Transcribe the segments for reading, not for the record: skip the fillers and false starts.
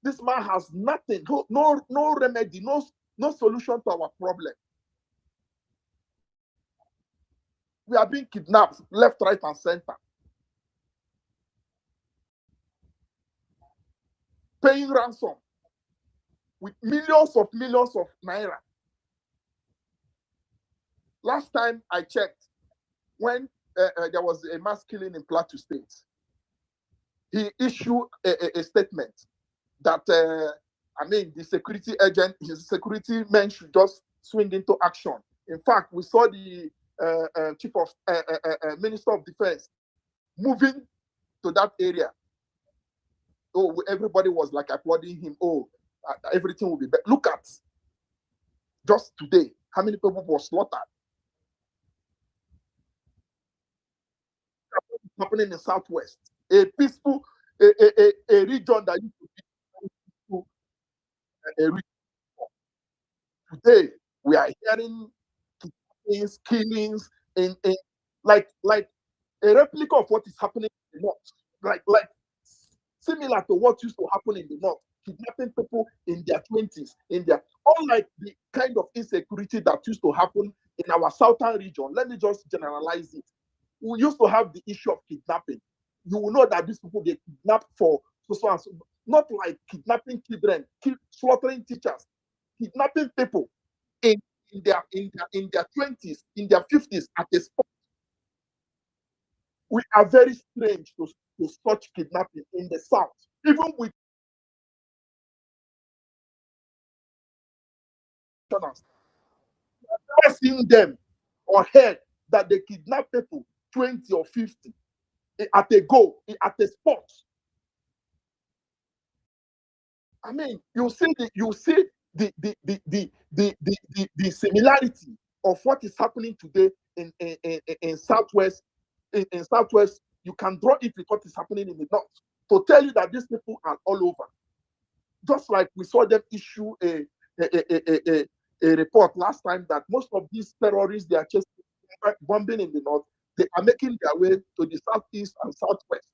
This man has nothing, no remedy, no solution to our problem. We are being kidnapped left, right, and center. Paying ransom with millions of naira. Last time I checked, when there was a mass killing in Plateau State, he issued a statement that, the security agent, his security men should just swing into action. In fact, we saw the chief of Minister of Defense moving to that area. Oh, everybody was like applauding him. Oh, everything will be better. Look at just today, how many people were slaughtered. Happening in Southwest, a peaceful, a region that used to be peaceful, a region. Today we are hearing killings in like a replica of what is happening in the north, like similar to what used to happen in the north, kidnapping people in their 20s, unlike the kind of insecurity that used to happen in our southern region. Let me just generalize it. We used to have the issue of kidnapping. You will know that these people get kidnapped for so and so, not like kidnapping children, slaughtering teachers, kidnapping people in their 20s, in their 50s at a spot. We are very strange to such kidnapping in the south, even with I've never seen them or heard that they kidnap people 20 or 50 at a go, at a spot. I mean, you see the similarity of what is happening today in Southwest. In Southwest, you can draw it with what is happening in the North to tell you that these people are all over. Just like we saw them issue a report last time that most of these terrorists, they are just bombing in the North, they are making their way to the Southeast and Southwest.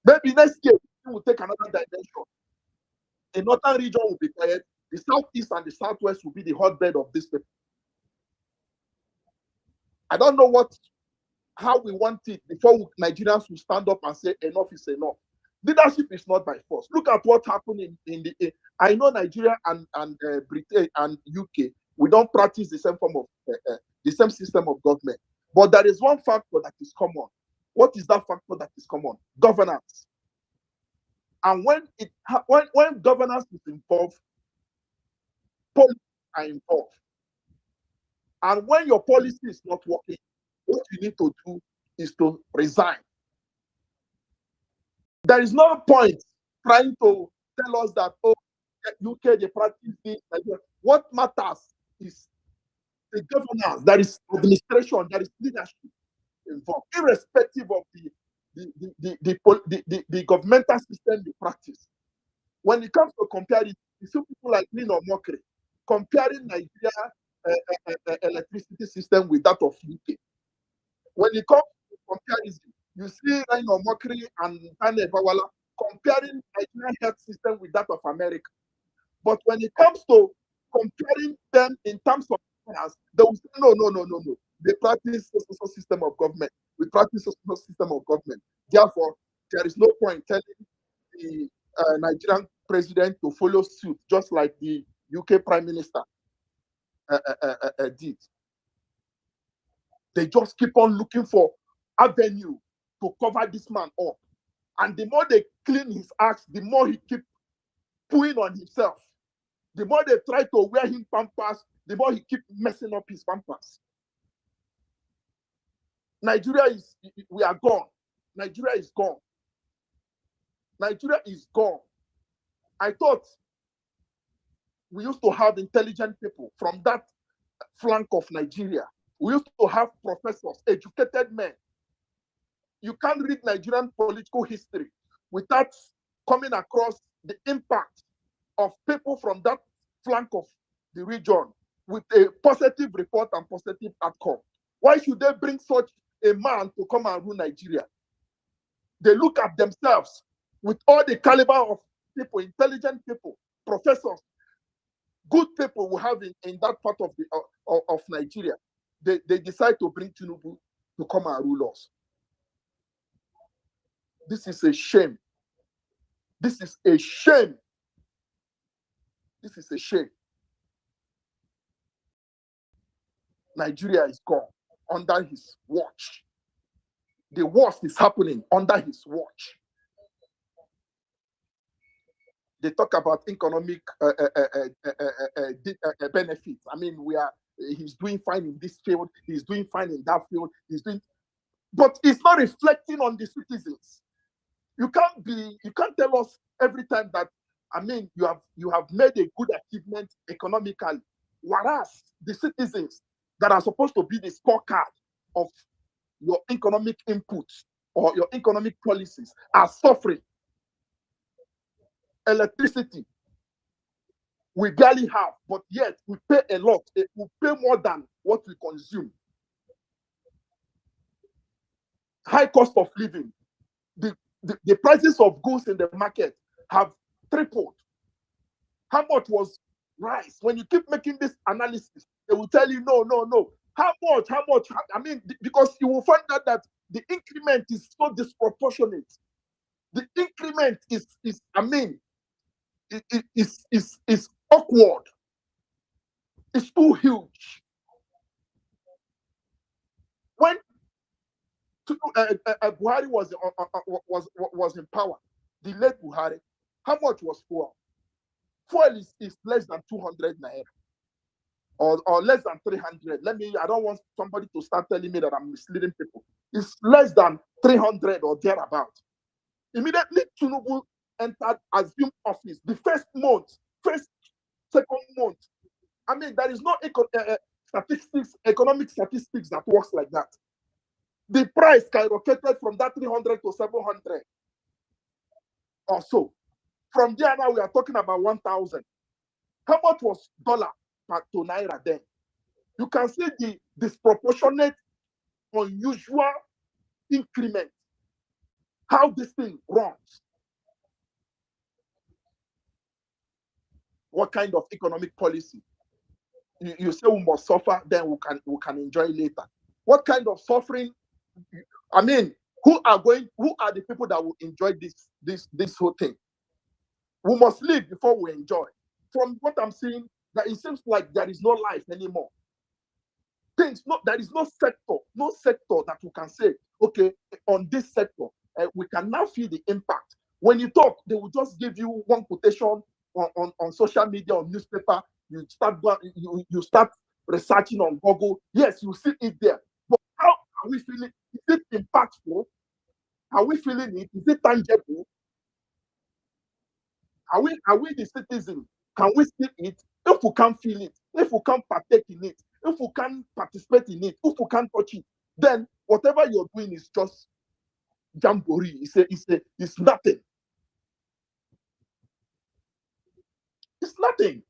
Maybe next year we will take another dimension. The northern region will be quiet. The Southeast and the Southwest will be the hotbed of this people. I don't know how we want it before Nigerians will stand up and say enough is enough. Leadership is not by force. Look at what happened I know Nigeria and Britain and UK, we don't practice the same form of the same system of government. But there is one factor that is common. What is that factor that is common? Governance. And when governance is involved, policies are involved. And when your policy is not working, what you need to do is to resign. There is no point trying to tell us that, oh, UK, they practice this. What matters is the governance, there is administration, there is leadership involved, irrespective of the governmental system you practice. When it comes to comparing, you see people like Nino Mokri comparing Nigeria electricity system with that of UK. When it comes to comparison, you see Nino Mokri and Tane Bawala comparing Nigerian health system with that of America. But when it comes to comparing them in terms of finance, they will say, no. They practice a social system of government. We practice a social system of government. Therefore, there is no point telling the Nigerian president to follow suit, just like the UK Prime Minister did. They just keep on looking for avenue to cover this man up. And the more they clean his acts, the more he keep pulling on himself. The more they try to wear him pampers, the more he keep messing up his pampers. We are gone. Nigeria is gone. Nigeria is gone. I thought we used to have intelligent people from that flank of Nigeria. We used to have professors, educated men. You can't read Nigerian political history without coming across the impact of people from that flank of the region with a positive report and positive outcome. Why should they bring such a man to come and rule Nigeria? They look at themselves with all the caliber of people, intelligent people, professors, good people we have in that part of Nigeria, they decide to bring Tinubu to come and rule us. This is a shame. This is a shame. This is a shame. Nigeria is gone under his watch. The worst is happening under his watch. They talk about economic benefits. I mean, he's doing fine in this field, he's doing fine in that field, but it's not reflecting on the citizens. You can't tell us every time that, I mean, you have made a good achievement economically, whereas the citizens that are supposed to be the scorecard of your economic inputs or your economic policies are suffering. Electricity, we barely have, but yet we pay a lot. We pay more than what we consume. High cost of living. The prices of goods in the market have tripled. How much was rice? When you keep making this analysis, they will tell you, no. How much? I mean, because you will find out that the increment is so disproportionate. The increment is I mean, is awkward. It's too huge. When Buhari was in power, the late Buhari, how much was fuel? Fuel is less than 200 naira, or less than 300. I don't want somebody to start telling me that I'm misleading people. It's less than 300 or thereabout. Immediately, Tinubu entered, assumed office. The second month. I mean, there is no economic statistics that works like that. The price skyrocketed from that 300 to 700 or so. From there now, we are talking about 1,000. How much was dollar to naira then? You can see the disproportionate, unusual increment. How this thing runs. What kind of economic policy? You say we must suffer, then we can enjoy later. What kind of suffering? I mean, who are the people that will enjoy this whole thing? We must live before we enjoy. From what I'm seeing, that it seems like there is no life anymore. There is no sector that we can say, okay, on this sector, we can now feel the impact. When you talk, they will just give you one quotation on social media or newspaper. You start researching on Google. Yes, you see it there. But how are we feeling? Is it impactful? Are we feeling it? Is it tangible? Are we the citizen? Can we see it? If we can't feel it, if we can't partake in it, if we can't participate in it, if we can't touch it, then whatever you're doing is just jamboree. It's nothing. It's nothing.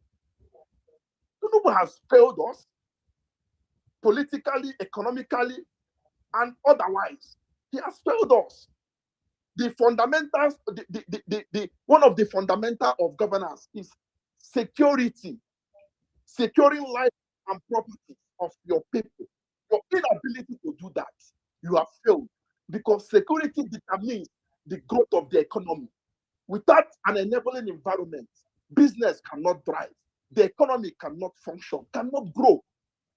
Tinubu has failed us politically, economically, and otherwise. He has failed us. The fundamentals, one of the fundamentals of governance is security, securing life and property of your people. Your inability to do that, you have failed, because security determines the growth of the economy. Without an enabling environment, business cannot thrive, the economy cannot function, cannot grow,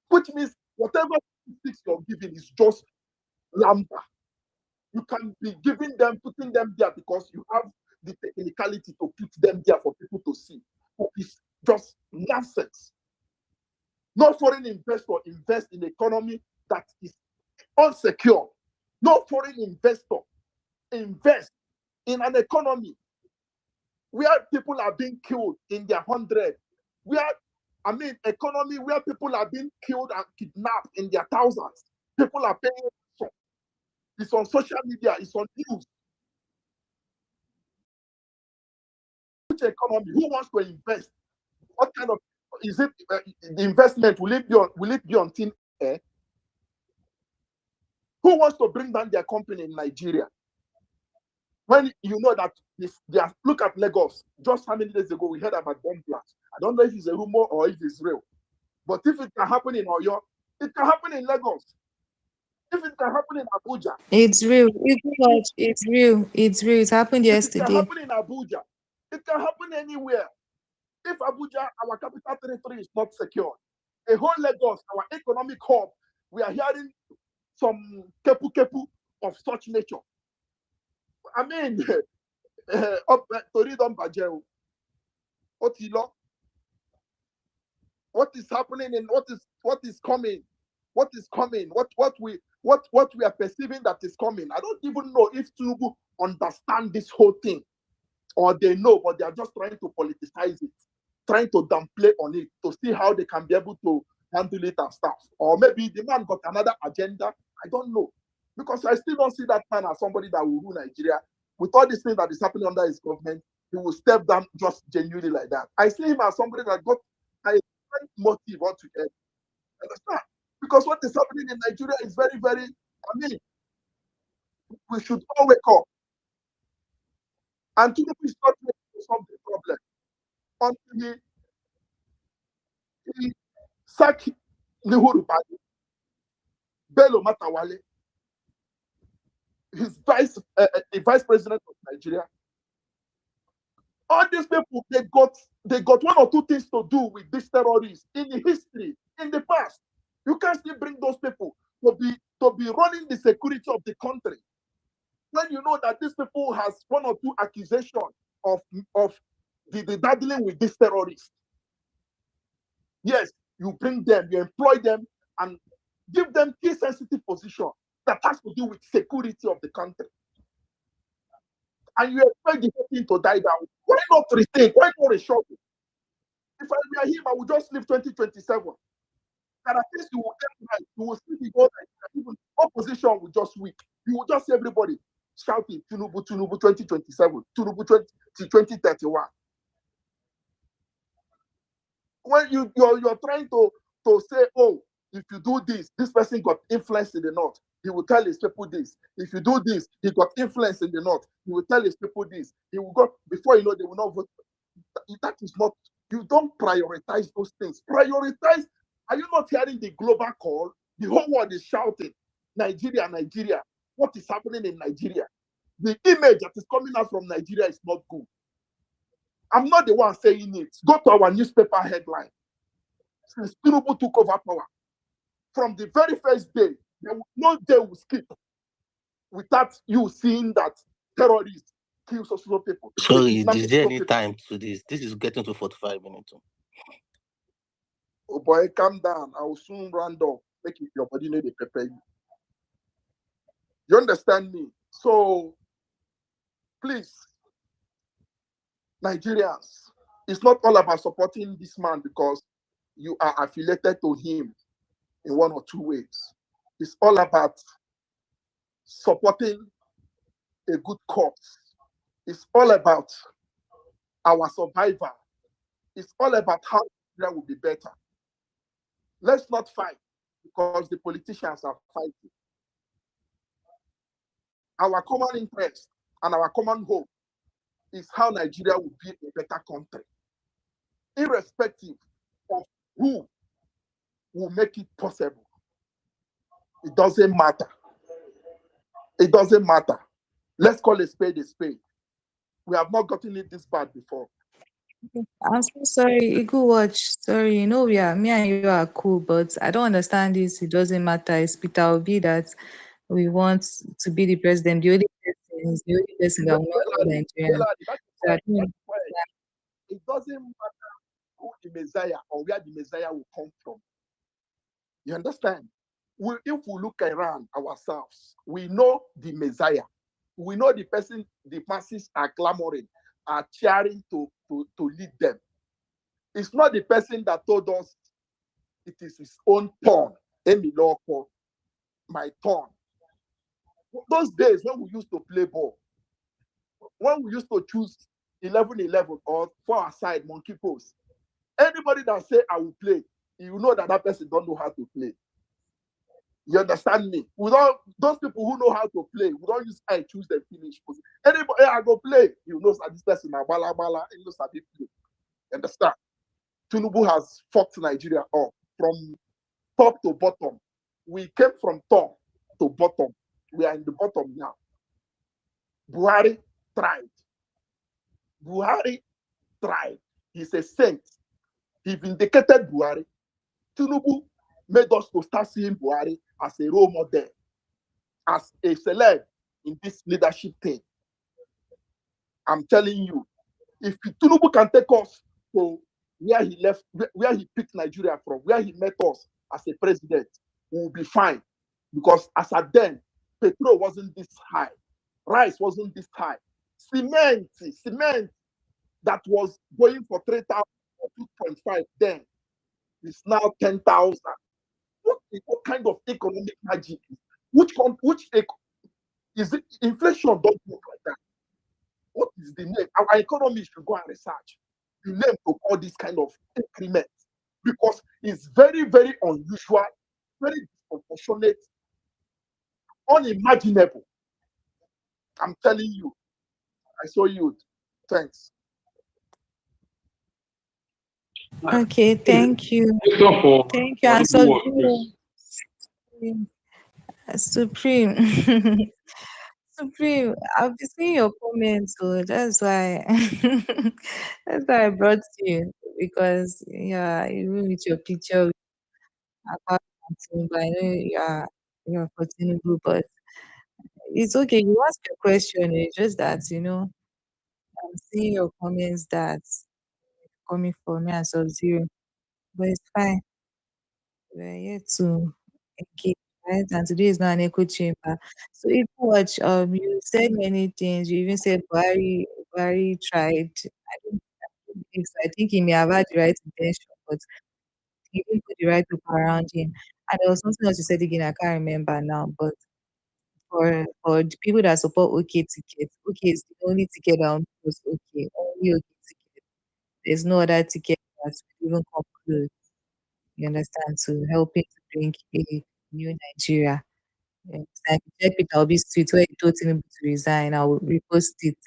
which means whatever statistics you're giving is just lambda. You can be putting them there because you have the technicality to put them there for people to see. But it's just nonsense. No foreign investor invest in an economy that is unsecure. No foreign investor invest in an economy where people are being killed in their hundreds. Economy where people are being killed and kidnapped in their thousands. People are paying. It's on social media, it's on news. Which economy? Who wants to invest? What kind of is it? The investment will it be on thin air? Who wants to bring down their company in Nigeria? When you know that look at Lagos. Just how many days ago we heard about bomb blast. I don't know if it's a rumor or if it's real. But if it can happen in Oyo, it can happen in Lagos. If it can happen in Abuja, It's real. It's real. It's real. It happened if it can yesterday. happen in Abuja, it can happen anywhere. If Abuja, our capital territory, is not secure, a whole Lagos, our economic hub, we are hearing some kepu kepu of such nature. I mean, Tori don baje o. What is happening and what is coming? What is coming? What we are perceiving that is coming? I don't even know if Tinubu understand this whole thing, or they know, but they are just trying to politicize it, trying to downplay on it to see how they can be able to handle it and stuff. Or maybe the man got another agenda. I don't know. Because I still don't see that man as somebody that will rule Nigeria. With all these things that is happening under his government, he will step down just genuinely like that. I see him as somebody that got a different motive altogether. Understand? Because what is happening in Nigeria is very, very, I mean, we should all wake up. And Tinubu is not going to solve the problem until he sack Nuhuru Badu, Bello Matawale, his vice president of Nigeria. All these people, they got one or two things to do with these terrorists in the history, in the past. You can't still bring those people to be running the security of the country when you know that these people has one or two accusations of the dabbling with these terrorists. Yes, you bring them, you employ them, and give them key sensitive position that has to do with security of the country. And you expect the whole thing to die down. Why not rethink? Why not reshuffle? If I were him, I would just leave 2027. And at least you will get right. You will see the goal. Even opposition will just weak. You will just see everybody shouting Tinubu, Tinubu 2027, Tinubu 2031. When you're trying to say, oh, if you do this person got influence in the north. He will tell his people this. If you do this, he got influence in the north. He will tell his people this. He will go before you know they will not vote. That is not. You don't prioritize those things. Prioritize. Are you not hearing the global call? The whole world is shouting, Nigeria, Nigeria. What is happening in Nigeria? The image that is coming out from Nigeria is not good. I'm not the one saying it. Go to our newspaper headline. Since Tinubu took over power, from the very first day, no day will skip without you seeing that terrorists kill so people. Sorry, is there any time to this? This is getting to 45 minutes. Oh boy, calm down. I will soon round up. Make it your body need to prepare you. You understand me? So, please, Nigerians, it's not all about supporting this man because you are affiliated to him in one or two ways. It's all about supporting a good cause. It's all about our survival. It's all about how Nigeria will be better. Let's not fight because the politicians are fighting. Our common interest and our common hope is how Nigeria will be a better country, irrespective of who will make it possible. It doesn't matter. It doesn't matter. Let's call a spade a spade. We have not gotten it this bad before. I'm so sorry, Eagle Watch. Sorry, you know me and you are cool, but I don't understand this. It doesn't matter. It's Peter Obi that we want to be the president. The only person is the only person that will not allow Nigerians. So I don't It doesn't matter who the Messiah or where the Messiah will come from. You understand? If we look around ourselves, we know the Messiah. We know the person the masses are clamoring, are cheering to lead them. It's not the person that told us it is his own turn. Emiloko, my turn. Those days when we used to play ball, when we used to choose 11-11 or 4-a-side monkey post, anybody that say I will play, you know that person don't know how to play. You understand me? We don't, those people who know how to play, we don't use I choose them finish. Anybody, I go play. You know, this person, bala bala, you know, play. You understand? Tinubu has fucked Nigeria up from top to bottom. We came from top to bottom. We are in the bottom now. Buhari tried. Buhari tried. He's a saint. He vindicated Buhari. Tinubu made us to start seeing Buhari as a role model, as a celeb in this leadership thing. I'm telling you, if Tinubu can take us to where he left, where he picked Nigeria from, where he met us as a president, we will be fine. Because as at then, petrol wasn't this high, rice wasn't this high, cement that was going for 3,000 or 2.5 then is now 10,000. What kind of economic magic? Which is it? Inflation don't work like that. What is the name? Our economy should go and research the name to all this kind of increment, because it's very, very unusual, very disproportionate, unimaginable. I'm telling you. I saw you. Thanks. Okay, thank you. Thank you. And so, Supreme. Supreme, I've been seeing your comments, so that's why that's why I brought you, because yeah, even with your picture apart from Tinubu, I know you're for Tinubu, but it's okay. You ask your question. It's just that I'm seeing your comments that coming for me and Sub-Zero, but it's fine. We're here to engage, right? And today is not an echo chamber. So if you watch, you said many things. You even said Barry tried. Don't think so. I think he may have had the right intention, but he didn't put the right people around him. And there was something else you said again. I can't remember now, but for the people that support OK ticket, OK is the only ticket that was OK, only OK ticket. There's no other ticket that will even come close. You understand? To helping to bring a new Nigeria. Yes, I check Peter Obi's tweet where he told Tinubu to resign. I will repost it.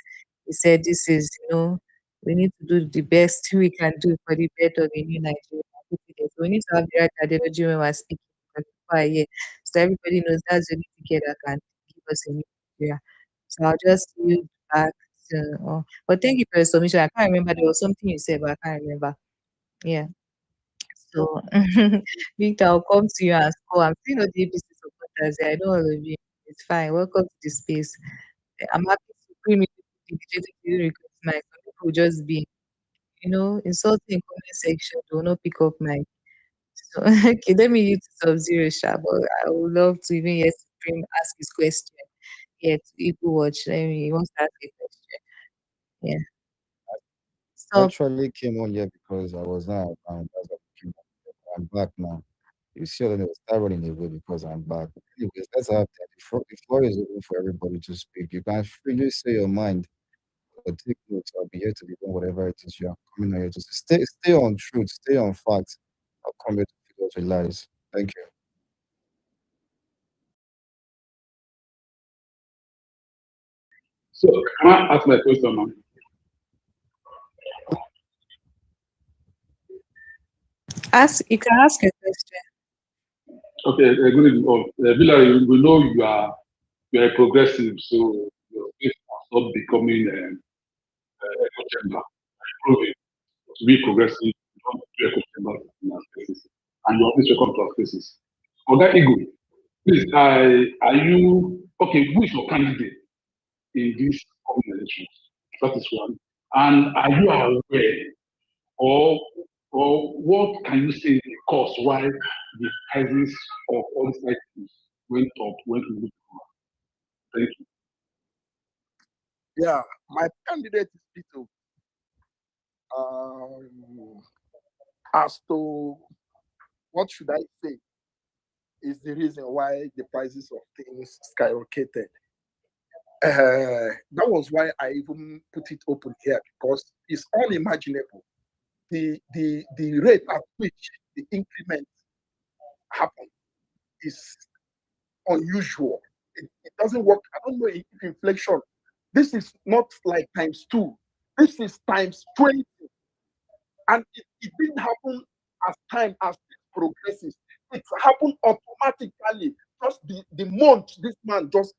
He said, "This is, we need to do the best we can do for the better of the new Nigeria." I put it there. So we need to have the right ideology when we're speaking, because people are here. So everybody knows that's the only ticket that can give us a new Nigeria. So I'll just yield back to, but thank you for your submission. I can't remember. There was something you said, but I can't remember. Yeah. So, Victor, I'll come to you and score. I'm seeing all the APC supporters here. I know all of you. It's fine. Welcome to the space. I'm happy to bring you to request my some people will just be, insulting in comment section. They will not pick up my. So, okay, let me use Sub-Zero Sharp. But I would love to even hear Supreme ask his question. Yeah, to people watch. Let me, he wants to ask a question. Yeah. I Stop. actually came on here because I was not around. That's why I came on here. I'm back now. You see, I was start running away because I'm back. Anyways, let's have that. The floor is open for everybody to speak. You can freely say your mind, but take notes. I'll be here to defend whatever it is you are coming on here to say. Stay on truth, stay on facts. I'll come here to figure out your lies. Thank you. So can I ask my question now? You can ask a question. Okay, good evening. Villari, we know you are a progressive, so your space has not becoming echo chamber. Improving to be progressive, you don't do echo chamber in our spaces, and you always welcome to our spaces. Oga Igu, please, are you okay? Who is your candidate in this coming elections? That is one. And are you aware, or what can you say the cause why the prices of all these items went up when we look at? Thank you. Yeah, my candidate is Peter. Um, as to what should I say is the reason why the prices of things skyrocketed. That was why I even put it open here, because it's unimaginable. The rate at which the increment happened is unusual. It doesn't work. I don't know if inflation. This is not like times 2. This is times 20. And it didn't happen as time as it progresses. It happened automatically. Just the month this man just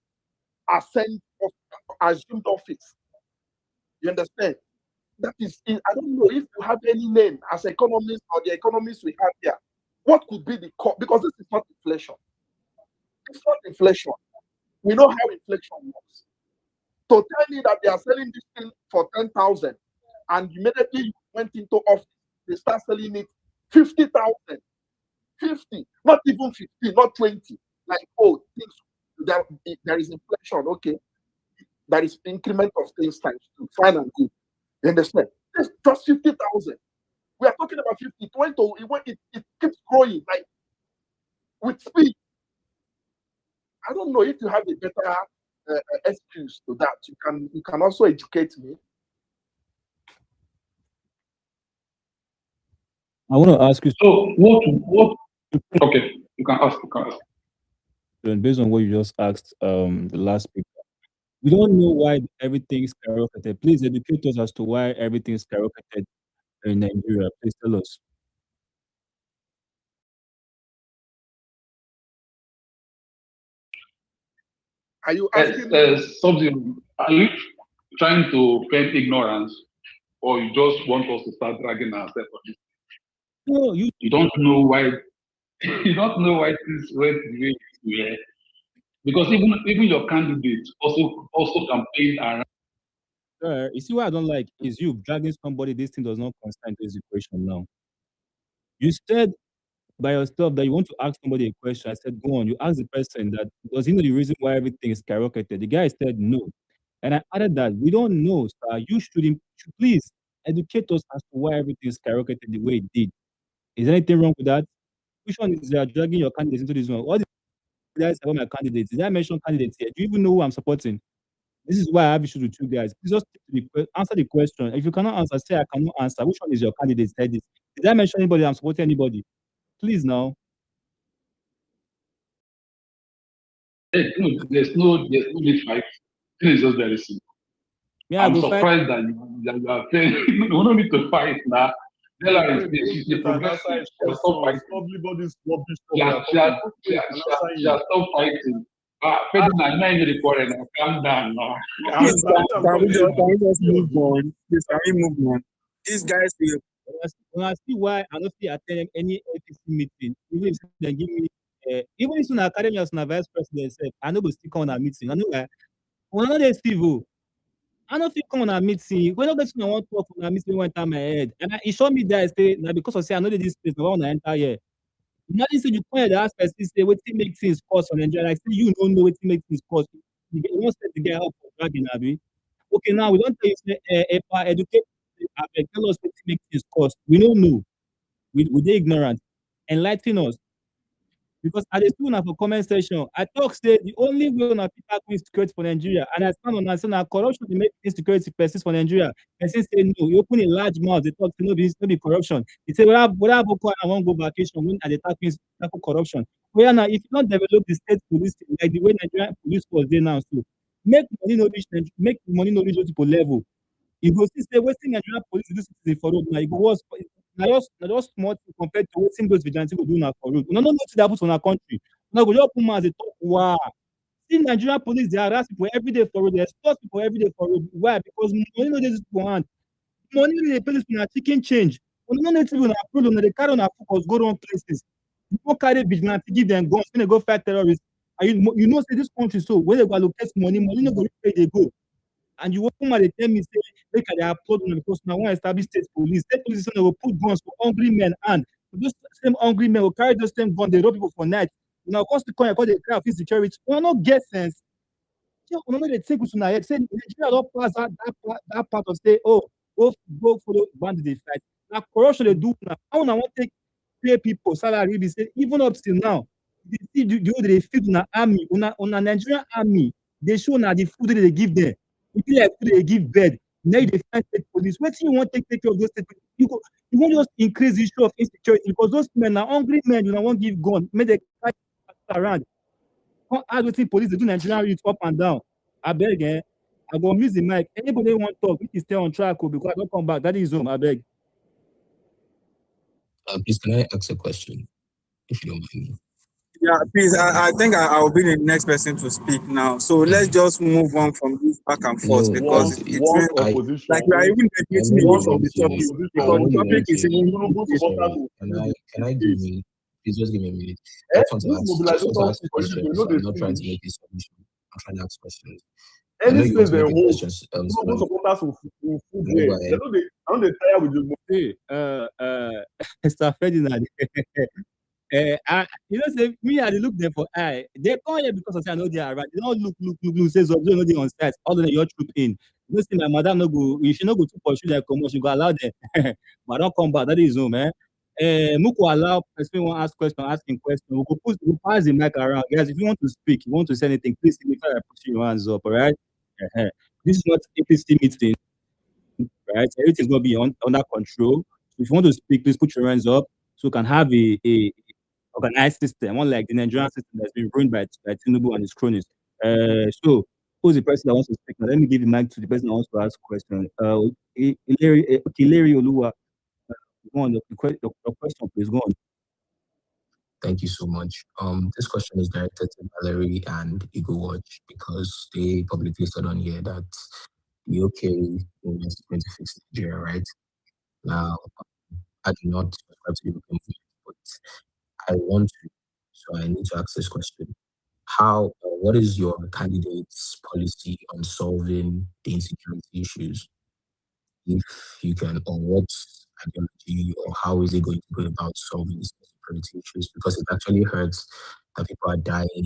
assumed office. You understand? That is, I don't know if you have any name as economists or the economists we have here. What could be the cause? Because this is not inflation. It's not inflation. We know how inflation works. To tell me that they are selling this thing for 10,000 and immediately you went into office, they start selling it 50,000. 50, not even 50, not 20. Like, oh, there is inflation, okay. There is increment of things times 2. Fine and good. You understand? It's just 50,000. We are talking about 50, 20. It keeps growing like with speed. I don't know if you have a better excuse to that. You can also educate me. I want to ask you. So what? Okay, you can ask. Based on what you just asked, the last speaker, we don't know why everything skyrocketed. Please educate us as to why everything skyrocketed in Nigeria. Please tell us. Are you asking something? Are you trying to paint ignorance, or you just want us to start dragging ourselves on this? No, you don't know why. You don't know why this went the way it is. Because even your candidate also campaigned around. You see what I don't like is you dragging somebody this thing does not concern this equation now. You said by yourself that you want to ask somebody a question. I said, go on. You asked the person that does he know the reason why everything is skyrocketed? The guy said no. And I added that we don't know, sir. You should please educate us as to why everything skyrocketed the way it did. Is there anything wrong with that? Which one is dragging your candidates into this one? What did I say about my candidates? Did I mention candidates here? Do you even know who I'm supporting? This is why I have issues with you guys. Please just answer the question. If you cannot answer, say I cannot answer. Which one is your candidate? Say this. Did I mention anybody? I'm supporting anybody. Please now. There's no need fight. It's just very simple. Yeah, I'm surprised that you are saying we don't need to fight now. She's a progressive. Stop fighting. Everybody's rubbish. Stop fighting. Ferdinand, now you report now. Calm down now. Can we just move on? Please, can we move on? These guys will. When I see why I don't see attend any APC meeting, even if they give me, even if the academy as a vice president said, I know go still come on a meeting. I know that we're not a civil. I don't feel come on a meeting. We're not going to want to talk on a meeting one time my head. And he showed me that I say now because I say I know this place, I want to enter here. Imagine say you point at that person say what make things cost on Nigeria. Like say you don't know what make things cost. You don't set the guy up for dragging Abi. Okay, now we don't tell you educate tell us what make things cost. We don't know. We they ignorant. Enlighten us. Because at the student for comment section, I talk say the only way on people insecurity for Nigeria, and I stand on and say now corruption to make insecurity persist for Nigeria. Person say no, you open a large mouth, they talk to no be corruption. They say whether Boko I won't go vacation when they tackle corruption. Well now, if you not develop the state police like the way Nigerian police force they now, so make money no reach those people level. You go see say Western Nigerian police do citizen for road now. You go was just small compared to what those vigilantes go do now for road. No nothing that happens on our country. Now go just put as a talk. Wow. See Nigerian police they harass people every day for road. They stop people every day for road. Why? Because money no dey for hand. Money they pay this na chicken change. When no native on approve on they carry on focus go wrong places. You go carry vigilante give them guns when they go fight terrorists. And you know say this country so when they go allocate money no go reach where they go. And you open they tell me, say, look at their applaud because now want to establish state police. State police will put guns for hungry men, and those same hungry men will carry those same guns, they rob people for night. Now, cost the coin, call the cry of insecurity. We will not get sense. We know they think with head. Say Nigeria don't pass that part of say, oh, go follow band they fight. Now corruption they do now. I want to pay people salary. They say even up till now, they see they feed on army, on a Nigerian army. They show now the food they give them. If you like they give bed, now they find state police. What you want to take care of those state police? You won't just increase the issue of insecurity because those men are hungry men. You don't want to give gun, make they fight around. can't add wetin police dey do Nigerian youth up and down. Abeg, I go miss the mic. Anybody want talk, we can stay on track because I don't come back. That is home. Abeg. Please, can I ask a question, if you don't mind me? Yeah, please. I think I'll be the next person to speak now. So let's just move on from this back and forth No, because it's it's One I opposition. like we are even I deviating know away you from want the to. topic I because know the you topic want is to. even Tinubu supporters Sorry, will can I give me? Please just give me a minute. I just want to this ask. I just want to mobilization ask for you, they questions. know they I'm not trying to finish. make a submission. I'm trying to ask questions. I Any know you want space to they make a hold, question. Tinubu supporters will full Go there. ahead. They know they tire with the Hey, Mr. Ferdinand. Say me, I dey look them for eye. They come here because I say I know they are right. They don't look. Say so they know they on site. All of them your troop in. You see, my madam no go. If she no go to pursue their commotion, she go allow them. But I don't come back. That is home, man. Muku allow person want ask question, asking question. We pass the mic around, guys. If you want to speak, you want to say anything, please before I put your hands up. All right. This is not APC meeting, right? Everything's gonna be under control. So if you want to speak, please put your hands up so we can have a organized system, unlike the Nigerian system that's been ruined by Tinubu and his cronies. So who's the person that wants to speak now? Let me give the mic to the person that wants to ask a question. Larry Oluwa, go on. The question, please go on. Thank you so much. This question is directed to Valerie and Eagle Watch because they publicly said on here that the OK movement going to fix Nigeria, right? Now, I do not subscribe to the OK movement, but I want to, so I need to ask this question. What is your candidate's policy on solving the insecurity issues? If you can, or what ideology, or how is it going to go about solving these insecurity issues? Because it actually hurts that people are dying.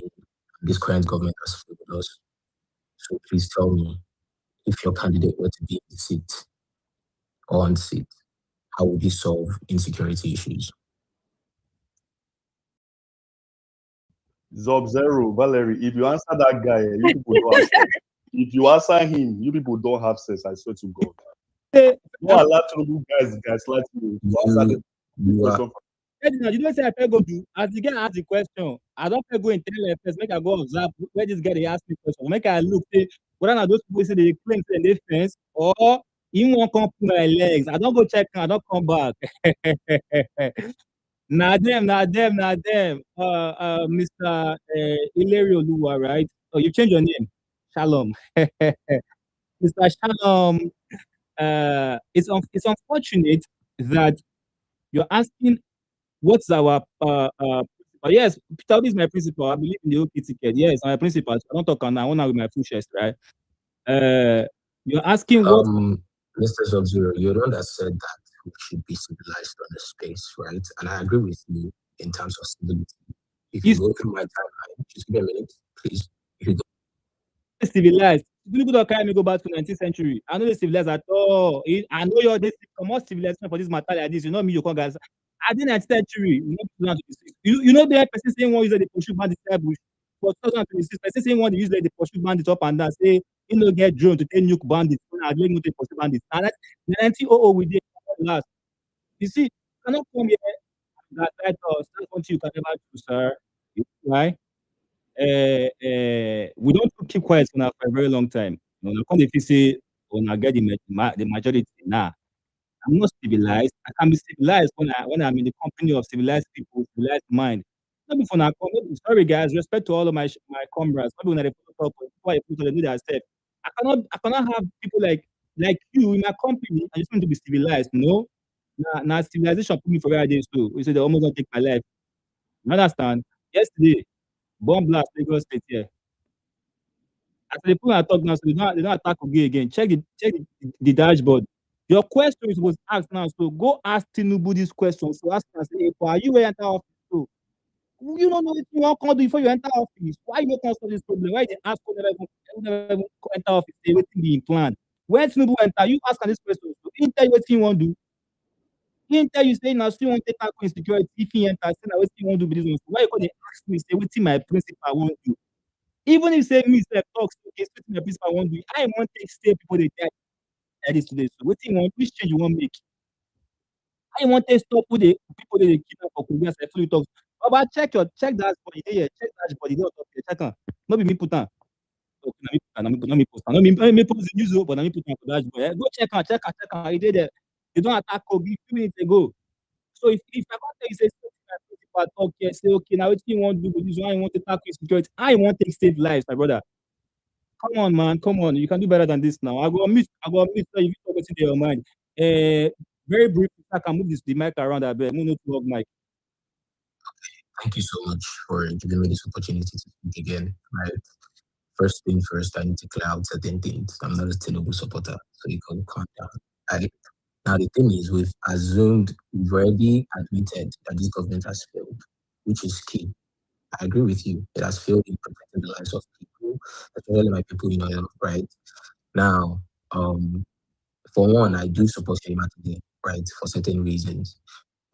This current government has failed us. So please tell me, if your candidate were to be in the seat or on seat, how would you solve insecurity issues? Sub-Zero, Valerie, if you answer that guy, you people don't have sense. If you answer him, you people don't have sense, I swear to God. Don't allow Tinubu guys like you to answer the question. You don't say I can go do. As the guy ask the question, I don't go and tell first, make I go observe where this guy they ask me question. Make I look, say, whether or those people say they claim say they fence or he won't come to my legs. I don't go check, I don't come back. Nah them. Mr. Ilario Oluwa, right? Oh, you changed your name. Shalom. Mr. Shalom. It's unfortunate that you're asking what's our principal. Yes, Peter Obi is my principal. I believe in the OP ticket. Yes, I'm a principal. I don't talk on. I want to with my full chest, right? You're asking what Mr. Sub-Zero, you're the one that said that we should be civilized on the space, right? And I agree with you in terms of civility. If you go through my timeline, just give me a minute, please. If you go civilized. People don't carry me go back to 19th century. I know they civilized at all. I know you're this more civilization for this matter like this. You know me, you come guys. At the 19th century, you know the person saying one user the pursue bandit bush. For 2026, person saying one use like the pursue bandit up and down. Say you know get drone to take nuke bandits. I don't know the pursue bandits. And that 1900 we did last. You see, you cannot come here that that's something you can never do, sir. Right? We don't keep quiet for a very long time. If you say, when I get the majority now, I'm not civilized. I can be civilized when I'm in the company of civilized people, civilized mind. Not before I come. Sorry, guys. Respect to all of my comrades. Maybe when they put up, before I put them do that step. I cannot have people like you in my company. I just want to be civilized. No, now civilization put me for where I did too. We say they almost don't take my life. You understand? Yesterday, bomb blast Lagos State here. As the people are talking now, so they don't attack again. Check the dashboard. Your question is was asked now, so go ask Tinubu this question. So ask and say, hey, are you enter office? So you don't know what you want to do before you enter office. Why you can't solve this problem? Why they ask for never enter office? Say waiting being planned. When Tinubu enter, you ask this question. So he tell you what you want to do. He tell you say now still want to take tackle insecurity. If he enter, say now what you want to do with this one. So why you call they ask me say what my principal want to do? Even if say me say talk okay, so my principal want to do. I want to stay people they die like this today. So what you want? Which change you want make? I want to stop with the people that they kidnap for Congress. I fully talk. Oba, check that body there. Check that body there. Check am. No be me put am. Okay, na me post am. No me post the news, but na me put am for dashboard. Go check am. E dey there. They don attack Kogi few minutes ago. So if I can't tell you say people talk here, say okay, now what you want to do with this one? I want to tackle insecurity. I want to save lives, my brother. Come on, man. Come on. You can do better than this now. I go miss. So if you talk what's in your mind. Very briefly, I can move the mic around a bit. No to log mic. Thank you so much for giving me this opportunity to speak again. Right. First thing first, I need to clear out certain things. I'm not a Tinubu supporter, so you can calm down. Now the thing is, we've already admitted that this government has failed, which is key. I agree with you. It has failed in protecting the lives of people, especially my people in oil, right? Now, for one, I do support Shema today, right, for certain reasons.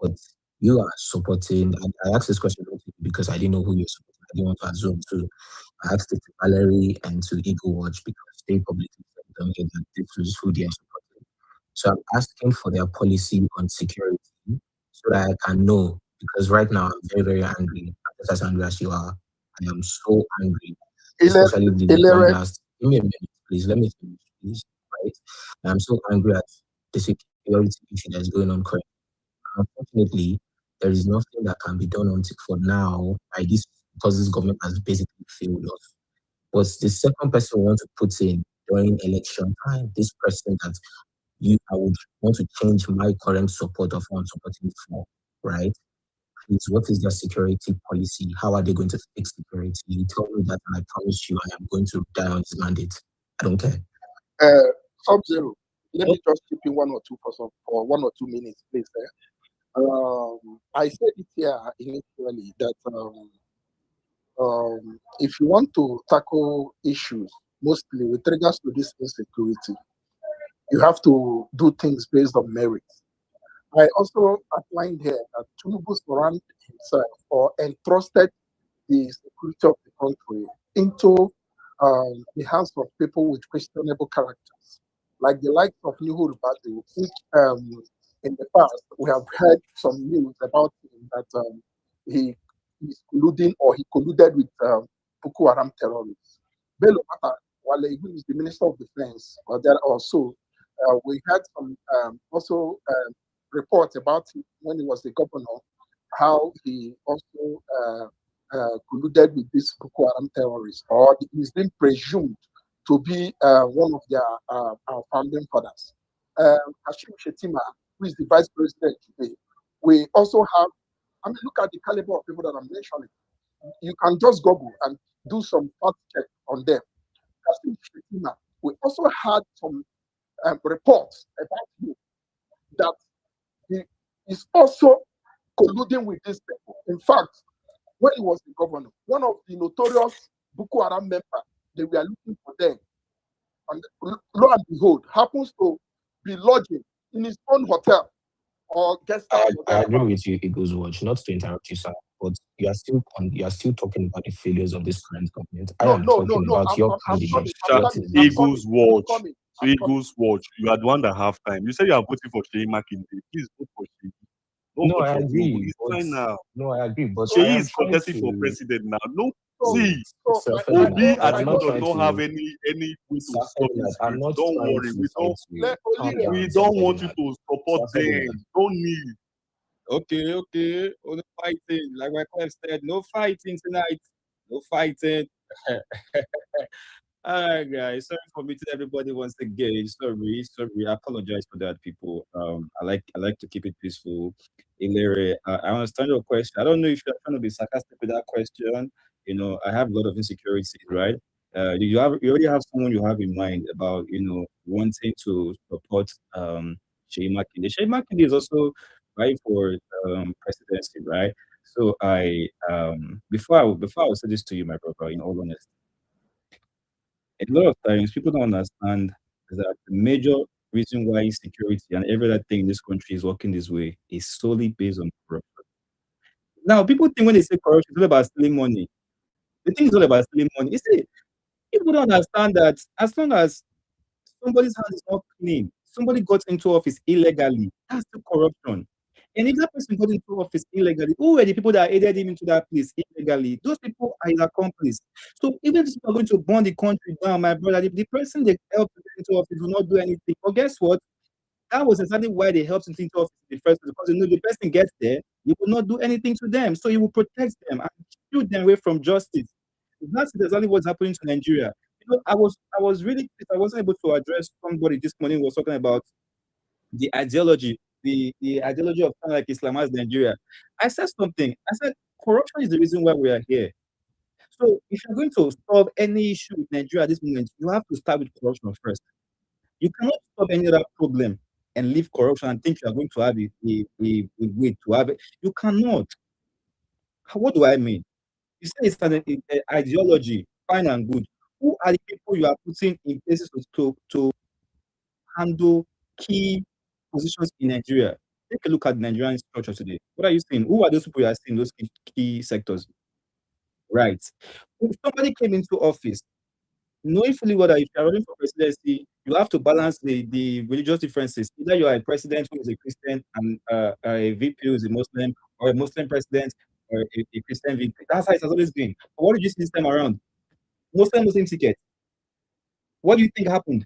But you are supporting, I asked this question because I didn't know who you're supporting. I didn't want to assume. So I asked it to Valerie and to Eagle Watch because they publicly said that this is who they are supporting. So I'm asking for their policy on security so that I can know. Because right now I'm very, very angry. I'm just as angry as you are. I am so angry. Especially the one last. Give me a minute, please. Let me finish, please. Right? I'm so angry at the security issue that's going on currently. Unfortunately, there is nothing that can be done until for now by this because this government has basically failed us. But the second person we want to put in during election time, this person that I would want to change my current support of who I'm supporting for, right? Please, what is their security policy? How are they going to fix security? You tell me that, and I promise you, I am going to die on this mandate. I don't care. Sub-Zero. Let me just keep in 1 or 2 for 1 or 2 minutes, please. I said it here initially that if you want to tackle issues, mostly with regards to this insecurity, you have to do things based on merit. I also outlined here that Tinubu surrounded himself or entrusted the security of the country into the hands of people with questionable characters, like the likes of Nuhu Ribadu, which in the past we have heard some news about him that he is colluding or he colluded with Boko Haram terrorists. Bello Mata, while he is the Minister of Defense, or there also, we had some also reports about him when he was the governor, how he also colluded with these Boko Haram terrorists, or he's been presumed to be one of their our founding fathers. Hashim Shetima, who is the vice president today, we also have, I mean, look at the caliber of people that I'm mentioning. You can just Google and do some fact check on them. Hashim Shetima, we also had some reports about him that he is also colluding with these people. In fact, when he was the governor, one of the notorious Boko Haram members, they were looking for them. And lo and behold, happens to be lodging in his own hotel or guest house. I agree with you, Eagles Watch. Not to interrupt you, sir, but you are still talking about the failures of this current government. I am talking about your candidate. Eagles Watch. So Eagles Watch. You are the one that have time. You say you are voting for Shea Makinde. Please vote for Shea. No, I agree. It's fine now. No, I agree. But Shea is contesting for president now. No, see, Obi and Tinubu does not have any way to stop this. Don't worry. We don't want you to support them. Don't need. Okay. No fighting. Like my wife said, no fighting tonight. No fighting. All right, guys. Sorry for meeting everybody once again. Sorry. I apologize for that, people. I like to keep it peaceful. Ilere, I understand your question. I don't know if you're trying to be sarcastic with that question. You know, I have a lot of insecurities, right? You already have someone you have in mind about, wanting to support Shea Makinde. Shea Makinde is also right for presidency, right? So before I will say this to you, my brother, in all honesty, a lot of times people don't understand that the major reason why insecurity and every other thing in this country is working this way is solely based on corruption. Now, people think when they say corruption, it's all about stealing money. The thing is all about stealing money. You see, people don't understand that as long as somebody's hand is not clean, somebody got into office illegally, that's the corruption. And if that person got into office illegally, who were the people that aided him into that place illegally? Those people are his accomplices. So even if people are going to burn the country down, my brother, the person they helped to get into office will not do anything. But guess what? That was exactly why they helped into office in the first place, because the person gets there, you will not do anything to them. So you will protect them and shield them away from justice. That's exactly what's happening to Nigeria. I was really pissed. I wasn't able to address somebody this morning who was talking about the ideology, the ideology of kind of like Islamized Nigeria. I said something. I said corruption is the reason why we are here. So if you're going to solve any issue with Nigeria at this moment, you have to start with corruption first. You cannot solve any other problem and leave corruption and think you are going to have a way to have it. You cannot. What do I mean? You say it's an ideology, fine and good. Who are the people you are putting in places to handle key positions in Nigeria? Take a look at the Nigerian structure today. What are you seeing? Who are those people you are seeing in those key sectors? Right. If somebody came into office, knowing fully well that if you are running for presidency, you have to balance the religious differences. Either you are a president who is a Christian and a VP who is a Muslim, or a Muslim president or a Christian VP. That's how it has always been. But what did you see this time around? Muslim ticket. What do you think happened?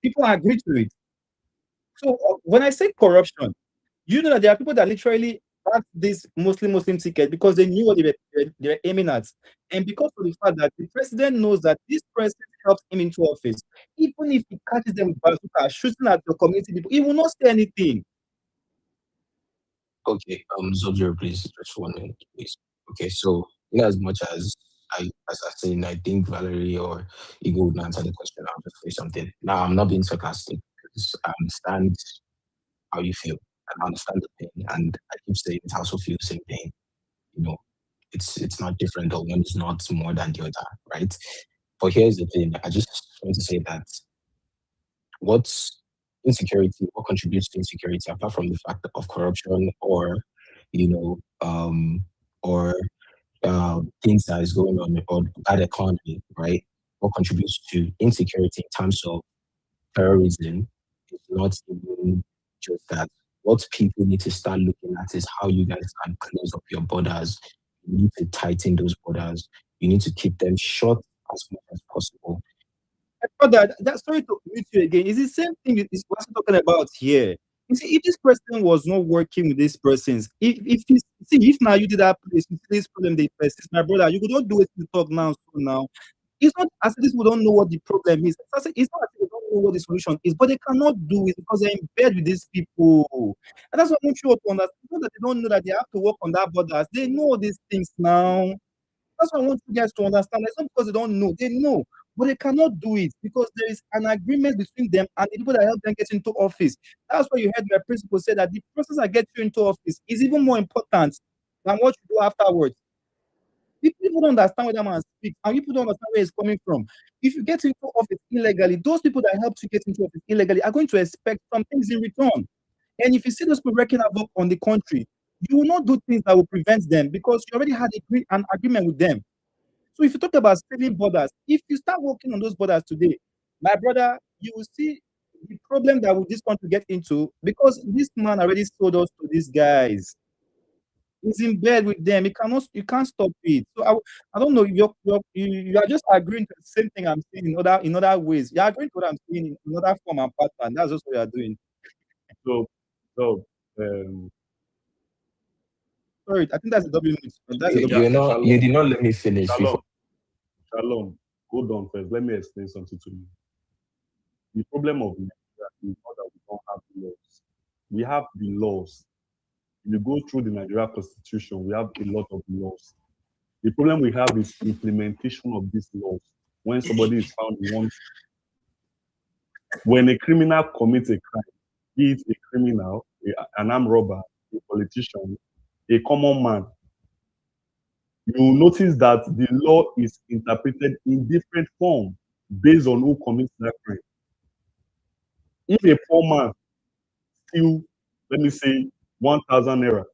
People agreed to it. So when I say corruption, you know that there are people that literally backed this Muslim ticket because they knew what they were aiming at. And because of the fact that the president knows that this president helps him into office, even if he catches them with bazooka shooting at the community people, he will not say anything. Okay, Zobzer, please, just 1 minute, please. Okay, so in as much as as I said, I think Valerie or Igor would answer the question, I'll just say something. Now, I'm not being sarcastic because I understand how you feel and I understand the pain, and I keep saying it, I also feel the same pain. You know, it's not different, or one is not more than the other, right? But here's the thing, I just want to say that what's insecurity, what contributes to insecurity apart from the fact of corruption or you know or things that is going on or bad economy, right? What contributes to insecurity in terms of terrorism is not even just that. What people need to start looking at is how you guys can close up your borders. You need to tighten those borders. You need to keep them shut as much as possible. Brother, sorry to meet you again. It's the same thing is what we're talking about here. You see, if this person was not working with these persons, if now you did that place, you see this problem they persist, my brother, you could not do it to talk now. So now, it's not as if we don't know what the problem is. It's not as if they don't know what the solution is, but they cannot do it because they're in bed with these people. And that's what I want you to understand. It's not that they don't know that they have to work on that borders. They know these things now. That's what I want you guys to understand. It's not because they don't know, they know, but they cannot do it because there is an agreement between them and the people that help them get into office. That's why you heard my principal say that the process that gets you into office is even more important than what you do afterwards. If people don't understand what that man speaks, and people don't understand where he's coming from, if you get into office illegally, those people that helped you get into office illegally are going to expect some things in return. And if you see those people wreaking havoc on the country, you will not do things that will prevent them because you already had an agreement with them. So if you talk about saving borders, if you start working on those borders today, my brother, you will see the problem that will this country get into because this man already sold us to these guys. He's in bed with them. You can't stop it. So I don't know. You are just agreeing to the same thing I'm saying in other ways. You're agreeing to what I'm saying in another form and pattern. That's just what you are doing. So, um, Sorry, I think that's a W. That's a You, W. you're not. Shalom, You did not let me finish before. Shalom. Hold on first. Let me explain something to you. The problem of Nigeria is not that we don't have the laws. We have the laws. If you go through the Nigeria Constitution, we have a lot of laws. The problem we have is implementation of these laws. When somebody is found when a criminal commits a crime, be it a criminal, an armed robber, a politician, a common man, you will notice that the law is interpreted in different forms based on who commits that crime. If a poor man steal, let me say, 1,000 naira,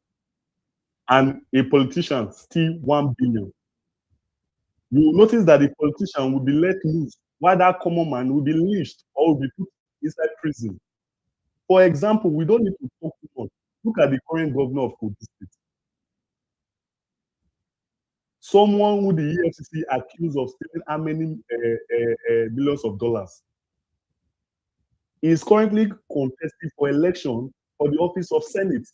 and a politician steal 1 billion, you will notice that the politician will be let loose, while that common man will be lynched or will be put inside prison. For example, we don't need to talk too much. Look at the current governor of Kogi State. Someone who the EFCC accused of stealing how many billions of dollars. He is currently contesting for election for the office of Senate.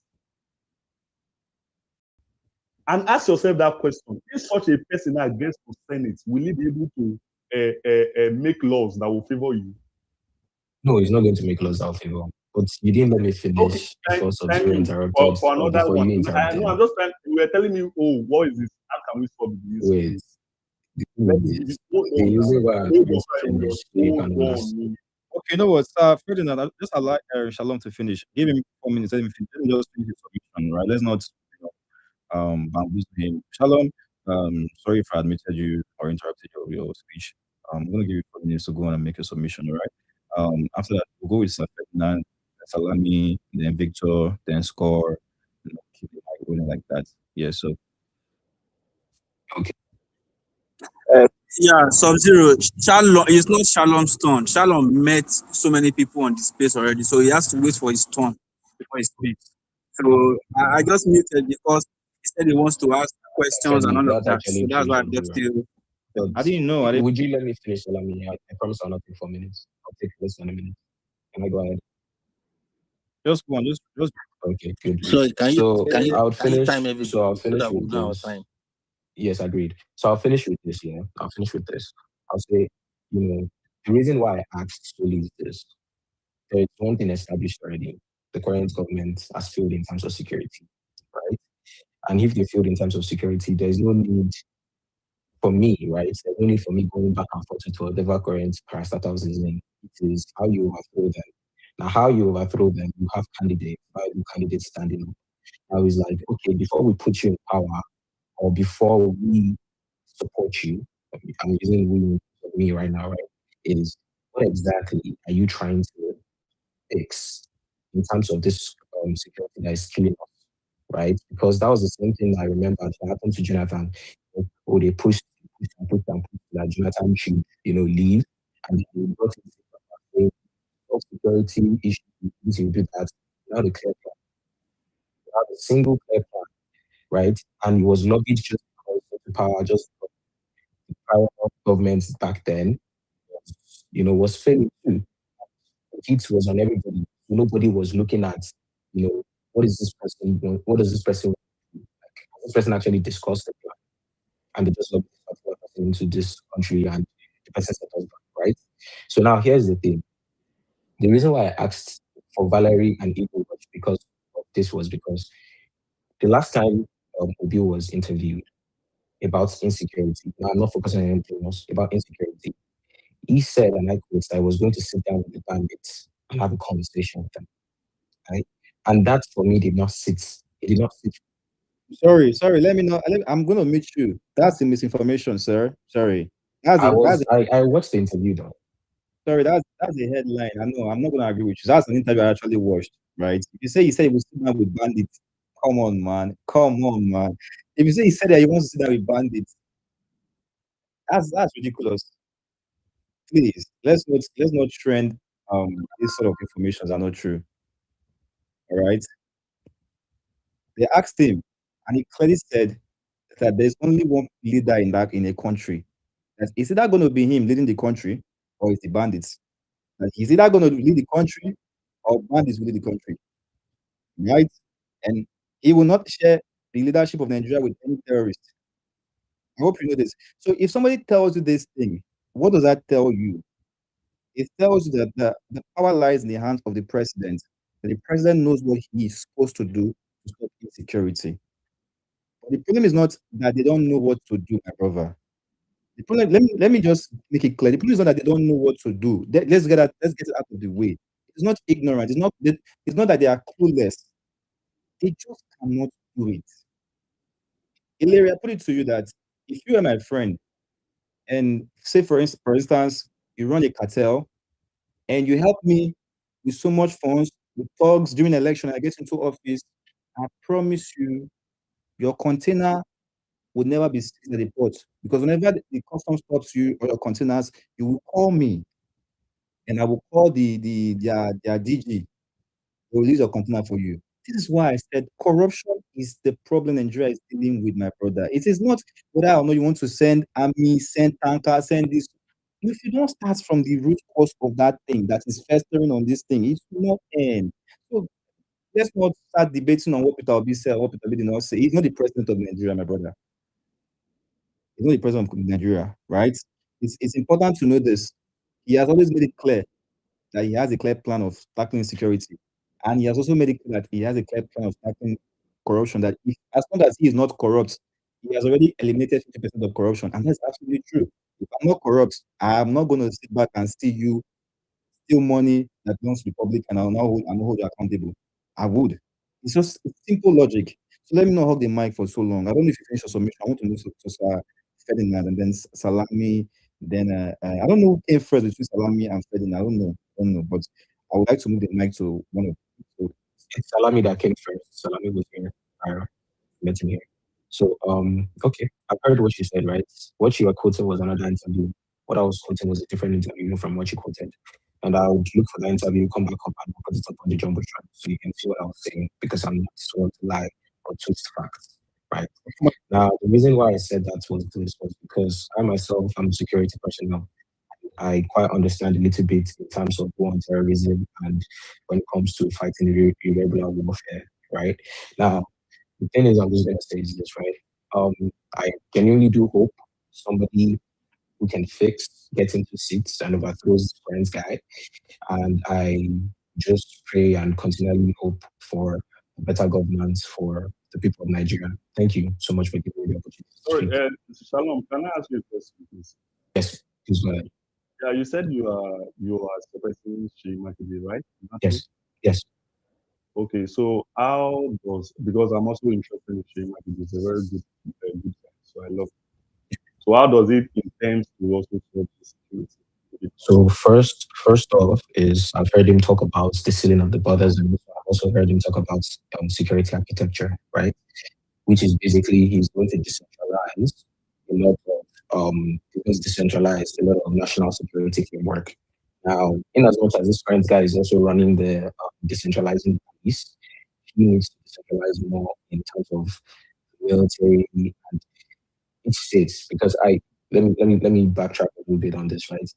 And ask yourself that question: if such a person now gets to Senate, will he be able to make laws that will favor you? No, he's not going to make laws that will favor. But you didn't let me finish before Thank Sub-Zero you interrupted, for or another before one. you interrupted. No, I'm just trying. You were telling me, oh, what is this? How can we solve this? Wait. The reason why I'm trying to finish, you can understand. Okay, you know what, Ferdinand, I'll just allow Shalom to finish. Give him 4 minutes. Let him just finish his submission, right? Let's not, bamboozle him. Shalom, sorry if I admitted you or interrupted your speech. I'm going to give you 4 minutes to go on and make a submission, all right? After that, we'll go with Ferdinand, Salami, then Victor, then Score, keep it going like that. Yeah, so. Okay. Yeah, Sub-Zero. Shalom is not Shalom's turn. Shalom met so many people on the space already, so he has to wait for his turn before he speaks. So I just muted because he said he wants to ask questions and all of that. So that's why I'm just still. I didn't know. Would you let me finish, Salami? I promise I'll not take 4 minutes. I'll take less than a minute. Can I go ahead? Just go on. Just. Okay, good. So I'll finish. time everybody So I'll finish so that with we know our this. time. Yes, agreed. So I'll finish with this. Yeah, I'll finish with this. I'll say, the reason why I asked solely is this: there is one thing established already. The current government has failed in terms of security, right? And if they failed in terms of security, there's no need for me, right? There's no need for me going back and forth to whatever current parastatals is in. It is how you overthrow them. Now, how you overthrow them, you have candidates standing up. Now it's like, okay, before we put you in power, or before we support you, I'm using we for me right now, right? Is what exactly are you trying to fix in terms of this security that is killing us, right? Because that was the same thing I remember that happened to Jonathan. Oh, they pushed that Jonathan should, leave, and they brought in security issue. To do that, now the clear plan, now the single clear plan, right? And it was lobbied just because of the power, just the power of governments back then, was failing too. The heat was on everybody. Nobody was looking at, what is this person doing? What does this person like? This person actually discussed the plan, and they just lobbied this particular person into this country, and the person set us back, right? So now here's the thing. The reason why I asked for Valerie and Igor because of this was because the last time Obi was interviewed about insecurity, now I'm not focusing on anything else, about insecurity, he said, and I quote, I was going to sit down with the bandits and have a conversation with them, right? And that for me did not sit. It did not sit. Sorry. Let me know. I'm going to meet you. That's the misinformation, sir. Sorry. I watched the interview though. Sorry, that's a headline. I know. I'm not going to agree with you. That's an interview I actually watched, right? If you say he said he was sitting down with bandits, come on, man. If you say he said that he wants to sit down with bandits, that's ridiculous. Please, let's not trend these sort of informations are not true. All right. They asked him, and he clearly said that there's only one leader in a country. That is either going to be him leading the country, or it's the bandits. That he's either going to lead the country, or bandits will lead the country, right? And he will not share the leadership of Nigeria with any terrorist. I hope you know this. So if somebody tells you this thing, what does that tell you? It tells you that the power lies in the hands of the president. That the president knows what he is supposed to do to stop insecurity. But the problem is not that they don't know what to do, my brother. The problem, let me just make it clear. The problem is not that they don't know what to do. Let's get it out of the way. It's not ignorant. It's not that they are clueless. They just cannot do it. Ilaria, I put it to you that if you are my friend, and say for instance, you run a cartel, and you help me with so much funds, with thugs during election, I get into office, I promise you, your container would never be seized at the port. Because whenever the custom stops you or your containers, you will call me, and I will call their DG. They will release your container for you. This is why I said corruption is the problem Nigeria is dealing with, my brother. It is not whether or not you want to send army, send tanker, send this. If you don't start from the root cause of that thing that is festering on this thing, it will not end. So let's not start debating on what Peter Obi said, what Peter Obi did not say. He's not the president of Nigeria, my brother. He's not the president of Nigeria, right? It's important to know this. He has always made it clear that he has a clear plan of tackling insecurity. And he has also made it clear that he has a clear plan of tackling corruption, that if, as long as he is not corrupt, he has already eliminated 50% of corruption. And that's absolutely true. If I'm not corrupt, I'm not going to sit back and steal money that belongs to the public, and I'm not hold you accountable. I would. It's simple logic. So let me not hold the mic for so long. I don't know if you finished your submission. I want to move to Sir Ferdinand and then Salami. Then I don't know who came first between Salami and Ferdinand. I don't know. But I would like to move the mic to one of you. It's Salami that came first. Salami was here. I met him here. So okay, I've heard what you said, right? What you were quoting was another interview. What I was quoting was a different interview from what you quoted. And I would look for the interview, come back up and put it up on the jumbotron so you can see what I was saying, because I'm not sworn to lie or twist facts, right? Now, the reason why I said that was this was because I myself am a security personnel. I quite understand a little bit in terms of war and terrorism and when it comes to fighting irregular warfare, right? Now, the thing is, I'm just going to say is this, right? I genuinely do hope somebody who can fix gets into seats and overthrows his friend's guy. And I just pray and continually hope for better governance for the people of Nigeria. Thank you so much for giving me the opportunity to Sorry, speak. Shalom, can I ask you a question, please? Yes, please go ahead. Yeah, you said you are suppressing Shea Makinde, right? Yes, yes. Okay, so how does, because I'm also interested in Shea Makinde, he's a very good guy, so I love it. So how does it intend to also solve the security? So first off is I've heard him talk about the ceiling of the borders, and I've also heard him talk about security architecture, right? Which is basically he's going to decentralize a lot of he's decentralize a lot of national security framework. Now, in as much as this current guy is also running the decentralizing police, he needs to decentralize more in terms of military and each states. Because let me backtrack a little bit on this, right?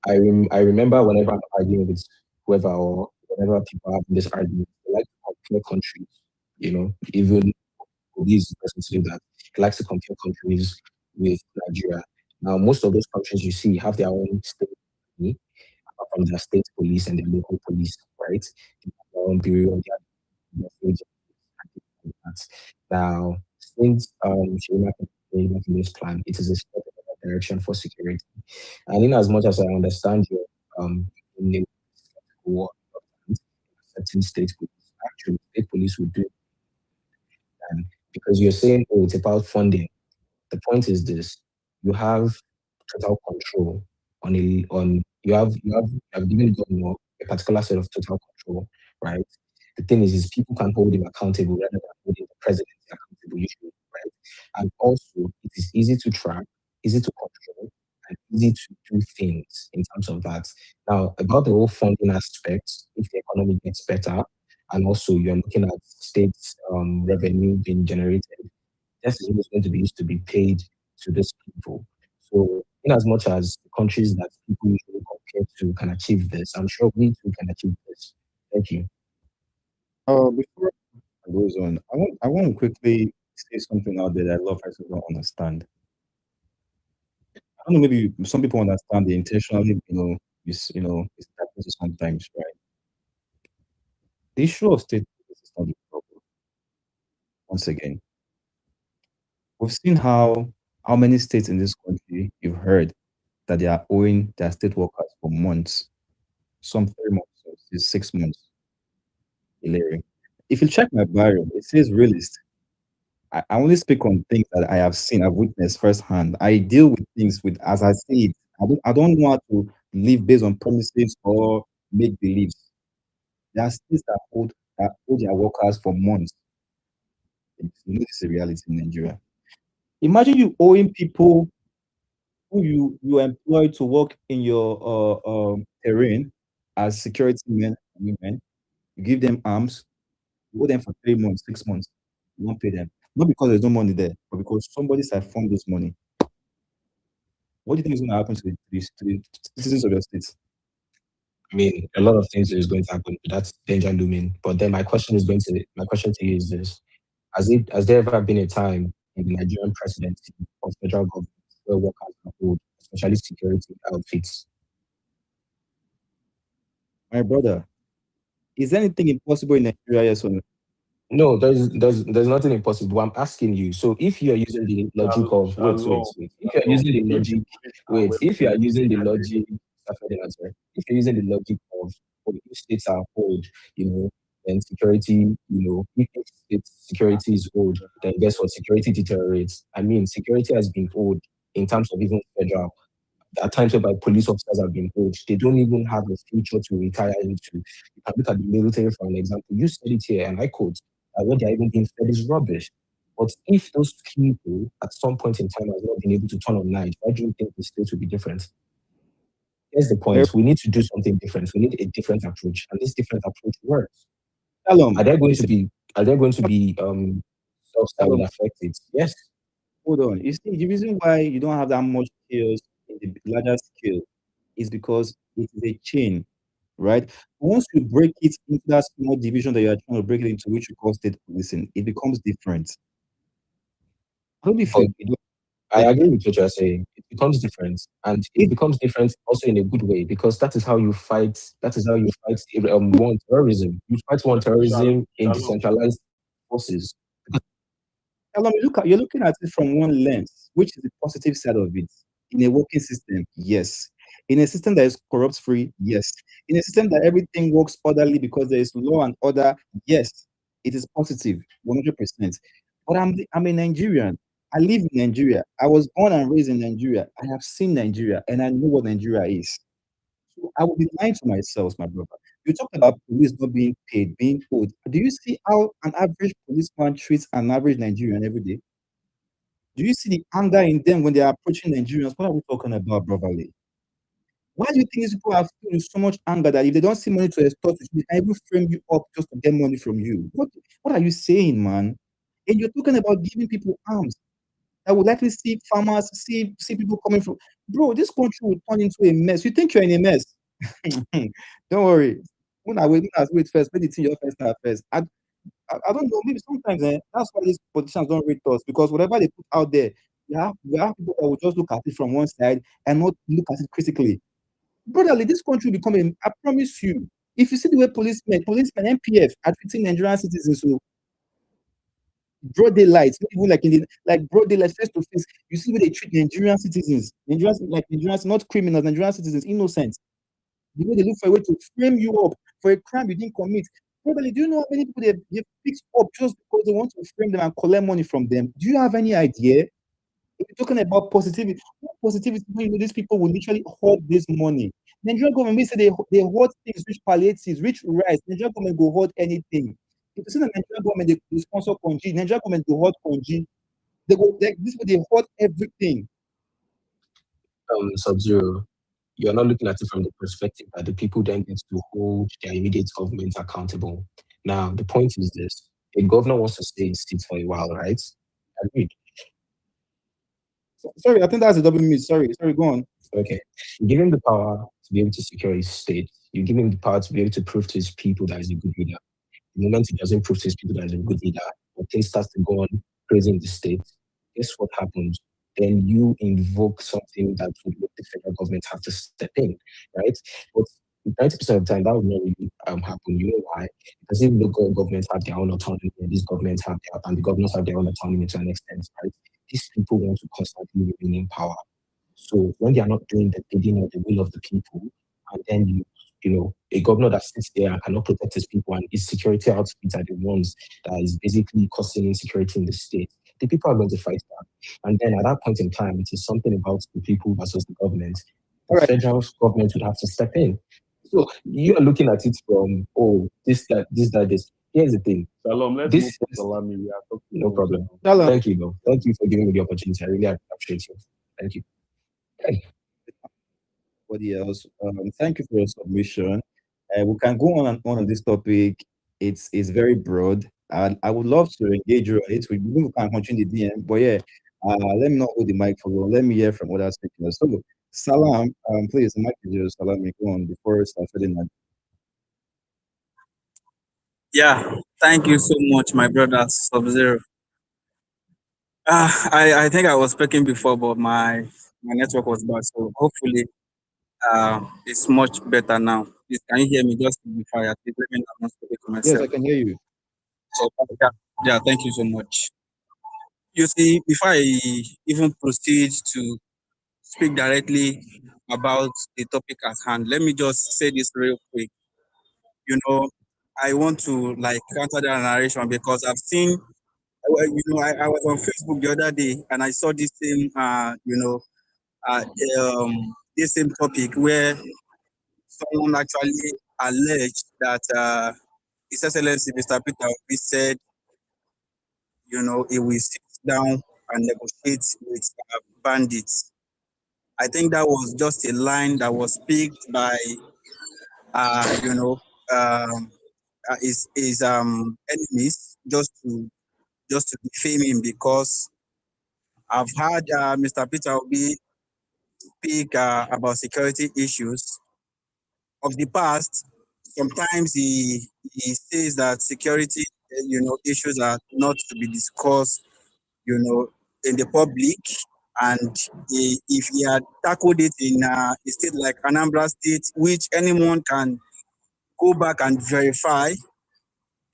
I remember whenever I'm arguing with whoever or whenever people have this argument, they like to compare countries. You know, even this is the person to do that. He likes to compare countries with Nigeria. Now, most of those countries you see have their own state army, apart from their state police and their local police, right? They have their own bureau, their agents, and things like that. Now, since Shirima making this plan, it is a step in the right direction for security. And in as much as I understand your in the war certain state police, actually state police would do it. And because you're saying, oh, it's about funding. The point is this: you have total control on you have given governor a particular set of total control, right? The thing is people can hold him accountable rather than holding the president accountable usually, right? And also it is easy to track, easy to control, and easy to do things in terms of that. Now about the whole funding aspect, if the economy gets better, and also you're looking at state revenue being generated, that is always going to be used to be paid to these people. So, in as much as the countries that people usually compare to can achieve this, I'm sure we too can achieve this. Thank you. Before I goes on, I want to quickly say something out there that a lot of persons don't understand. I don't know, maybe some people understand the intentionally, it's happening sometimes, right? The issue of state is not the problem. Once again, we've seen how many states in this country you've heard that they are owing their state workers for months, some 3 months, some 6 months. Hilarious. If you check my bio, it says realist. I only speak on things that I have seen, I've witnessed firsthand. I deal with things with as I see it. I don't know how to live based on promises or make beliefs. There are states that hold their workers for months. You know this is a reality in Nigeria. Imagine you owing people who you employ to work in your terrain as security men and women. You give them arms, You owe them for 3 months, 6 months. You won't pay them. Not because there's no money there, but because somebody siphoned this money. What do you think is going to happen to the citizens of your state? I mean, a lot of things is going to happen. That's danger looming. But then my question to you is this: has there ever been a time in the Nigerian presidency or federal government where workers are owed, especially security outfits? My brother, is anything impossible in Nigeria? Yes or no? No, there's nothing impossible. But I'm asking you. So if you are using the logic of if you are using the logic, if you are using the logic, if you're using the logic of if states are old, then security, if security is old, then guess what? Security deteriorates. I mean, security has been old in terms of even federal. At times whereby police officers have been old, they don't even have a future to retire into. You can look at the military for an example. You said it here, and I quote, that what they're even being fed is rubbish. But if those people at some point in time have not been able to turn on light, why do you think the state will be different? Here's the point. We need to do something different. We need a different approach. And this different approach works. Are there going to be stuff that will affect it? Yes. Hold on. You see, the reason why you don't have that much chaos in the larger scale is because it is a chain, right? Once you break it into that small division that you are trying to break it into, which you call state policing, it becomes different. I don't know if I agree with what you're saying. It becomes different, and it becomes different also in a good way, because that is how you fight. That is how you fight one terrorism. You fight one terrorism in decentralized forces. You're looking at it from one lens, which is the positive side of it. In a working system, yes. In a system that is corrupt-free, yes. In a system that everything works orderly because there is law and order, yes, it is positive, 100%. But I'm a Nigerian. I live in Nigeria. I was born and raised in Nigeria. I have seen Nigeria, and I know what Nigeria is. So I would be lying to myself, my brother. You talk about police not being paid, being owed. Do you see how an average policeman treats an average Nigerian every day? Do you see the anger in them when they are approaching Nigerians? What are we talking about, brotherly? Why do you think these people are feeling so much anger that if they don't see money to extort you, they can even frame you up just to get money from you? What are you saying, man? And you're talking about giving people arms. I would likely see farmers, see people coming from. Bro, this country will turn into a mess. You think you're in a mess? Don't worry. When I wait first, let the thing your first. I don't know. Maybe sometimes that's why these politicians don't rate us, because whatever they put out there, we have people that will just look at it from one side and not look at it critically. Brotherly, this country will become I promise you. If you see the way policemen, MPF are treating Nigerian citizens, so broad daylight, not even like broad daylight, face to face, you see where they treat Nigerian citizens, Nigerians, not criminals, Nigerian citizens, innocent. The way they look for a way to frame you up for a crime you didn't commit. Probably, do you know how many people they've fixed up just because they want to frame them and collect money from them? Do you have any idea? If you're talking about positivity, these people will literally hoard this money. Nigerian government may say they hoard things, rich palliatives, rich rice. Nigerian government go hoard anything. If you see the Nigerian government, they sponsor Konji. Nigerian government go hoard Konji. They hoard everything. Sub-Zero, you're not looking at it from the perspective that the people then get to hold their immediate government accountable. Now, the point is this: a governor wants to stay in seat for a while, right? Agreed. Sorry, I think that's a double miss. Sorry, go on. Okay. You give him the power to be able to secure his state. You give him the power to be able to prove to his people that he's a good leader. The moment he doesn't prove to his people that he's a good leader, or things starts to go on crazy in the state, guess what happens? Then you invoke something that would make the federal government have to step in, right? But 90% of the time, that would not really happen. You know why? Because even local governments have their own autonomy, and these governments have and the governors have their own autonomy to an extent, right? These people want to constantly remain in power. So when they are not doing the bidding or the will of the people, and then a governor that sits there and cannot protect his people, and his security outfits are the ones that is basically causing insecurity in the state, the people are going to fight back. And then at that point in time, it is something about the people versus the government. The federal government would have to step in. So you are looking at it from, this. Here's the thing. Shalom, let's move to Salami. We are talking. No problem. Shalom. Thank you, bro. Thank you for giving me the opportunity. I really appreciate you. Thank you. Anybody else? Thank you for your submission. We can go on and on this topic it's very broad. And I would love to engage you on it. We can continue the DM, but yeah, let me not hold the mic for long. Let me hear from other speakers. So, Salam, please, the mic is yours. Salam, you go on before I start filling that. Yeah, thank you so much, my brother Sub-Zero. I think I was speaking before, but my network was bad. So hopefully, it's much better now. Please, can you hear me? Just before I please let me know I'm not speaking to Yes, I myself. can hear you. So yeah, thank you so much. You see, before I even proceed to speak directly about the topic at hand, let me just say this real quick. You know, I want to like counter that narration because I've seen, I was on Facebook the other day and I saw this same, uh, this same topic where someone actually alleged that His Excellency Mr. Peter Obi said, he will sit down and negotiate with bandits. I think that was just a line that was picked by, uh, you know, um, his enemies just to defame him because I've heard Mr. Peter Obi speak about security issues of the past. Sometimes he says that security, issues are not to be discussed, in the public. And if he had tackled it in a state like Anambra State, which anyone can go back and verify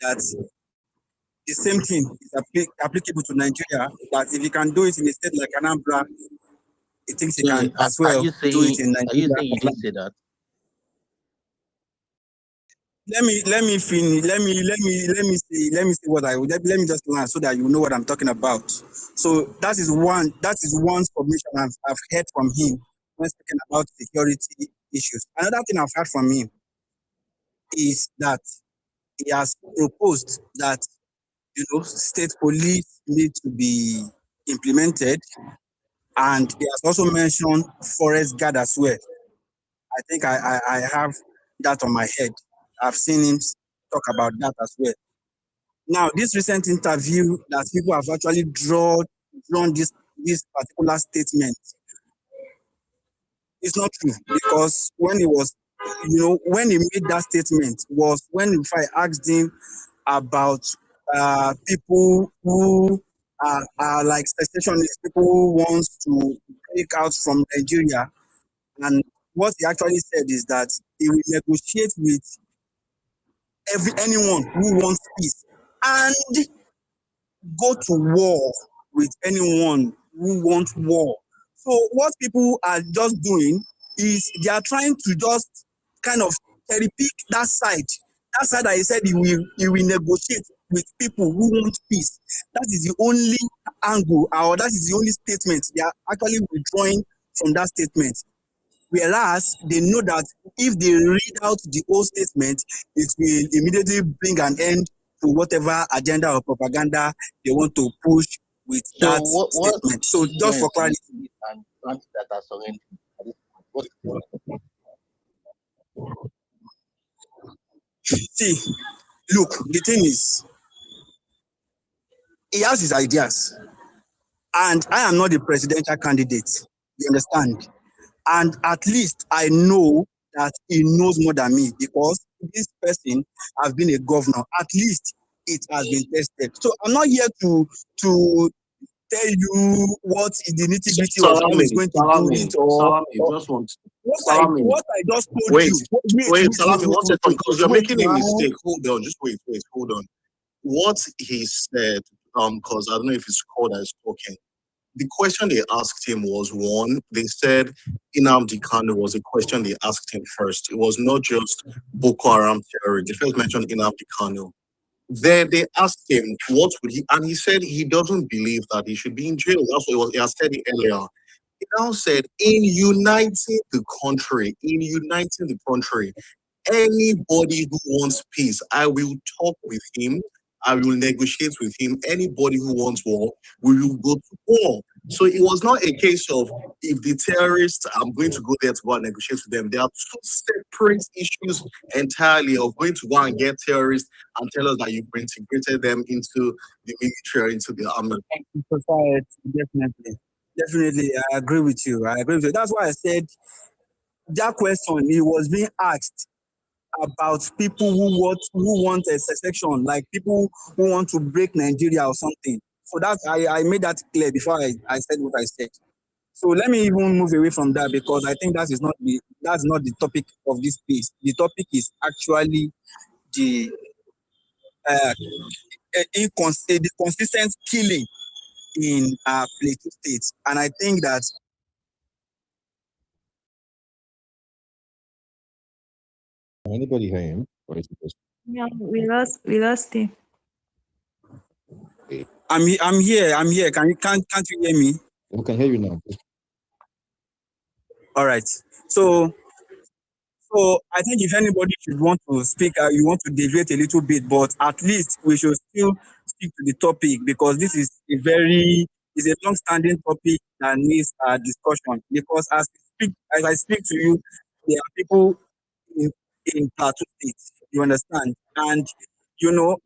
that the same thing is applicable to Nigeria, that if he can do it in a state like Anambra, he thinks he So can as are well you do it saying in are you Nigeria. saying you didn't say that? Let me finish. Let me see what let me just learn so that you know what I'm talking about. So that is one submission I've heard from him when speaking about security issues. Another thing I've heard from him is that he has proposed that state police need to be implemented, and he has also mentioned forest guard as well. I think I have that on my head. I've seen him talk about that as well. Now, this recent interview that people have actually drawn this particular statement is not true because when he made that statement was when if I asked him about people who are like secessionists, people who want to break out from Nigeria, and what he actually said is that he will negotiate with anyone who wants peace and go to war with anyone who wants war. So what people are just doing is they are trying to just kind of cherry pick that side. That side that he said he will negotiate with people who want peace. That is the only angle, or that is the only statement they are actually withdrawing from that statement. Whereas they know that if they read out the whole statement, it will immediately bring an end to whatever agenda or propaganda they want to push with So that what statement. is So the just for difference clarity, between and countries that are surrendering at this point? What is the see, look, the thing is, he has his ideas, and I am not the presidential candidate. You understand? And at least I know that he knows more than me because this person has been a governor. At least it has been tested. So I'm not here to tell you what is the nitty gritty of how he's going to do it, Salami, or just want what I Salami. what I just told Wait, you. Wait, wait, wait, wait, Salami, wait, one wait, second, wait, because you're wait making a now. mistake. Hold on, just wait, hold on. What he said, because I don't know if it's called that is talking. The question they asked him was one, they said Nnamdi Kanu was a question they asked him first. It was not just Boko Haram terror. They first mentioned Nnamdi Kanu. Then they asked him what would he, and he said he doesn't believe that he should be in jail. That's what he has said it earlier. He now said, in uniting the country, anybody who wants peace, I will talk with him I will negotiate with him. Anybody who wants war, we will go to war. So it was not a case of if the terrorists, I'm going to go there to go and negotiate with them. There are two separate issues entirely of going to go and get terrorists and tell us that you've integrated them into the military or into the army. Society, definitely, I agree with you. That's why I said that question. It was being asked about people who want a secession, like people who want to break Nigeria or something. So that's I made that clear before I said what I said. So let me even move away from that because I think that's not the topic of this piece. The topic is actually the the consistent killing in Plateau State, and I think that. Anybody hear him? Or is it just Yeah, we lost him. me? I'm here. Can't you hear me? We can hear you now. All right. So I think if anybody should want to speak, you want to deviate a little bit, but at least we should still stick to the topic because this is a long-standing topic that needs discussion. Because as I speak to you, there are people in Plateau State. You understand, and you know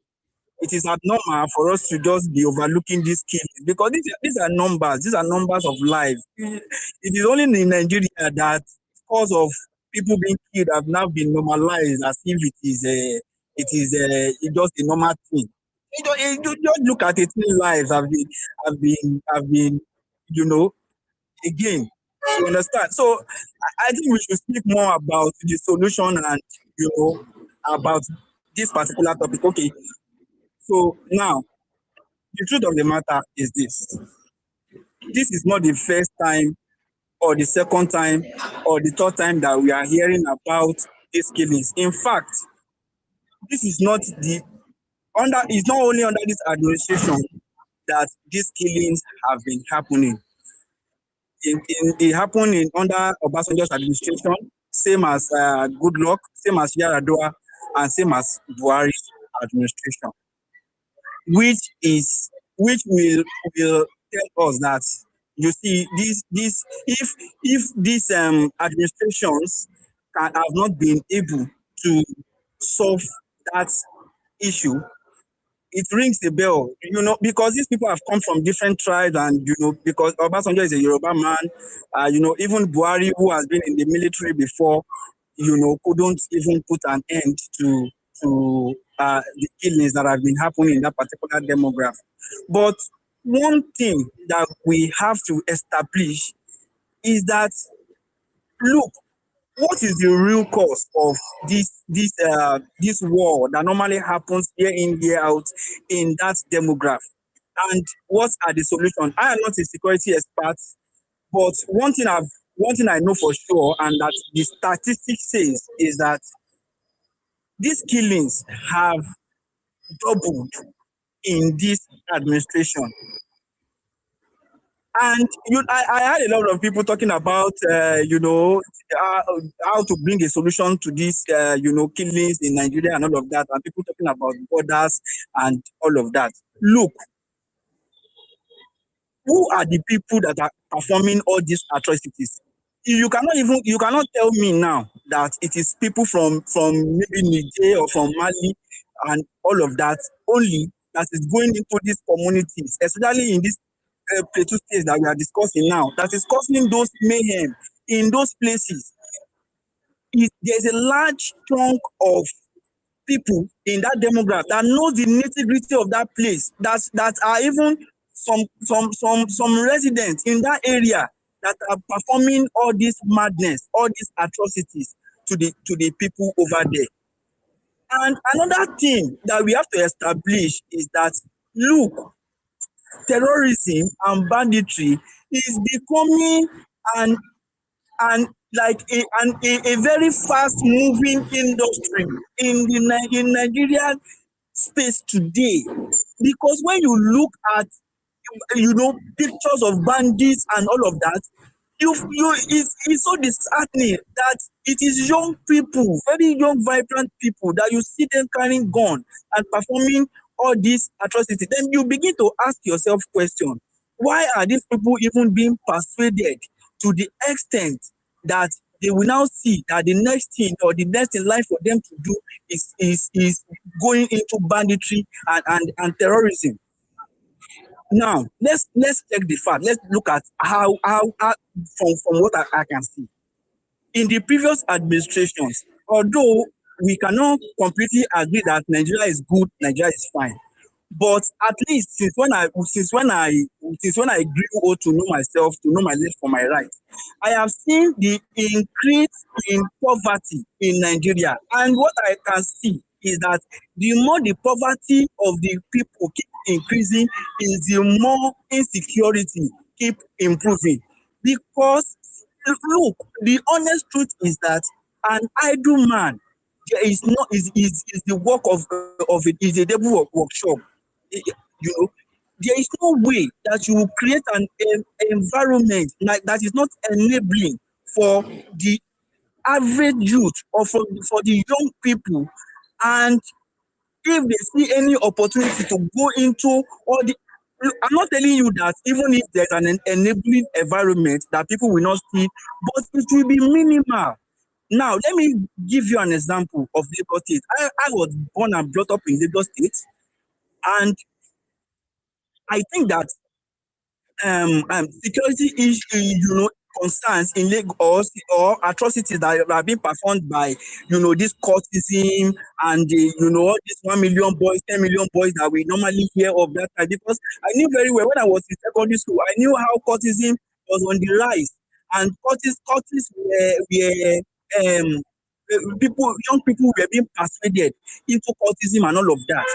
it is abnormal for us to just be overlooking these killings because these are numbers. These are numbers of lives. It is only in Nigeria that cause of people being killed have now been normalized as if it's just a normal thing. You just look at 18 lives have been again. You understand? So I think we should speak more about the solution and about this particular topic. Okay. So now the truth of the matter is this. This is not the first time or the second time or the third time that we are hearing about these killings. In fact, this is not it's not only under this administration that these killings have been happening. It happened under Obasanjo's administration, same as Goodluck, same as Yaradua, and same as Buhari's administration, which will tell us that you see this if these administrations have not been able to solve that issue, it rings the bell, because these people have come from different tribes, and because Obasanjo is a Yoruba man, even Buhari, who has been in the military before, couldn't even put an end to the killings that have been happening in that particular demographic. But one thing that we have to establish is that, look, what is the real cause of this war that normally happens year in, year out in that demographic? And what are the solutions? I am not a security expert, but one thing I know for sure, and that the statistics says, is that these killings have doubled in this administration. And I had a lot of people talking about, how to bring a solution to these, killings in Nigeria and all of that, and people talking about borders and all of that. Look, who are the people that are performing all these atrocities? You cannot tell me now that it is people from maybe Niger or from Mali and all of that only that is going into these communities, especially in this Plateau states that we are discussing now, that is causing those mayhem in those places. There's a large chunk of people in that demographic that knows the nitty-gritty of that place, that are even some residents in that area that are performing all this madness, all these atrocities to the people over there. And another thing that we have to establish is that, look, terrorism and banditry is becoming a very fast moving industry in Nigeria space today, because when you look at pictures of bandits and all of that, it's so disheartening that it is young people, very young, vibrant people, that you see them carrying gun and performing all these atrocities, then you begin to ask yourself question: why are these people even being persuaded to the extent that they will now see that the next thing or the next in life for them to do is going into banditry and terrorism? Now let's check the fact. Let's look at how from what I can see. In the previous administrations, although we cannot completely agree that Nigeria is good, Nigeria is fine, but at least since when I grew old to know myself, to know my left from my right, I have seen the increase in poverty in Nigeria, and what I can see is that the more the poverty of the people keep increasing, is the more insecurity keep improving. Because look, the honest truth is that an idle man is not is the work of it is a devil workshop. You know, there is no way that you will create an environment like that is not enabling for the average youth or for the young people, and if they see any opportunity to go into all the, I'm not telling you that even if there's an enabling environment that people will not see, but it will be minimal. Now, let me give you an example of Lagos State. I was born and brought up in Lagos State, and I think that security issue, concerns in Lagos or atrocities that are being performed by, this cultism and, all these 1 million boys, 10 million boys that we normally hear of that time. Because I knew very well when I was in secondary school, I knew how cultism was on the rise, and cultists young people were being persuaded into cultism and all of that.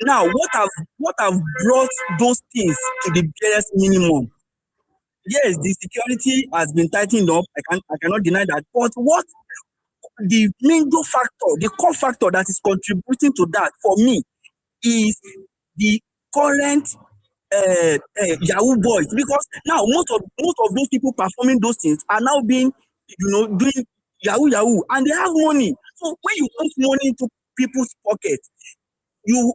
Now, what have brought those things to the barest minimum? Yes, the security has been tightened up. I cannot deny that. But what the major factor, the core factor that is contributing to that for me is the current Yahoo boys. Because now most of those people performing those things are now being, doing Yahoo, and they have money. So when you put money into people's pockets,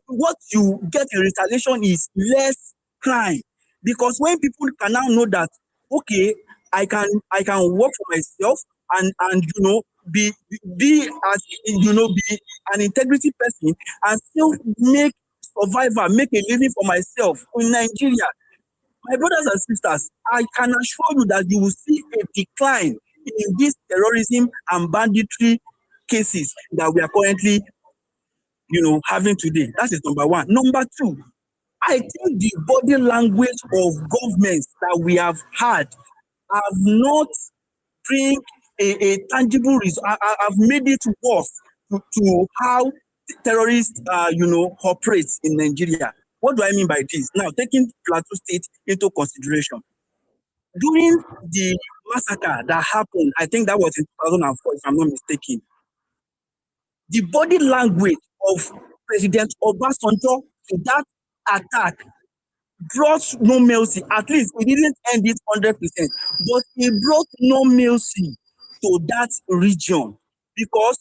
what you get in retaliation is less crime. Because when people can now know that, okay, I can work for myself and be as be an integrity person and still make a living for myself in Nigeria. My brothers and sisters, I can assure you that you will see a decline in these terrorism and banditry cases that we are currently having today. That is number one. Number two, I think the body language of governments that we have had have not bring a tangible result. Have made it worse to how terrorists operate in Nigeria. What do I mean by this? Now, taking Plateau State into consideration, during the massacre that happened, I think that was in 2004, if I'm not mistaken, the body language of President Obasanjo to that attack brought no mercy. At least he didn't end it 100%, but he brought no mercy to that region. Because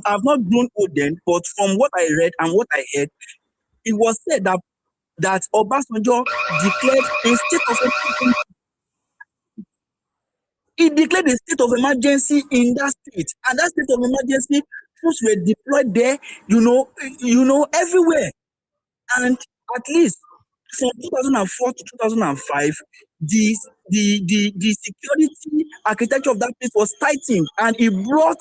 I've not grown old then, but from what I read and what I heard, it was said that Obasanjo declared a state of emergency. He declared a state of emergency in that state, and that state of emergency troops were deployed there, everywhere. And at least from 2004 to 2005, the security architecture of that place was tightened, and it brought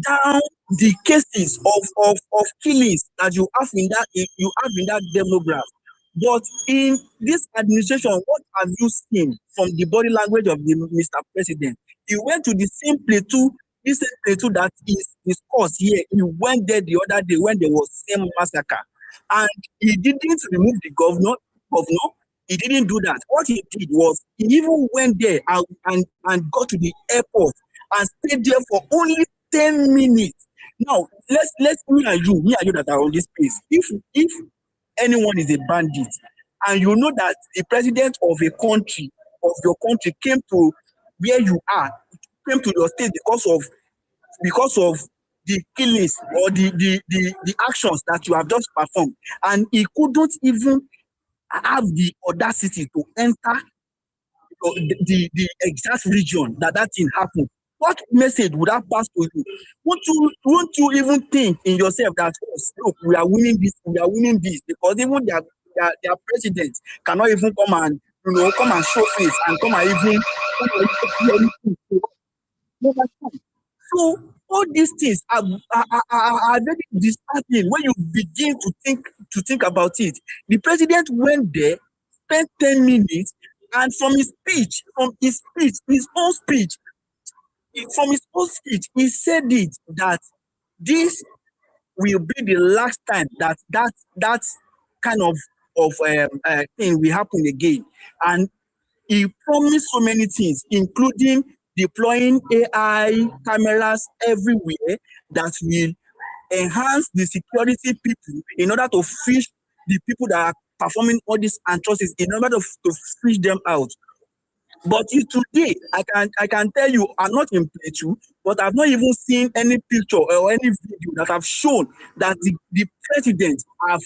down the cases of killings that you have in that demograph. But in this administration, what have you seen from the body language of the Mr. President? He went to the same Plateau, that is discussed here. He went there the other day when there was same massacre, and he didn't remove the governor. He didn't do that. What he did was he even went there and got to the airport and stayed there for only 10 minutes. Now, let's me and you that are on this place. If anyone is a bandit, and you know that the president of your country came to where you are, came to your state because of the killings or the actions that you have just performed, and he couldn't even have the audacity to enter the exact region that thing happened, what message would that pass to you? Won't you even think in yourself that, oh, look, we are winning this, because even their president cannot even come and show face and come and even do anything to us. You understand? So all these things are very disheartening when you begin to think about it. The president went there, spent 10 minutes, and from his own speech, he said it that this will be the last time that kind of thing will happen again. And he promised so many things, including deploying AI cameras everywhere that will enhance the security people in order to fish the people that are performing all these atrocities, in order to fish them out. But today, I can tell you, I'm not in Plateau, but I've not even seen any picture or any video that have shown that the president have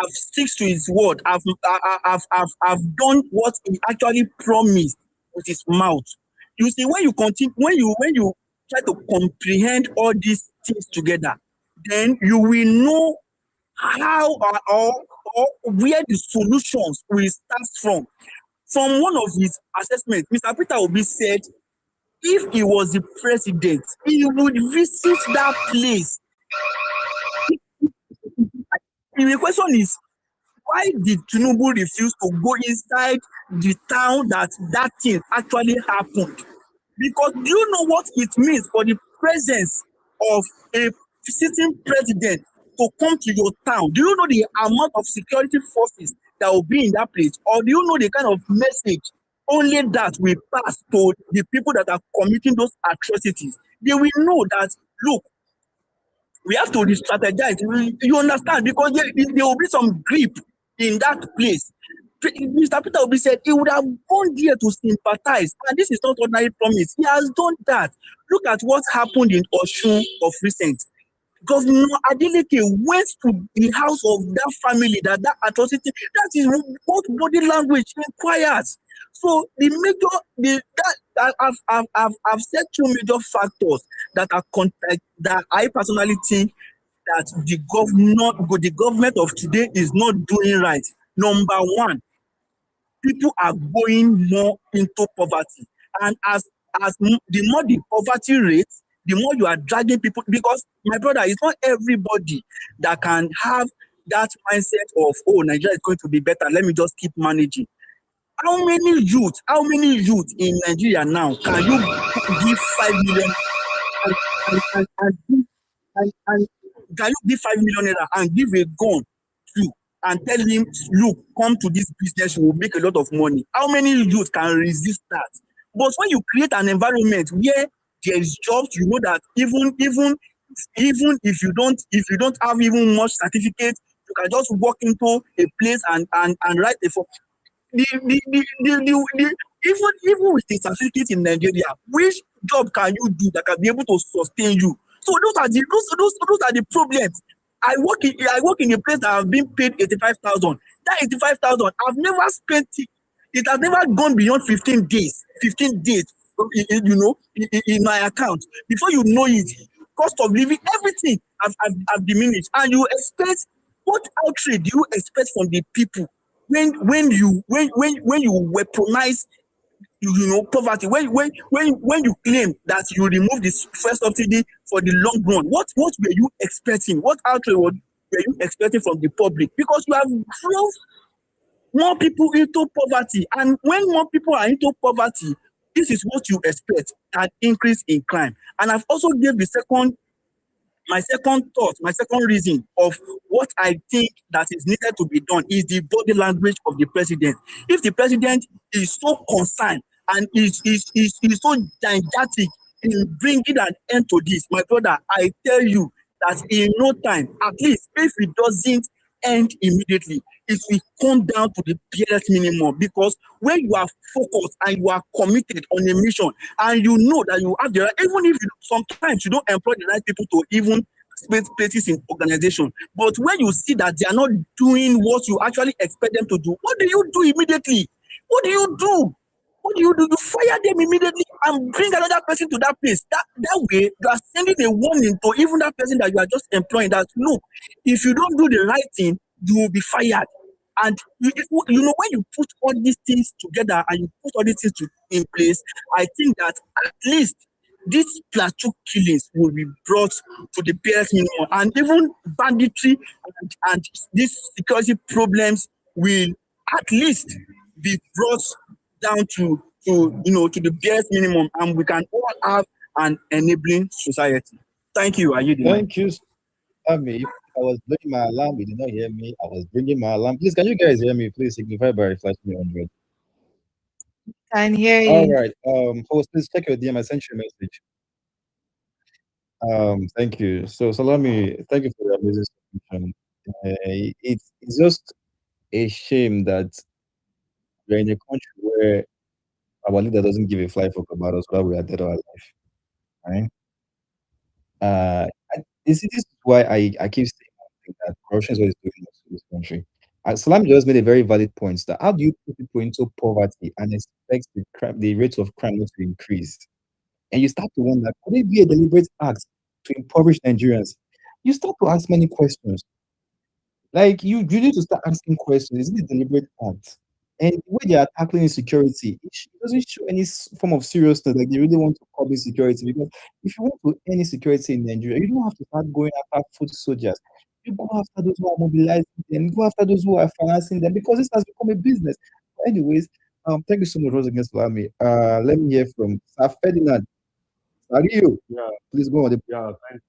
sticks to his word, have done what he actually promised with his mouth. You see, when you try to comprehend all these things together, then you will know how or where the solutions will start from. From one of his assessments, Mr. Peter Obi said if he was the president, he would visit that place. The question is, why did Tinubu refuse to go inside the town that thing actually happened? Because do you know what it means for the presence of a sitting president to come to your town? Do you know the amount of security forces that will be in that place? Or do you know the kind of message only that will pass to the people that are committing those atrocities? They will know that, look, we have to re-strategize. You understand? Because there will be some grip in that place. Mr. Peter Obi said he would have gone there to sympathize, and this is not ordinary promise. He has done that. Look at what happened in Osun of recent. Governor Adeleke went to the house of that family, that atrocity. That is what body language requires. So I've said two major factors that I personally think that the government of today is not doing right. Number one, people are going more into poverty, and as the more the poverty rate, the more you are dragging people. Because my brother, it's not everybody that can have that mindset of, oh, Nigeria is going to be better, let me just keep managing. How many youth in Nigeria now can you give 5 million and can you give 5 million naira and give a gun to and tell him, look, come to this business, you will make a lot of money? How many youth can resist that? But when you create an environment where there is jobs, you know that even if you don't have even much certificate, you can just walk into a place and write a form. Even with the certificate in Nigeria, which job can you do that can be able to sustain you? So those are the problems. I work in a place that I've been paid 85,000. That 85,000, I've never spent it. It has never gone beyond 15 days. 15 days, in my account. Before you know it, cost of living, everything have diminished. And you expect, what outrage do you expect from the people when you weaponize poverty, when you claim that you remove this first subsidy for the long run? What were you expecting? What outrage were you expecting from the public? Because you have drove more people into poverty, and when more people are into poverty, this is what you expect, an increase in crime. And I've also gave my second reason of what I think that is needed to be done is the body language of the president. If the president is so concerned and is so gigantic in bringing an end to this, my brother, I tell you that in no time, at least if he doesn't end immediately. It will come down to the barest minimum, because when you are focused and you are committed on a mission and you know that you have the right, even if sometimes you don't employ the right people to even places in organization, but when you see that they are not doing what you actually expect them to do, what do you do immediately? What do you do? What do? You fire them immediately and bring another person to that place. That way, you are sending a warning to even that person that you are just employing that, look, if you don't do the right thing, you will be fired. And you know, when you put all these things together and you put all these things in place, I think that at least these Plateau killings will be brought to the barest minimum, and even banditry and these security problems will at least be brought down to the barest minimum, and we can all have an enabling society. Thank you. Are you the mic? Thank you. If I was bringing my alarm, you did not hear me. I was bringing my alarm. Please, can you guys hear me? Please signify by flashing on red. Can hear All you. right. Host, please check your DM. I sent you a message. Thank you. So, Salami, thank you for the amazing submission. It's just a shame that we're in a country where our leader doesn't give a fly fuck about us while we are dead or alive. Right? This is why I keep saying that corruption is what is doing us to this country. Salam just made a very valid point that how do you put people into poverty and expect the rate of crime not to increase? And you start to wonder, could it be a deliberate act to impoverish Nigerians? You start to ask many questions. Like you need to start asking questions. Is it a deliberate act? And the way they are tackling insecurity, it doesn't show any form of seriousness. Like they really want to curb insecurity, because if you want to end insecurity in Nigeria, you don't have to start going after foot soldiers. You go after those who are mobilizing them. Go after those who are financing them, because this has become a business. But anyways, thank you so much once again, Salami. Let me hear from Sir Ferdinand. Are you? Yeah, Please go on. thanks.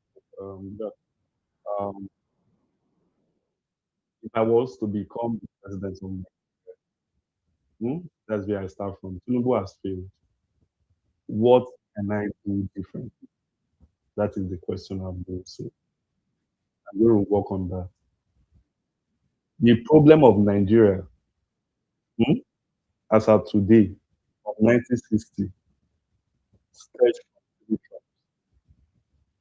If I was to become the president of Nigeria, that's where I start from. Tinubu has failed. What can I do differently? That is the question I'm going to. I'm going to work on that. The problem of Nigeria, as of today, of 1960, stretched from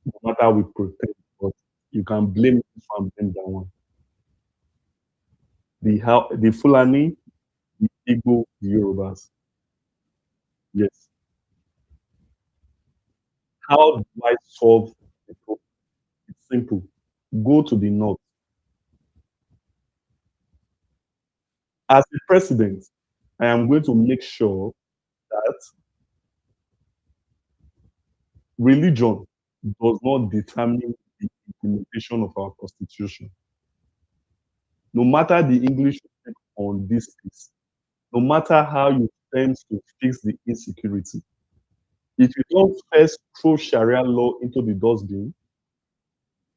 no matter how we protect, but you can blame this one, blame that one. The Fulani, the Igbo, the Yorubas. Yes. How do I solve the problem? It's simple. Go to the north. As the president, I am going to make sure that religion does not determine the implementation of our constitution. No matter the English you take on this piece, no matter how you tend to fix the insecurity, if you don't first throw Sharia law into the dustbin,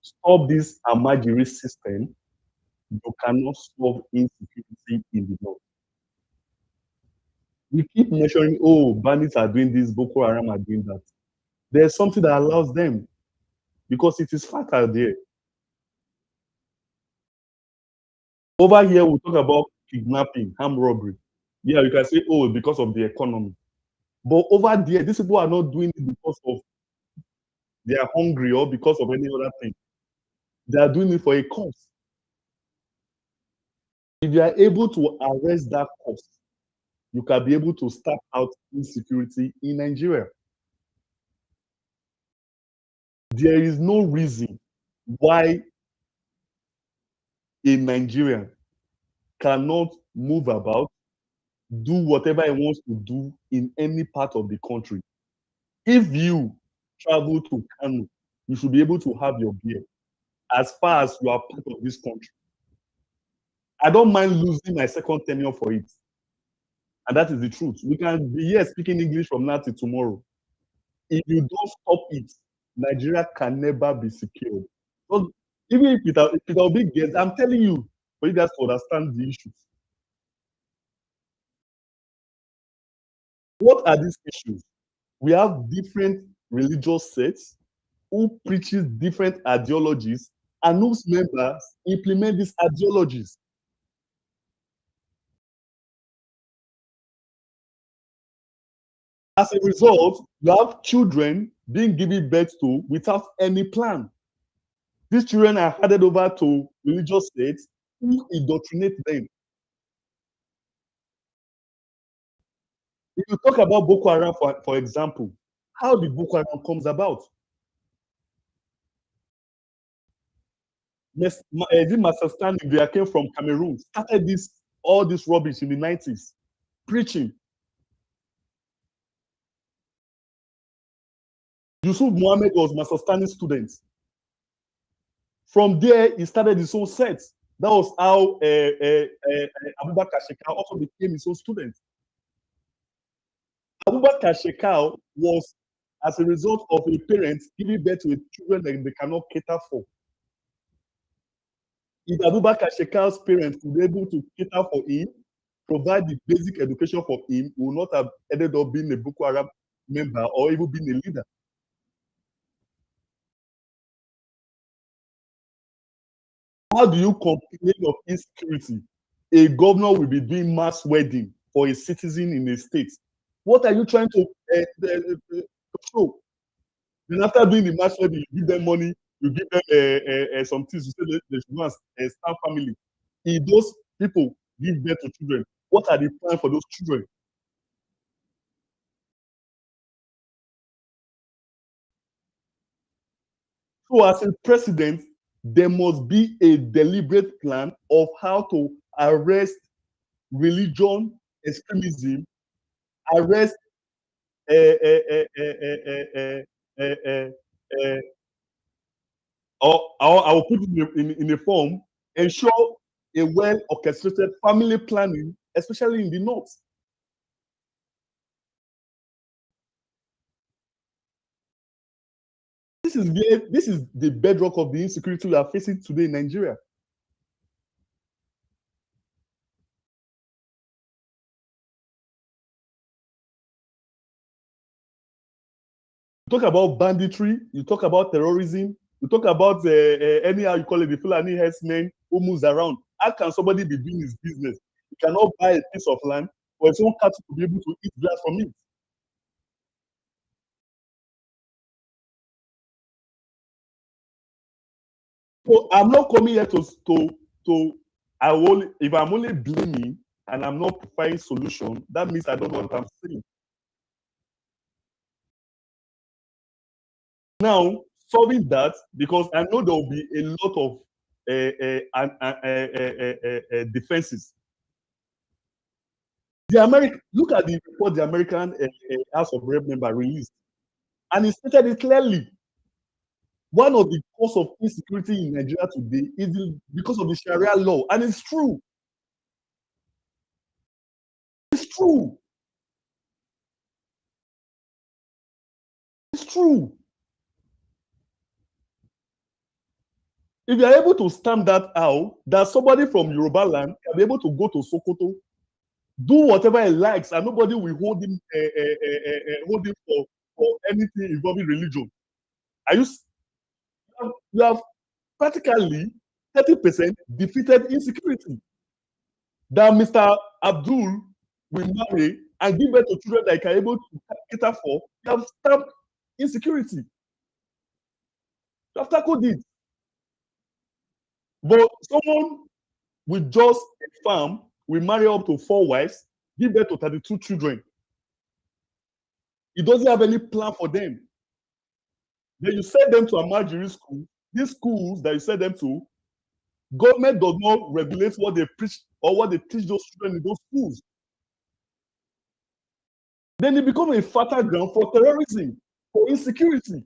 stop this Amajiri system, you cannot solve insecurity in the north. We keep measuring, oh, bandits are doing this, Boko Haram are doing that. There's something that allows them, because it is fatal there. Over here, we talk about kidnapping, armed robbery. Yeah, you can say, oh, because of the economy. But over there, these people are not doing it because of they are hungry or because of any other thing. They are doing it for a cause. If you are able to arrest that cause, you can be able to stamp out insecurity in Nigeria. There is no reason why a Nigerian cannot move about, do whatever he wants to do in any part of the country. If you travel to Kano, you should be able to have your beer as far as you are part of this country. I don't mind losing my second tenure for it. And that is the truth. We can be here speaking English from now till tomorrow. If you don't stop it, Nigeria can never be secured. So even if it will be guests, I'm telling you, for you guys to understand the issues. What are these issues? We have different religious sects who preaches different ideologies ANU's members implement these ideologies. As a result, you have children being given birth to without any plan. These children are handed over to religious states who indoctrinate them. If you talk about Boko Haram, for example, how did Boko Haram comes about? Master Stanley there came from Cameroon, started all this rubbish in the 90s, preaching. Yusuf Mohammed was Master Stanley's student. From there, he started his own set. That was how Abubakar Shekau also became his own student. Abubakar Shekau was as a result of a parent giving birth to children that they cannot cater for. If Abubakar Shekau's parents were able to cater for him, provide the basic education for him, he would not have ended up being a Boko Haram member or even being a leader. How do you complain of insecurity? A governor will be doing mass wedding for a citizen in a state. What are you trying to show? Then after doing the mass wedding, you give them money, you give them some things, you say they should go and start family. If those people give birth to children, what are the plans for those children? So as a president, there must be a deliberate plan of how to arrest religion extremism, arrest or I will put it in a form, ensure a well-orchestrated family planning, especially in the north. This is the bedrock of the insecurity we are facing today in Nigeria. You talk about banditry, you talk about terrorism, you talk about anyhow you call it, the Fulani herdsmen who moves around. How can somebody be doing his business? He cannot buy a piece of land for his own cattle to be able to eat grass from it. So I'm not coming here if I'm only blaming and I'm not providing solution, that means I don't know what I'm saying. Now, solving that, because I know there will be a lot of defenses. Look at the report the American House of Rep member released, and he stated it clearly. One of the cause of insecurity in Nigeria today is because of the Sharia law, and it's true. It's true. It's true. If you are able to stamp that out, that somebody from Yoruba land can be able to go to Sokoto, do whatever he likes, and nobody will hold him for anything involving religion. You have practically 30% defeated insecurity. That Mr. Abdul will marry and give birth to children that he can able to cater for. You have stamped insecurity. You have tackled it. But someone with just a farm will marry up to 4 wives, give birth to 32 children. He doesn't have any plan for them. Then you send them to a Almajiri school. These schools that you send them to, government does not regulate what they preach or what they teach those children in those schools. Then it becomes a fertile ground for terrorism, for insecurity.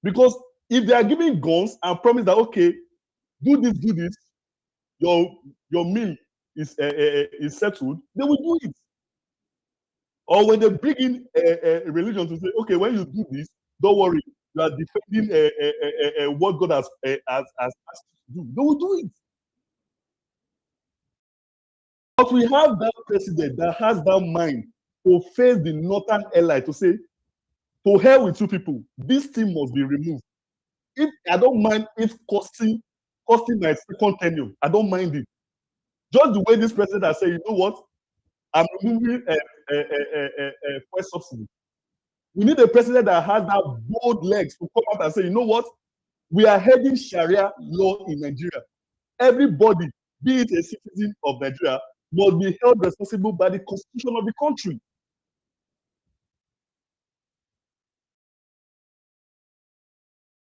Because if they are giving guns and promise that, okay, do this, your meal is settled, they will do it. Or when they bring in a religion to say, okay, when you do this, don't worry, you are defending what God has asked you to do. They will do it. But we have that president that has that mind to face the northern ally to say, to hell with you people, this thing must be removed. If I don't mind it costing my second tenure, I don't mind it. Just the way this president has said, you know what, I'm removing fuel subsidy. We need a president that has that bold legs to come out and say, you know what, we are heading Sharia law in Nigeria. Everybody, be it a citizen of Nigeria, must be held responsible by the constitution of the country.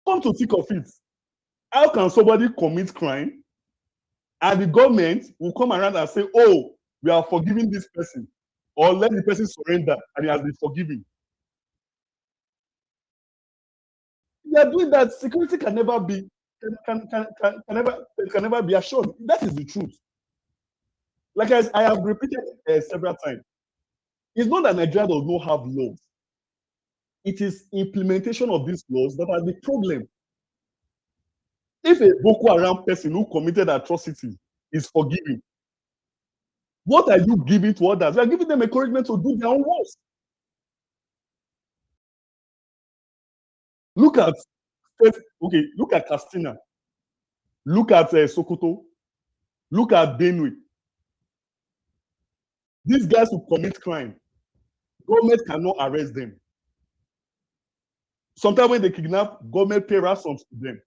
Come to think of it, how can somebody commit crime and the government will come around and say, oh, we are forgiving this person, or let the person surrender and he has been forgiven? They are doing that. Security can never be can never be assured. That is the truth. Like I have repeated several times, it's not that Nigeria does not have laws. It is implementation of these laws that are the problem. If a Boko Haram person who committed atrocity is forgiven, what are you giving to others? You are giving them encouragement to do their own worst. Look at Castina. Look at Sokoto. Look at Benue. These guys who commit crime, government cannot arrest them. Sometimes when they kidnap, government pay ransoms to them.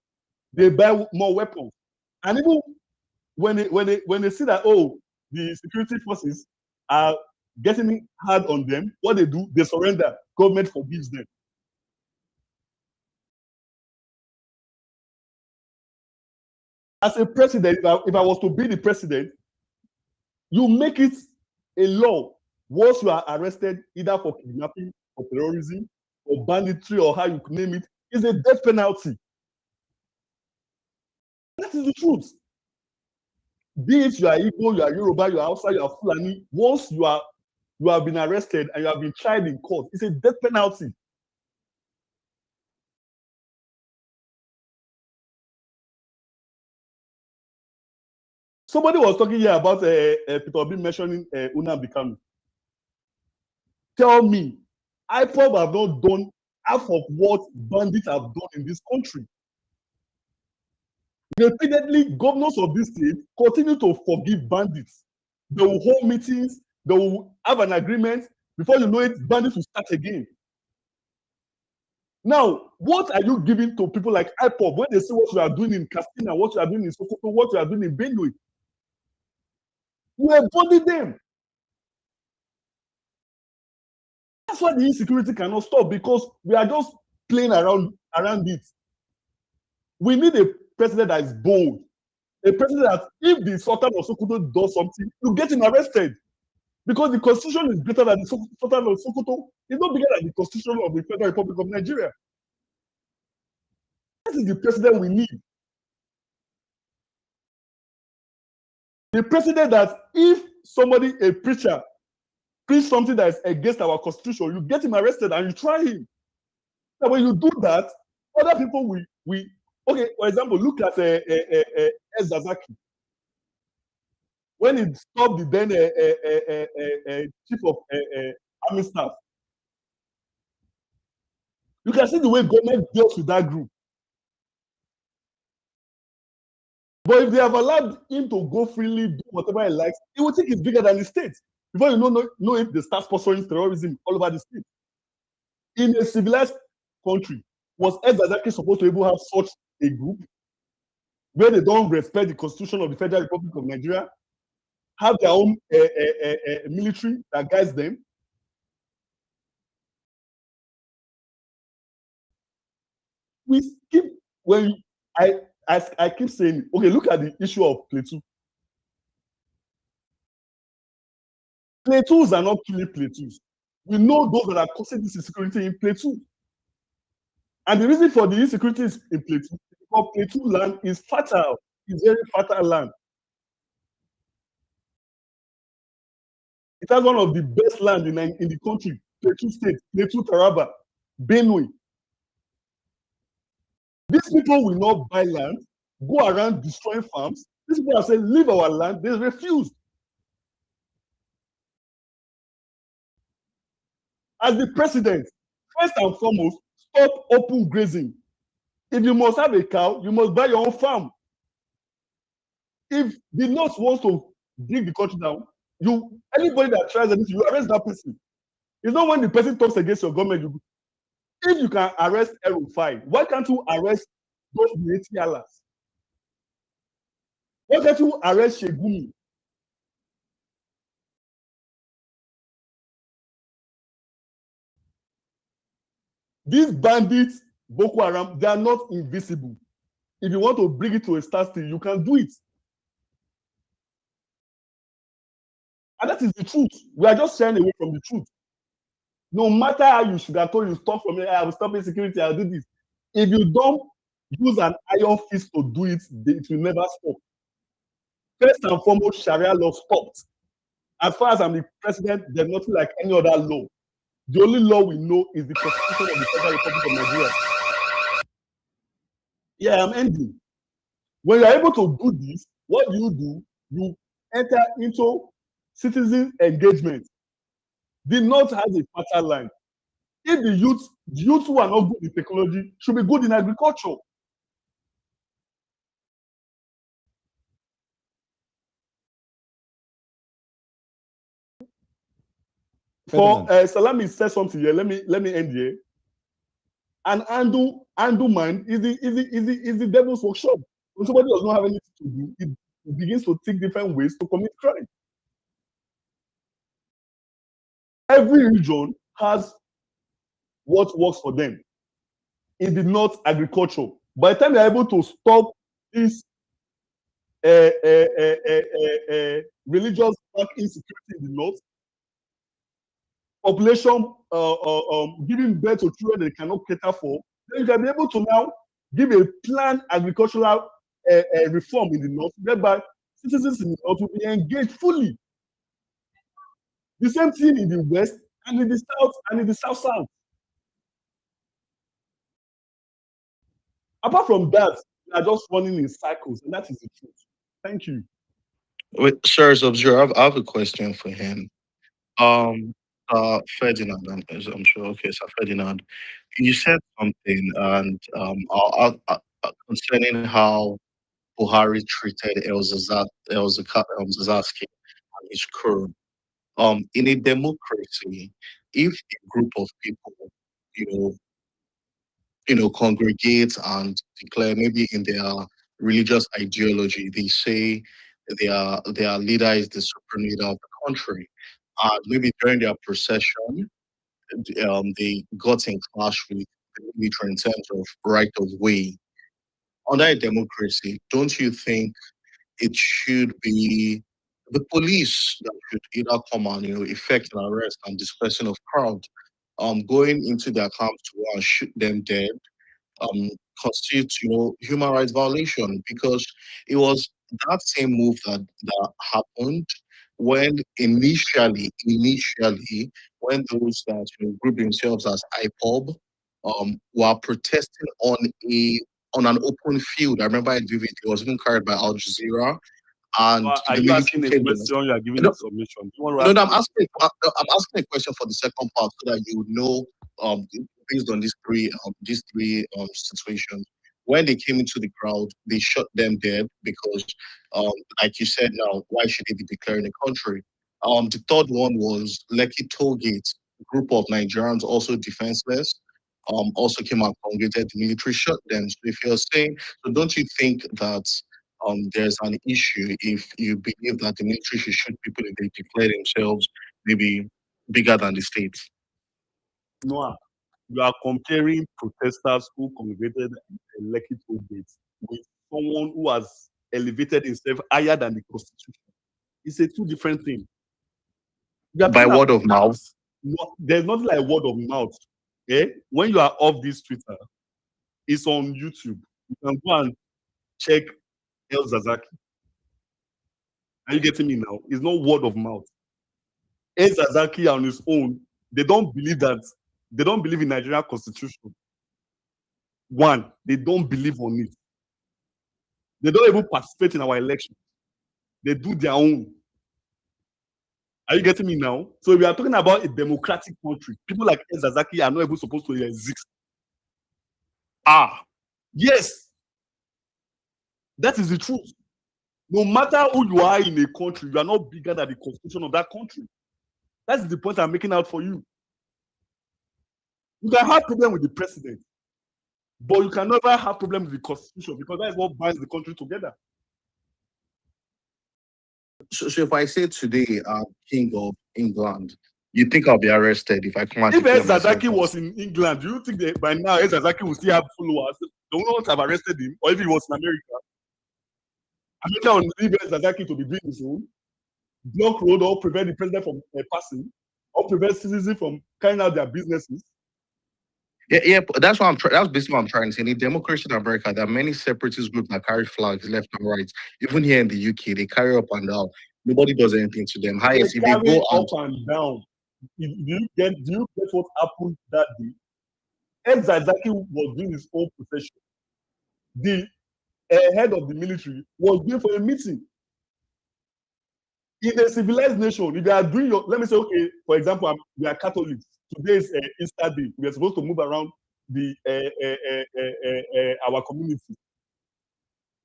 They buy more weapons. And even when they see that, oh, the security forces are getting hard on them, what they do, they surrender. Government forgives them. As a president, if I was to be the president, you make it a law. Once you are arrested, either for kidnapping, or terrorism, or banditry, or how you name it, is a death penalty. That is the truth. Be it you are Igbo, you are Yoruba, you are Hausa, you are Fulani, once you have been arrested and you have been tried in court, it's a death penalty. Somebody was talking here about Peter Obi mentioning Nnamdi Kanu. Tell me, IPOB have not done half of what bandits have done in this country. Repeatedly, governors of this state continue to forgive bandits. They will hold meetings, they will have an agreement. Before you know it, bandits will start again. Now, what are you giving to people like IPOB when they see what you are doing in Castina, what you are doing in Sokoto, what you are doing in Benue? You embody them. That's why the insecurity cannot stop, because we are just playing around it. We need a president that is bold. A president that, if the Sultan of Sokoto does something, you get him arrested. Because the constitution is greater than the Sultan of Sokoto. It's not bigger than the constitution of the Federal Republic of Nigeria. That is the president we need. The president that, if somebody, a preacher, preach something that is against our constitution, you get him arrested and you try him. Now, when you do that, other people will okay, for example, look at Zazaki. When he stopped the then chief of army staff, you can see the way government deals with that group. But if they have allowed him to go freely, do whatever he likes, he will think it's bigger than the state. Before you know it, they start sponsoring terrorism all over the state. In a civilized country, was Zazaki supposed to even have such a group where they don't respect the constitution of the Federal Republic of Nigeria, have their own military that guides them? We keep, when I keep saying, okay, look at the issue of Plateau. Plateaus are not killing Plateaus. We know those that are causing this insecurity in Plateau. And the reason for the insecurity in Plateau is because Plateau land is fertile. It's very fertile land. It has one of the best land in the country, Plateau State, Plateau Taraba, Benue. These people will not buy land, go around destroying farms. These people are saying, leave our land. They refused. As the president, first and foremost, stop open grazing. If you must have a cow, you must buy your own farm. If the North wants to dig the country down, anybody that tries anything, you arrest that person. It's not when the person talks against your government. If you can arrest Ero, fine. Why can't you arrest those Netialas? Why can't you arrest Shegumi? These bandits, Boko Haram, they are not invisible. If you want to bring it to a standstill, you can do it. And that is the truth. We are just shying away from the truth. No matter how you should have told you stop from here, I will stop insecurity, I'll do this. If you don't use an iron fist to do it, it will never stop. First and foremost, Sharia law stopped. As far as I'm the president, there's nothing like any other law. The only law we know is the Constitution of the Federal Republic of Nigeria. Yeah, I'm ending. When you're able to do this, what do? You enter into citizen engagement. The North has a fertile land. If the youth who are not good in technology should be good in agriculture. For Salami said something here. Let me end here. And Andu mind is the devil's workshop. When somebody does not have anything to do, it begins to think different ways to commit crime. Every region has what works for them. In the North, agriculture. By the time they're able to stop this religious insecurity in the North, population giving birth to children they cannot cater for, then you can be able to now give a planned agricultural reform in the North, whereby citizens in the North will be engaged fully. The same thing in the West and in the South and in the South. Apart from that, we are just running in cycles, and that is the truth. Thank you. Wait, sir, I have a question for him. Ferdinand, I'm sure. Okay, so Ferdinand, you said something, and concerning how Buhari treated Elzazaki and his crew. In a democracy, if a group of people, you congregate and declare maybe in their religious ideology, they say their leader is the supreme leader of the country, and maybe during their procession, they got in clash with the military in terms of right of way. Under a democracy, don't you think it should be the police that should either come and effect an arrest and dispersing of crowd, going into their camps to go and shoot them dead, um, constitutes human rights violation, because it was that same move that happened when initially when those that group themselves as IPOB were protesting on an open field. I remember it vividly. It was even carried by Al Jazeera. And are you asking a question? You are giving a submission. I'm asking a question for the second part so that you would know, based on these three situations. When they came into the crowd, they shot them dead because, like you said, now why should they be declaring the country? The third one was Lekki Tollgate. A group of Nigerians, also defenseless, also came and congregated. The military shot them. So if you're saying, so don't you think that there's an issue if you believe that the military should shoot people if they declare themselves maybe bigger than the state? No, you are comparing protesters who congregated in Lekki Tollgate with someone who has elevated himself higher than the Constitution. It's a two different thing. By word of mouth? No, there's nothing like word of mouth. When you are off this Twitter, it's on YouTube. You can go and check Elzazaki. Are you getting me now? It's not word of mouth. Elzazaki on his own, they don't believe in Nigerian Constitution. One, they don't believe on it. They don't even participate in our elections. They do their own. Are you getting me now? So we are talking about a democratic country. People like Elzazaki are not even supposed to exist. Yes, that is the truth. No matter who you are in a country, you are not bigger than the constitution of that country. That's the point I'm making out for you. You can have problem with the president, but you can never have problem with the constitution because that is what binds the country together. So if I say today, King of England, you think I'll be arrested if I come and If declare myself Zazaki as- was in England, do you think that by now Zazaki will still have followers? They will not have arrested him, or if he was in America, America will leave Zazaki to be doing his own, block road, or prevent the president from passing, or prevent citizens from carrying out their businesses. Yeah, but that's what that's basically what I'm trying to say. In the democracy in America, there are many separatist groups that carry flags left and right. Even here in the UK, they carry up and down. Nobody does anything to them. Highest, They if they carry go up and and down. Do you get what happened that day? Zazaki was doing his own profession. The head of the military was going for a meeting. In a civilized nation, if you are doing your, let me say, okay, for example, we are Catholics. Today is Easter Day. We are supposed to move around the our community.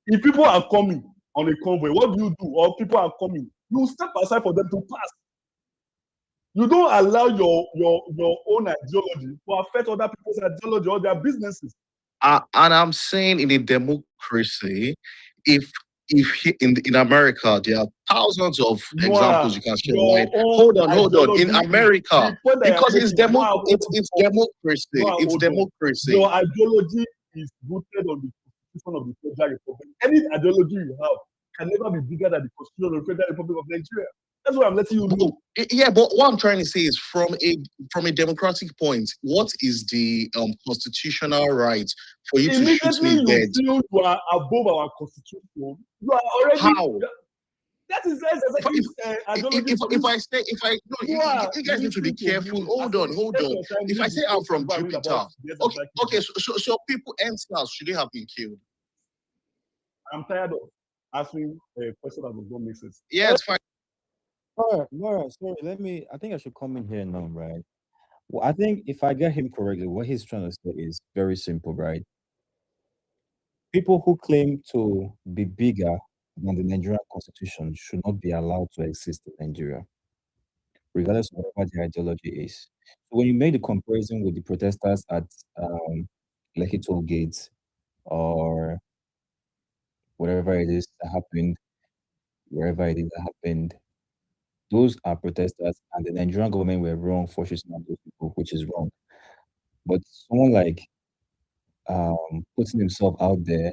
If people are coming on a convoy, what do you do? Or people are coming, you step aside for them to pass. You don't allow your own ideology to affect other people's ideology or their businesses. and I'm saying in a democracy, if in America there are thousands of examples you can share. Right? Hold on. In America, because it's democracy. It's democracy. Your ideology is rooted on the constitution of the Federal Republic. Any ideology you have can never be bigger than the constitution of the Federal Republic of Nigeria. That's what I'm letting you know. Yeah, but what I'm trying to say is from a democratic point, what is the constitutional right for you to shoot me dead? Immediately you feel you are above our constitution, you are already. How? That is If I say you guys need to be careful. Hold on. If I say I'm from Jupiter, okay, so people else should they have been killed? I'm tired of asking a question that does not make sense. Yeah, it's fine. Laura, sorry, I think I should come in here now, right? Well, I think if I get him correctly, what he's trying to say is very simple, right? People who claim to be bigger than the Nigerian constitution should not be allowed to exist in Nigeria, regardless of whatever their ideology is. So when you made the comparison with the protesters at Lekki toll gates or whatever it is that happened, wherever it is that happened, those are protesters, and the Nigerian government were wrong for shooting at those people, which is wrong. But someone like putting himself out there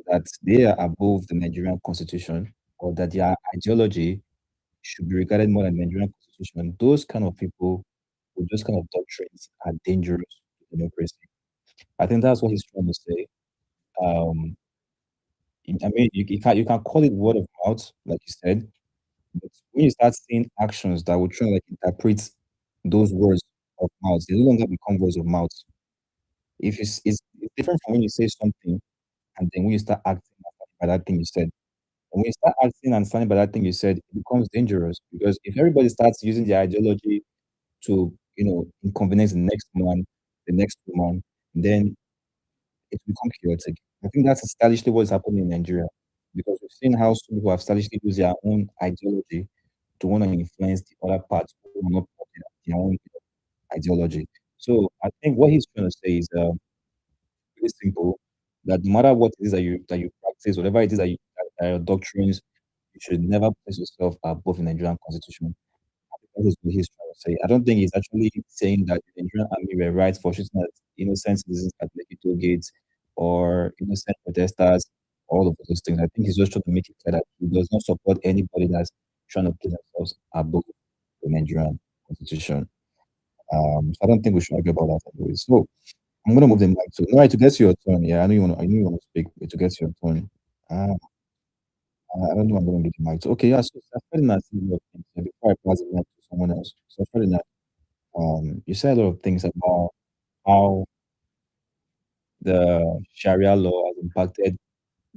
that they are above the Nigerian constitution or that their ideology should be regarded more than the Nigerian constitution, those kind of people with those kind of doctrines are dangerous to democracy. I think that's what he's trying to say. I mean, you can call it word of mouth, like you said, but when you start seeing actions that will try to like interpret those words of mouth, they no longer become words of mouth. If it's different from when you say something and then when you start acting by that thing you said. And when you start acting and standing by that thing you said, it becomes dangerous because if everybody starts using their ideology to, inconvenience the next man, the next woman, then it becomes chaotic. I think that's stylishly what's happening in Nigeria because we've seen how some people have stylishly used their own ideology to want to influence the other parts who are not part of their own ideology. So I think what he's trying to say is pretty simple. That no matter what it is that you practice, whatever it is that are your doctrines, you should never place yourself above the Nigerian constitution. That is what he's trying to say. I don't think he's actually saying that the Nigerian army were right for shooting at innocent citizens at Lekki gates or innocent protesters, all of those things. I think he's just trying to make it clear that he does not support anybody that's trying to place themselves above the Nigerian constitution. So I don't think we should argue about that anyway. So I'm gonna move the mic to no, to get to your turn. Yeah, I know you want to speak, but to get to your turn. I don't know I'm gonna get the mic. So, okay, yeah, so Ferdinand said a lot of things before I pass the mic to someone else. So Ferdinand, you said a lot of things about how the Sharia law has impacted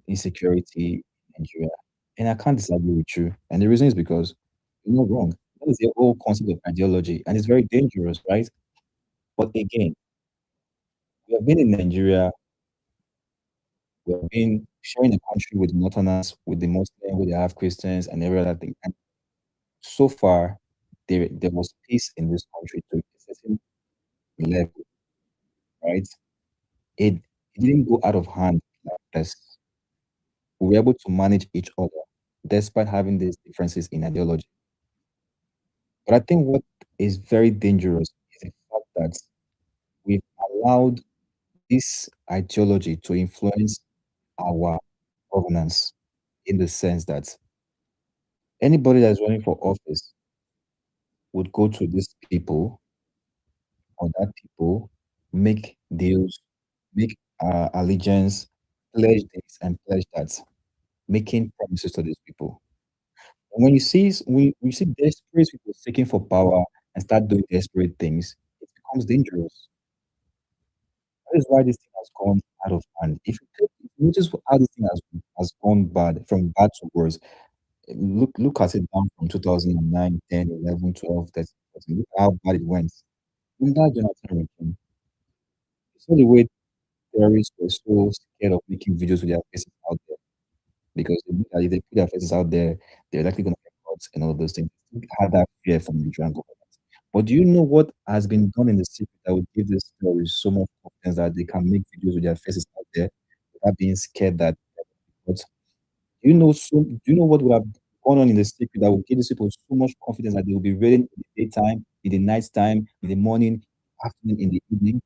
insecurity in Nigeria. And I can't disagree with you. And the reason is because you're not wrong. That is the whole concept of ideology, and it's very dangerous, right? But again, we have been in Nigeria we have been sharing the country with the Northerners, with the Muslims, with the half Christians, and every other thing. And so far, there was peace in this country to a certain level, right? It didn't go out of hand like this. We were able to manage each other despite having these differences in ideology. But I think what is very dangerous is the fact that we've allowed this ideology to influence our governance in the sense that anybody that's running for office would go to these people or that people, make deals, make allegiance, pledge this and pledge that, making promises to these people. And when you see desperate people seeking for power and start doing desperate things, it becomes dangerous. That is why this thing has gone out of hand. If you notice how this thing has gone bad, from bad to worse, look at it down from 2009, 10, 11, 12, 13, 14. Look how bad it went. Under Jonathan regime, you saw the way terrorists were so scared of making videos with their faces out there because they knew that if they put their faces out there, they're likely going to get caught and all those things. They had that fear from the Nigerian government. But do you know what has been done in the secret that would give these terrorists so much confidence that they can make videos with their faces out there without being scared that they're going to be caught? Do you know what would have gone on in the secret that would give these people so much confidence that they will be reading in the daytime, in the night time, in the morning, afternoon, in the evening?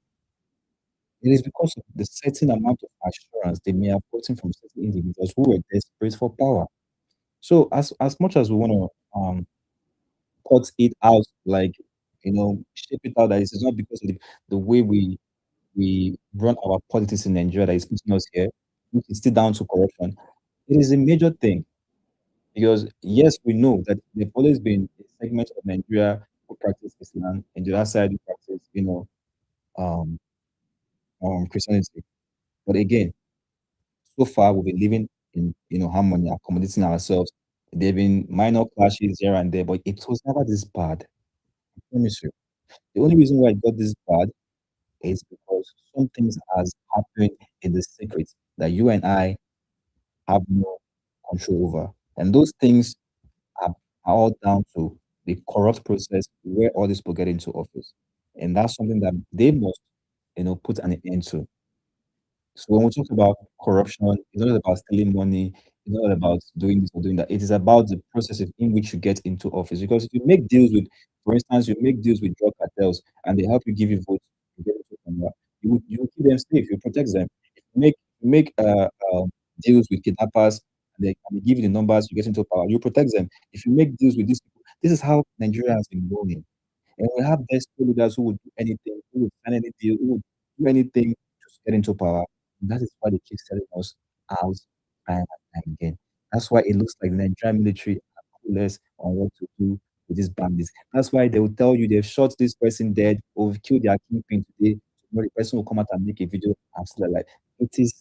It is because of the certain amount of assurance they may have gotten from certain individuals who were desperate for power. So as much as we want to cut it out, like shape it out, that it is not because of the way we run our politics in Nigeria that is putting us here, which is still down to corruption. It is a major thing because yes, we know that there've always been a segment of Nigeria who practice Islam, and the other side who practice, um, Christianity. But again, so far we've been living in harmony, accommodating ourselves. There have been minor clashes here and there, but it was never this bad. I promise you. The only reason why it got this bad is because some things has happened in the secret that you and I have no control over. And those things are all down to the corrupt process where all these people get into office. And that's something that they must, put an end to. So when we talk about corruption, it's not about stealing money, it's not about doing this or doing that. It is about the process in which you get into office. Because if you make deals with, for instance, you make deals with drug cartels and they help you give you votes, you get into power, you keep them safe, you protect them. If you make deals with kidnappers and they give you the numbers, you get into power, you protect them. If you make deals with these people, this is how Nigeria has been going. And we have desperate leaders who would do anything, who would sign any deal, who would do anything to get into power. And that is why they keep selling us out time and time again. That's why it looks like the Nigerian military are clueless on what to do with these bandits. That's why they will tell you they've shot this person dead or we've killed their kingpin today. Tomorrow the person will come out and make a video and still alive. It is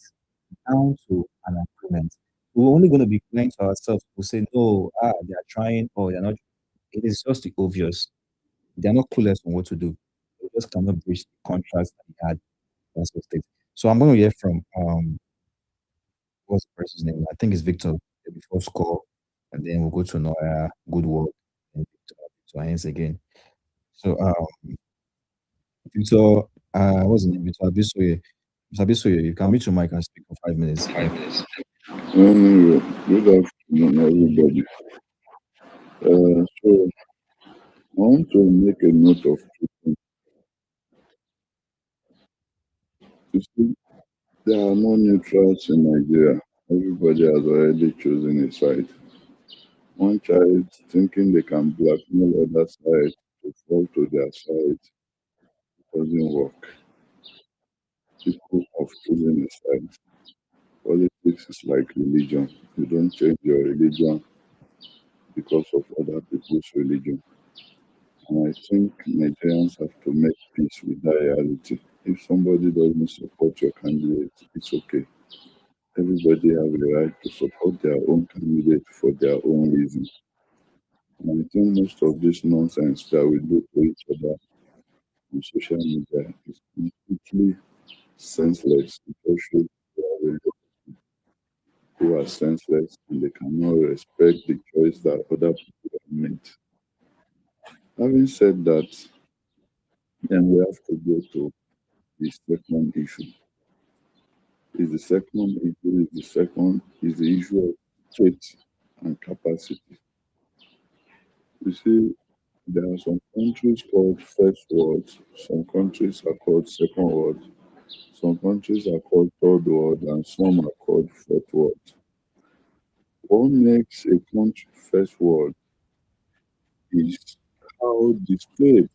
down to an agreement. We're only going to be lying to ourselves. We'll say, no, they are trying or they're not. It is just the obvious. They're not clueless on what to do. They just cannot breach the contracts that they had last state. So I'm going to hear from what's the person's name? I think it's Victor before score, and then we'll go to Noah Goodword and Victor Hines again. So Victor, what's the name? Victor Abisoye. Mr. Abisoye, you can mute your mic and speak for 5 minutes. 5 minutes. Good afternoon, everybody. So I want to make a note of two things. You see, there are no neutrals in Nigeria. Everybody has already chosen a side. One child thinking they can blackmail other side to fall to their side doesn't work. People of choosing a side. Politics is like religion. You don't change your religion because of other people's religion. And I think Nigerians have to make peace with that reality. If somebody doesn't support your candidate, it's okay. Everybody have the right to support their own candidate for their own reasons. And I think most of this nonsense that we do to each other on social media is completely senseless. People should be aware. who are senseless and they cannot respect the choice that other people have made. Having said that, then we have to go to the second issue. Is the issue of faith and capacity. You see, there are some countries called first world, some countries are called second world, some countries are called third world, and some are called fourth world. What makes a country first world is how the state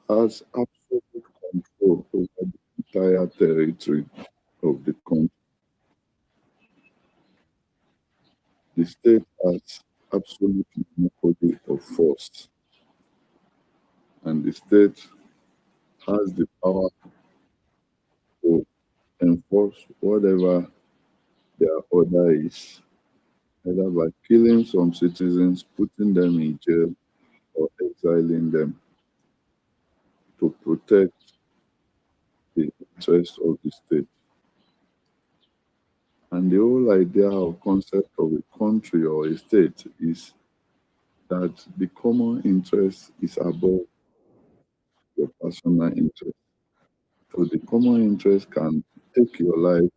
has absolute control over the entire territory of the country. The state has absolute monopoly of force, and the state has the power to enforce whatever their order is, either by killing some citizens, putting them in jail, or exiling them to protect the interests of the state. And the whole idea or concept of a country or a state is that the common interest is above your personal interest. So the common interest can take your life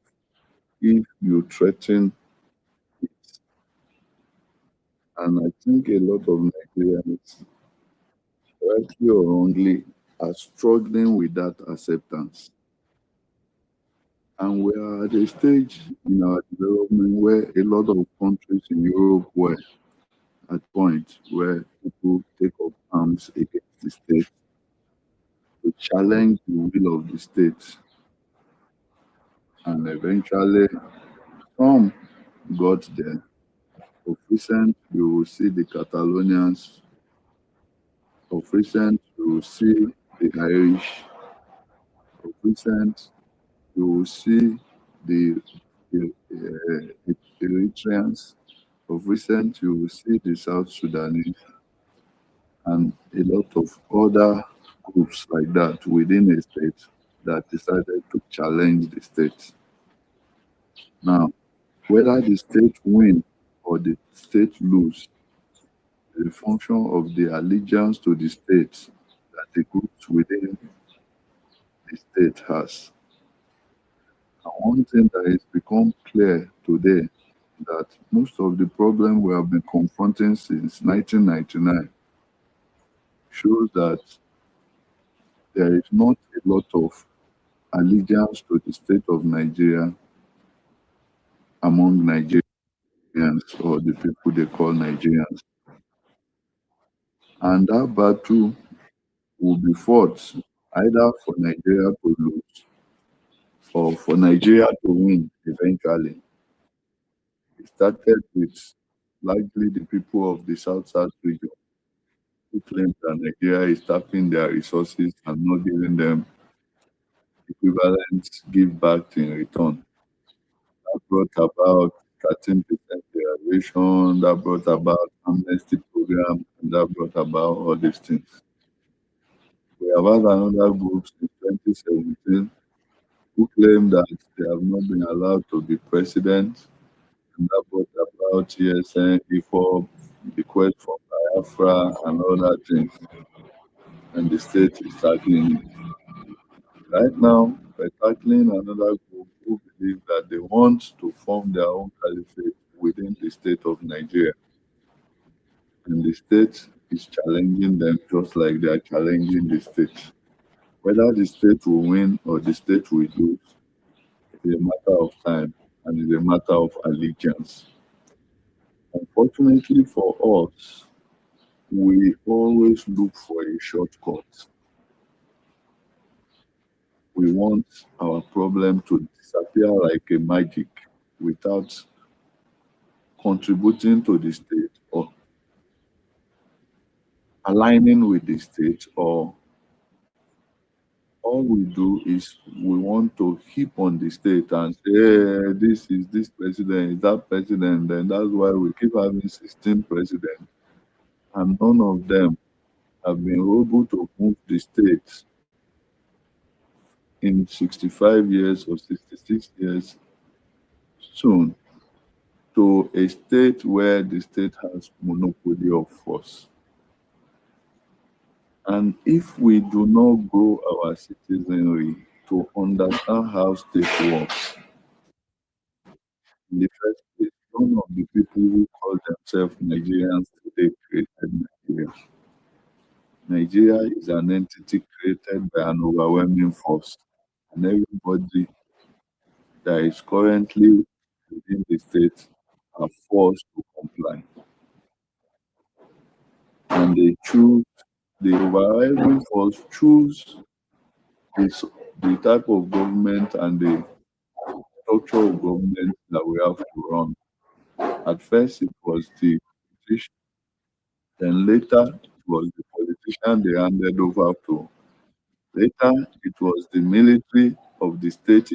if you threaten it. And I think a lot of Nigerians, rightly or wrongly, are struggling with that acceptance. And we are at a stage in our development where a lot of countries in Europe were at point where people take up arms against the state to challenge the will of the state. And eventually, some got there. Of recent, you will see the Catalonians. Of recent, you will see the Irish. Of recent, you will see the Eritreans. Of recent, you will see the South Sudanese and a lot of other groups like that within a state that decided to challenge the state. Now, whether the state win or the state lose, the function of the allegiance to the state that the groups within the state has. And one thing that has become clear today that most of the problem we have been confronting since 1999 shows that there is not a lot of allegiance to the state of Nigeria among Nigerians or the people they call Nigerians. And that battle will be fought either for Nigeria to lose or for Nigeria to win eventually. It started with largely the people of the South region who claim that Nigeria is tapping their resources and not giving them equivalent give back in return. That brought about 13% derivation, that brought about amnesty program, and that brought about all these things. We have had another group in 2017 who claim that they have not been allowed to be president, and that brought about TSN, IFOB, the quest for Biafra, and other things. And the state is tackling it. Right now, we're tackling another group who believe that they want to form their own caliphate within the state of Nigeria. And the state is challenging them just like they are challenging the state. Whether the state will win or the state will lose is a matter of time and is a matter of allegiance. Unfortunately for us, we always look for a shortcut. We want our problem to disappear like a magic without contributing to the state or aligning with the state, or all we do is we want to heap on the state and say, hey, this is this president, is that president, then that's why we keep having 16 presidents, and none of them have been able to move the state in 65 years or 66 years soon to a state where the state has monopoly of force. And if we do not grow our citizenry to understand how state works, in the first place, none of the people who call themselves Nigerians today created Nigeria. Nigeria is an entity created by an overwhelming force, and everybody that is currently within the state are forced to comply. And they choose, the overwhelming force choose this, the type of government and the structure of government that we have to run. At first, it was the politician, then later, it was the politician they handed over to. Later, it was the military of the state.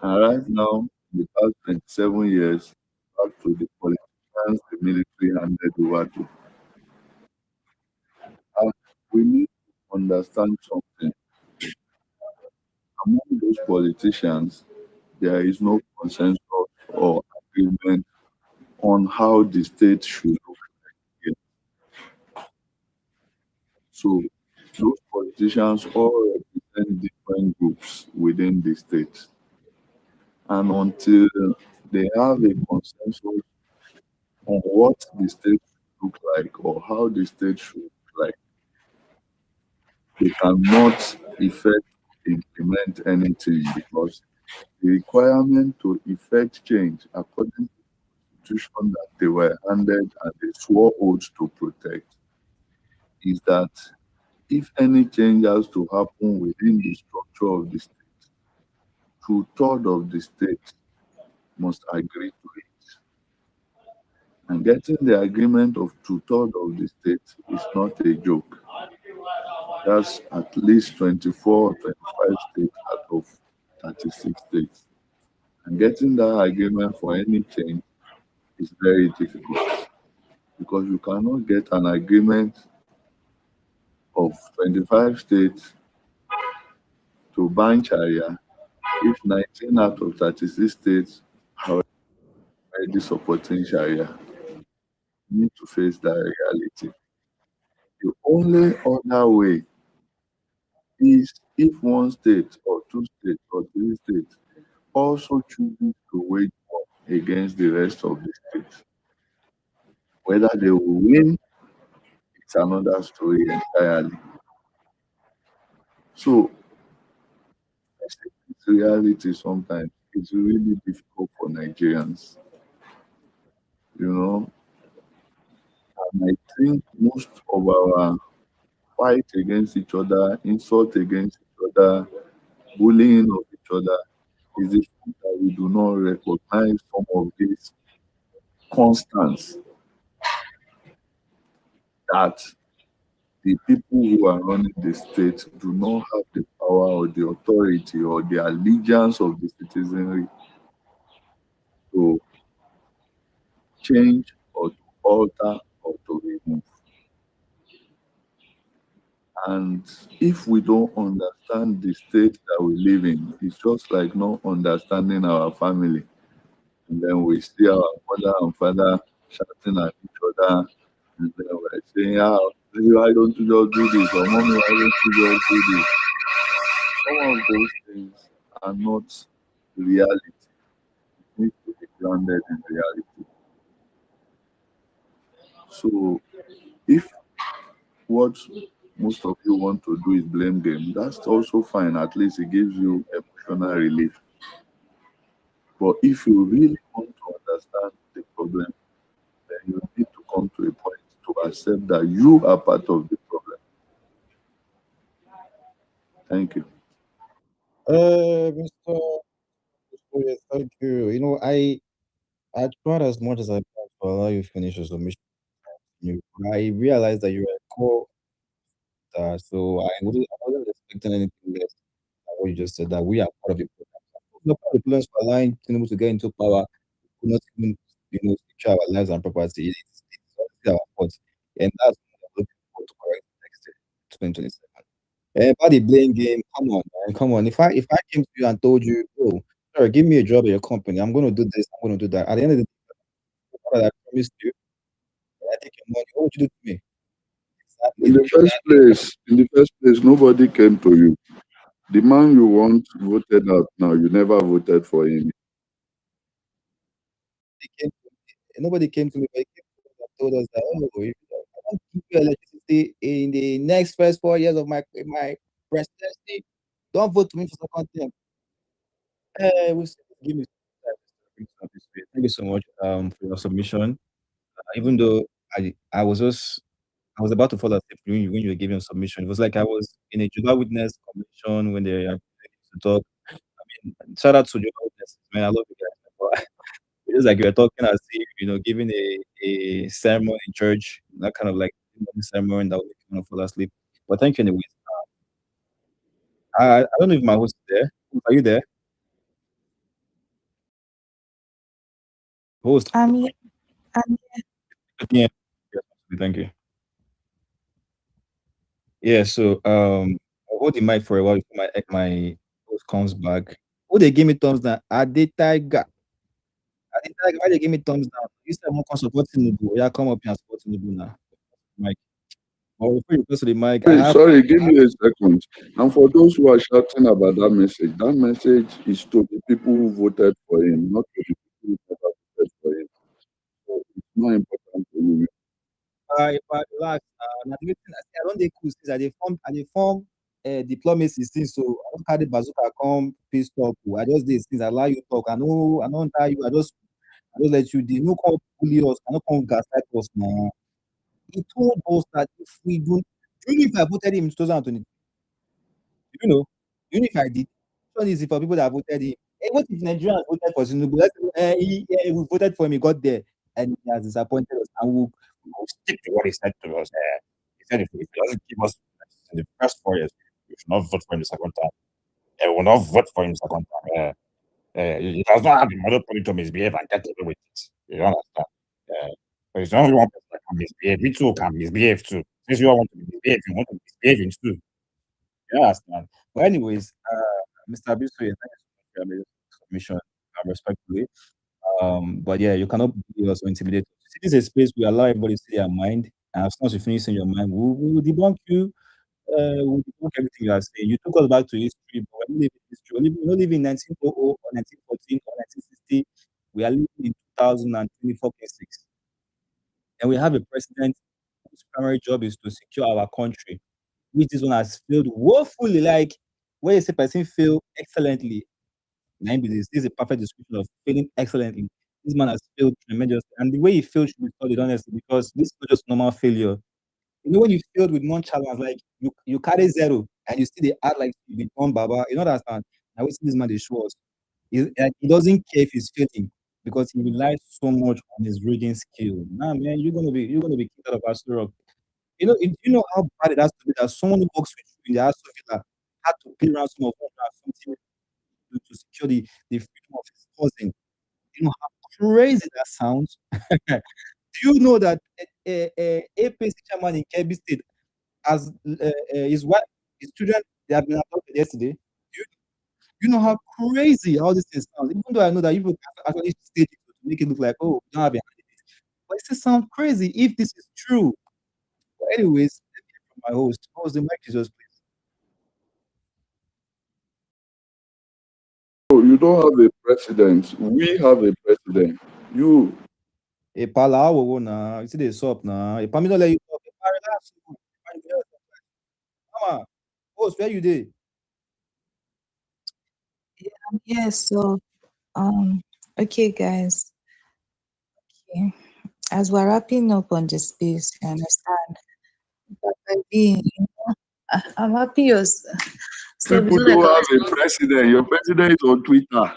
And right now, in the past 27 years, back to the politicians the military handed over to. And we need to understand something. Among those politicians, there is no consensus or agreement on how the state should look like. So those politicians all represent different groups within the state. And until they have a consensus on what the state should look like or how the state should look like, they cannot effect implement anything because the requirement to effect change according to the constitution that they were handed and they swore oath to protect is that if any change has to happen within the structure of the state, two-thirds of the state must agree to it. And getting the agreement of two-thirds of the state is not a joke. That's at least 24 or 25 states out of 36 states. And getting that agreement for any change is very difficult because you cannot get an agreement of 25 states to ban Sharia if 19 out of 36 states are already supporting Sharia. You need to face that reality. The only other way is if one state or two states or three states also chooses to wage war against the rest of the states. Whether they will win, it's another story entirely. So, I say this reality sometimes is really difficult for Nigerians, you know. And I think most of our fight against each other, insult against each other, bullying of each other is the fact that we do not recognize some of these constants that the people who are running the state do not have the power or the authority or the allegiance of the citizenry to change or to alter or to remove. And if we don't understand the state that we live in, it's just like not understanding our family. And then we see our mother and father shouting at each other, and then we're saying, "Ah, baby, why don't you just do this? Or mommy, why don't you just do this?" Some of those things are not reality. It needs to be grounded in reality. So if what most of you want to do is blame game, that's also fine. At least it gives you emotional relief. But if you really want to understand the problem, then you need to come to a point to accept that you are part of the problem. Thank you. Mr. Oye, thank you. I tried as much as I can to allow you finish your submission. I realized that you were a core, so I wasn't expecting anything less than what you just said, that we are part of the problem. We're part of the problems for allowing Tinubu to get into power, not even, secure our lives and property. It's honestly our fault. And that's what we're looking forward to correct next year, 2027. About the blame game, come on, man, come on. If I came to you and told you, bro, Sir, give me a job at your company. I'm going to do this. I'm going to do that. At the end of the day, what I promised you, I take your money. What would you do to me? Exactly. In the first place, nobody came to you. The man you want voted out now, you never voted for him. Nobody came to me, but he came to us and told us that, oh, if I want to give you electricity in the next first 4 years of my presidency, don't vote to me for second term. We'll see. Give me some time. Thank you so much for your submission. Even though I was about to fall asleep when you were giving a submission. It was like I was in a Jehovah Witness convention when they are to talk. I mean, shout out to Jehovah Witnesses, man. I love you guys. It was like you were talking as if, giving a sermon in church, that kind of like sermon that would make you want to fall asleep. But thank you anyways. I don't know if my host is there. Are you there? Host. I'm here. Yeah. Thank you. Yeah, so I'll hold the mic for a while before my host comes back. Oh, they give me thumbs down. I did tiger. Why they give me thumbs down? You said I'm not supporting Tinubu. Yeah, come up here and support Tinubu now. Mike. Well, before you go to the mic, Sorry, give me a second. And for those who are shouting about that message is to the people who voted for him, not to the people who never voted for him. So it's not important to you. if I relax, now the thing I don't dey cool since I dey form diplomacy since, so I don't carry bazooka come peace talk. I just dey since I allow you talk. I don't tell you. I just let you dey. No come bully us. I no come gaslight us now. He told us that if we do, even if I voted him in 2020, you know, even if I did, it's easy for people that voted him. Hey, what if Nigerians voted for Tinubu? We voted for him, he got there, and he has disappointed us, and we'll stick to what he said to us. He said if he doesn't give us in the first 4 years, we should not vote for him the second time. We will not vote for him the second time. He does not have the monopoly to misbehave and get away with it. You don't understand? But it's not only one person that can misbehave. We too can misbehave too. Since you all want to misbehave, you want to misbehave in too. You understand? But anyways, Mr. Abisoye, thank you so much for your submission, respectfully. But yeah, you cannot be also intimidated. This is a space we allow everybody to say their mind, and as soon as you finish saying your mind, we will debunk you. We'll debunk everything you are saying. You took us back to history, but we're not living in history. We're not living in 1900 or 1914 or 1960. We are living in 2024 K6. And we have a president whose primary job is to secure our country, which this one has failed woefully. Like, when you say person fail excellently, this is a perfect description of failing excellently. This man has failed tremendously. And the way he failed should be studied honestly, because this is not just normal failure. When you failed with nonchalance, like you carry zero and you still they act like you become Baba, you know that stand. Now, what this man they show us. He doesn't care if he's failing because he relies so much on his reading skill. Nah, man, you're gonna be kicked out of Astro Rock. You know how bad it has to be that someone who works with you in the Astro Villa had to pay ransom of 150 to secure the freedom of his cousin. You know how crazy that sounds? Do you know that a APC chairman in Kebbi State has his wife, his children, they have been adopted yesterday? You know how crazy all this thing sounds? Even though I know that people can actually stage it to make it look like, oh, we don't have a candidate. But it still sounds crazy if this is true. But anyways, let me hear from my host. Host, the mic is yours, please. So you don't have a president. We have a president. You. A pala, na. You see the sup now. A pamino let you talk. Relax. Come on. Host, where you there? Yes, so okay guys. Okay. As we're wrapping up on the space, you understand. But I'm happy you're so People because I don't always have a president. Your president is on Twitter.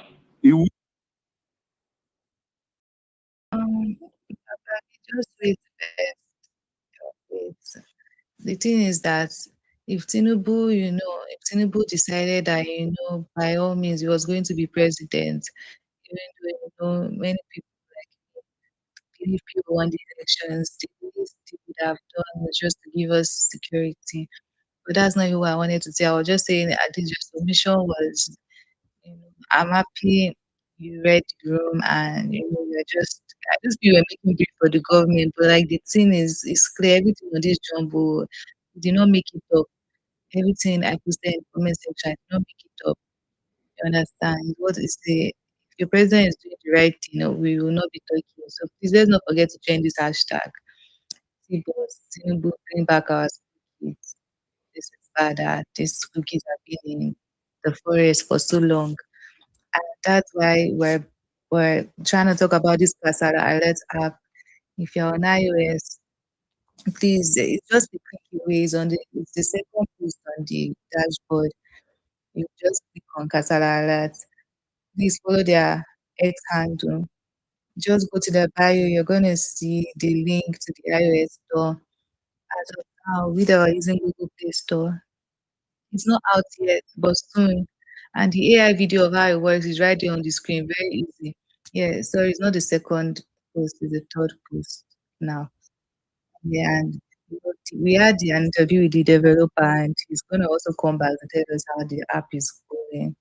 just wait first. Wait. The thing is that if Tinubu decided that, by all means he was going to be president, even though, many people believe people won the elections, the least he would have done was just to give us security. But that's not even what I wanted to say. I was just saying, I think your submission was, I'm happy you read the room and you're just I just feel you're making it for the government, but like the thing is clear. Everything on this jumbo, you did not make it up. Everything I posted in the comment section, I did not make it up. You understand? What is the if your president is doing the right thing, we will not be talking. So please let's not forget to change this hashtag. See boss, Tinubu, bring back our school kids. This is bad that these school kids have been in the forest for so long. And that's why we're trying to talk about this Kasara Alert app. If you're on iOS, please it's just the quick ways on it's the second post on the dashboard. You just click on Kasara Alert. Please follow their X handle. Just go to the bio. You're gonna see the link to the iOS store. As of now, we that are using Google Play Store. It's not out yet, but soon. And the AI video of how it works is right there on the screen. Very easy. Yeah, so it's not the second post, it's the third post now. Yeah, and we had an interview with the developer, and he's going to also come back to tell us how the app is going.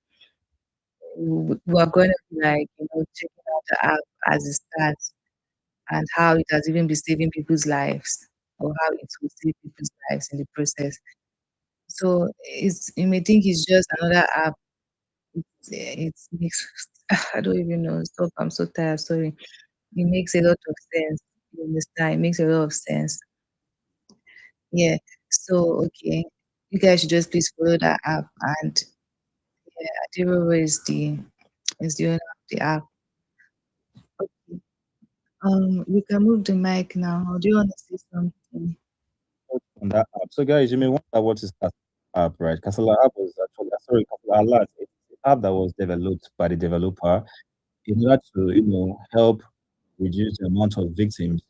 We're going to be like, checking out the app as it starts and how it has even been saving people's lives or how it will save people's lives in the process. So you may think it's just another app. It makes I don't even know. Stop. I'm so tired. Sorry. It makes a lot of sense. You understand? It makes a lot of sense. Yeah. So okay, you guys should just please follow that app. And yeah, Adiro is the owner of the app. Okay. We can move the mic now. Or do you want to say something? On that app. So guys, you may wonder what is that app, right? Casala app was actually Casala Alert. It's an app that was developed by the developer in order to help reduce the amount of victims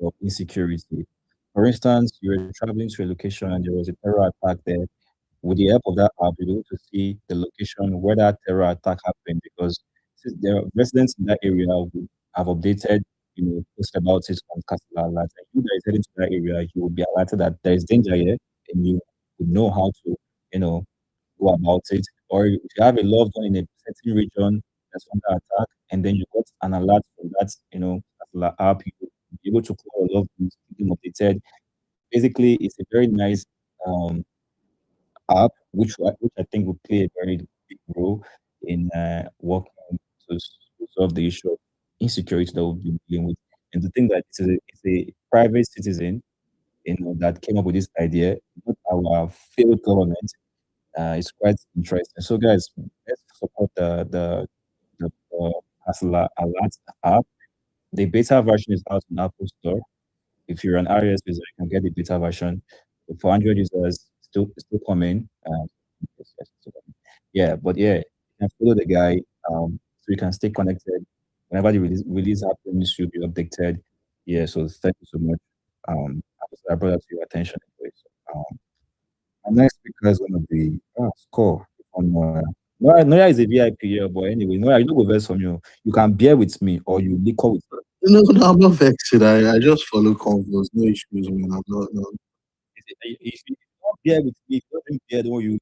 of insecurity. For instance, you were traveling to a location and there was a terror attack there. With the help of that app, you're able to see the location where that terror attack happened because since there are residents in that area who have updated, post about it on Castle Alert. And you guys heading to that area, you will be alerted that there is danger here and you would know how to, you know, go about it. Or if you have a loved one in a certain region that's under attack, and then you got an alert from that, Castle app, you will be able to call your loved ones, keep them updated. Basically, it's a very nice um, app, which I think will play a very big role in working to solve the issue of insecurity that we've been dealing with. And to think that it's a private citizen, that came up with this idea, not our failed government, is quite interesting. So, guys, let's support the Hustler Alert app. The beta version is out on Apple Store. If you're an iOS user, you can get the beta version. For Android users, still coming. Still coming. Yeah, but yeah, you can follow the guy, so you can stay connected. Whenever the release happens, you'll be updated. Yeah, so thank you so much. I brought that to your attention. Anyway. So, our next speaker is going to be Score on Noah. Noah is a VIP here, but anyway, Noah, you don't go verse from you. You can bear with me or you liquor with me. No, I'm not vexed. I just follow convos. No issues, man. I'm not. No. If you don't bear with me, if you don't bear the one you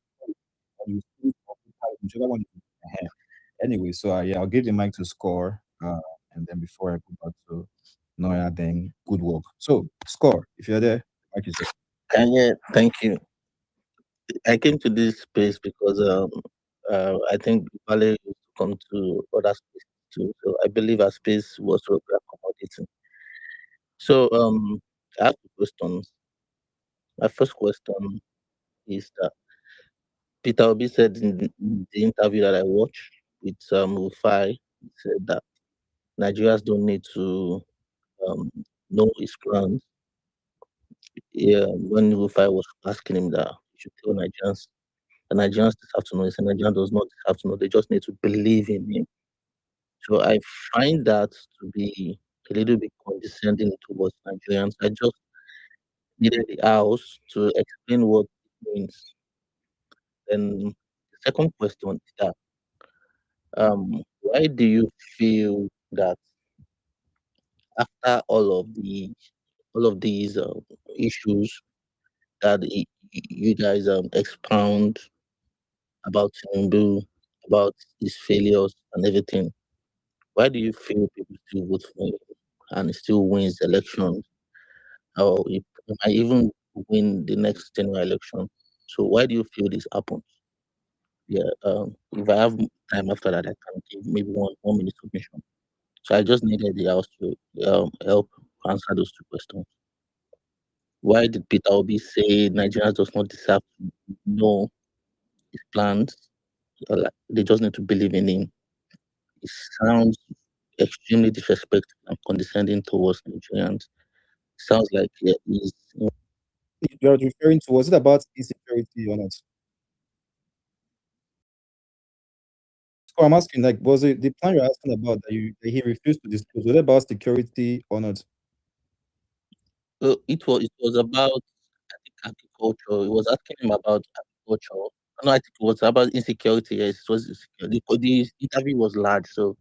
speak or whichever one you Anyway, so yeah, I'll give the mic to Score, and then before I go back to Noah, then good work. So, Score, if you're there, mic is yours. Yeah, thank you. I came to this space because I think Vale used to come to other spaces too. So I believe our space was sort of accommodating. So I have two questions. My first question is that Peter Obi said in the interview that I watched with Rufai, he said that Nigerians don't need to um, know his plans. Yeah, when Rufai was asking him that he should tell Nigerians, the Nigerians just have to know. He said Nigerians does not have to know. They just need to believe in him. So I find that to be a little bit condescending towards Nigerians. I just needed the house to explain what it means. And the second question is that why do you feel that after all of these issues that you guys expound about Tinubu, about his failures and everything, why do you feel people still vote for him and he still wins the election, or he might even win the next general election? So why do you feel this happens? Yeah, if I have time after that, I can give maybe one minute submission. So I just needed the house to help answer those two questions. Why did Peter Obi say Nigerians does not deserve to know his plans? They just need to believe in him. It sounds extremely disrespectful and condescending towards Nigerians. Sounds like he's You're referring to, was it about insecurity or not? So I'm asking, like, was it the plan you're asking about that he refused to disclose? Was it about security or not? it was about, I think, agriculture. It was asking him about agriculture. No, I think it was about insecurity. Yes, it was insecurity. The interview was large, so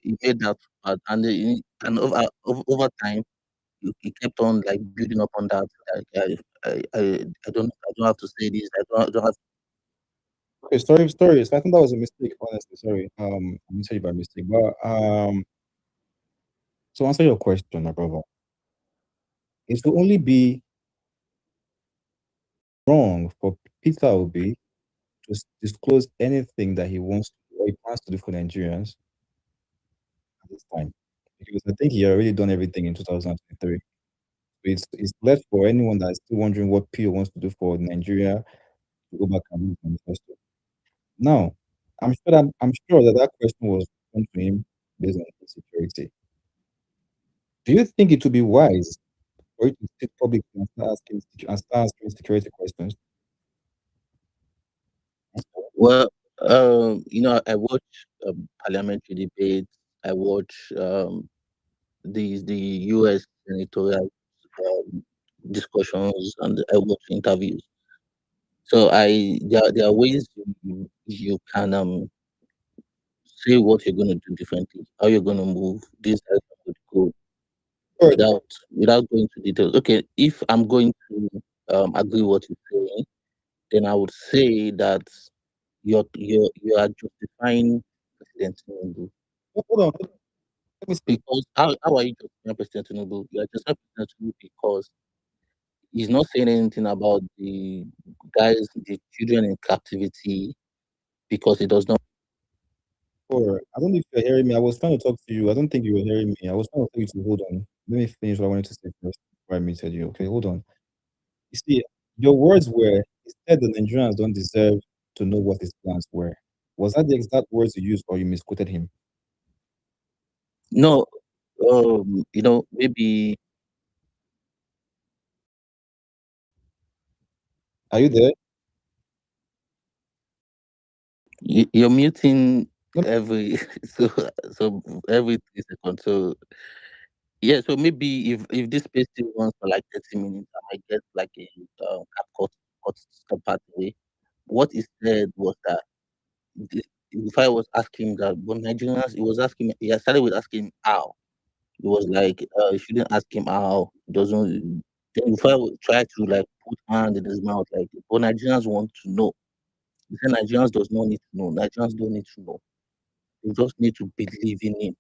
he made that part, and over time he kept on like building up on that. Like I don't have to say this. I don't have. Okay, sorry. So I think that was a mistake, honestly. Sorry. I missed you by mistake. But to answer your question, my brother, it will only be wrong for Peter Obi to disclose anything that he wants to do or he plans to do for Nigerians at this time. Because I think he had already done everything in 2023. So it's left for anyone that is still wondering what Peter wants to do for Nigeria to go back and read the manifesto. Now, I'm sure that that question was put to him based on insecurity. Do you think it would be wise for you to sit publicly and start asking security questions? Well, I watch parliamentary debates. I watch the U.S. senatorial discussions, and I watch interviews. So there are ways you can say what you're going to do differently, how you're going to move, this how you're going to go Sure. without going to details. Okay, if I'm going to agree what you're saying, then I would say that you are justifying President Tinubu. Hold on. Let me see. Because how are you justifying President Tinubu? You are justifying President Tinubu because he's not saying anything about the the children in captivity, because he does not. Sure. I don't know if you're hearing me. I was trying to talk to you. I don't think you were hearing me. I was trying to tell you to hold on. Let me finish what I wanted to say first before I muted you. Okay, hold on. You see, your words were, he said the Nigerians don't deserve to know what his plans were. Was that the exact words you used or you misquoted him? No, maybe. Are you there? You're muting No. every so every 3 seconds. So yeah, so maybe if this space still runs for like 30 minutes, I might get like a cut stop part away. What he said was that if I was asking that, but Nigerians, he was asking. He started with asking how. He was like, you shouldn't ask him how. He doesn't. Then if I would try to like put hand in his mouth, like, but Nigerians want to know. He said Nigerians does not need to know. Nigerians don't need to know. They just need to believe in him.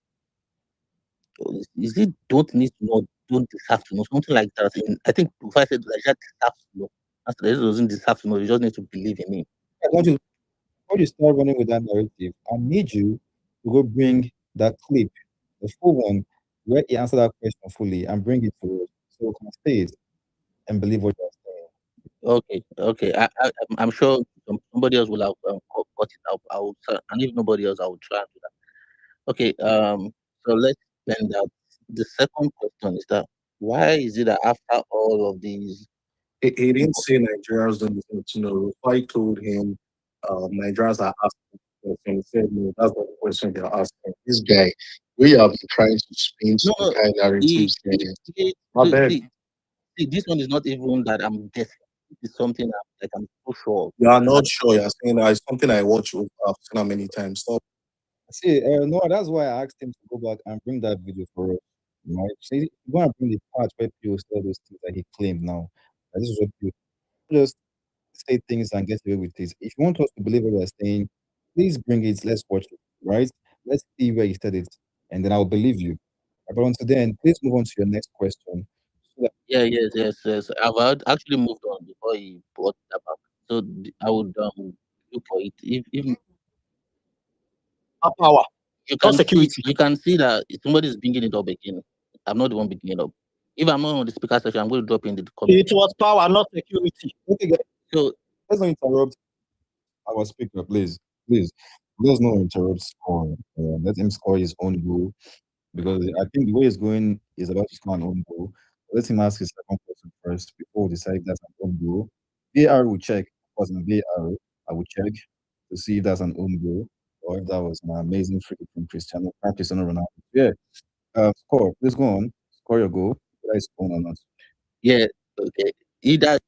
Is it don't need to know, don't deserve to know, something like that? I think if I said Nigeria deserves to know, after this doesn't deserve to know, you just need to believe in him. I want you, before you start running with that narrative, I need you to go bring that clip, the full one, where he answered that question fully and bring it to us so we can say it and believe what you're saying. Okay. I'm sure somebody else will have got it out. I will try, and if nobody else, I will try and do that. Okay. So let's then that. The second question is that why is it that after all of these, He didn't say Nigerians don't deserve to know. I told him Nigerians are asking the question. He said, no, that's not the question they're asking. This guy, we have been trying to spin some no, kind of he, narratives here. he, My see, bad. see, this one is not even that I'm guessing. It's something I'm so sure. You are not sure. You're saying that it's something I watch. I've seen how many times. Stop. See, no, that's why I asked him to go back and bring that video for us. Right? See, go and bring the part where people say those things that he claimed now. That this is what people just say things and get away with it. If you want us to believe what we're saying, Please bring it. Let's watch it. Right? Let's see where you said it, and then I'll believe you. But until then, please move on to your next question. So that Yeah, yes. Actually moved on before he brought that back. So I would look for it. If Power, you not can see, security. you can see that somebody is bringing it up again. I'm not the one bringing it up. If I'm not on the speaker section, I'm going to drop in the comment. It was power, not security. okay, guys, So let's not interrupt our speaker, please. Please, let's not interrupt score. Let him score his own goal because I think the way it's going is about to score an own goal. Let him ask his second question first before we decide if that's an own goal. VAR will check. Of course, in VAR, I will check to see if that's an own goal or if that was an amazing free kick from Cristiano Ronaldo. Yeah. Score. Please go on. Score your goal. Whether it's own or not. yeah, okay. Either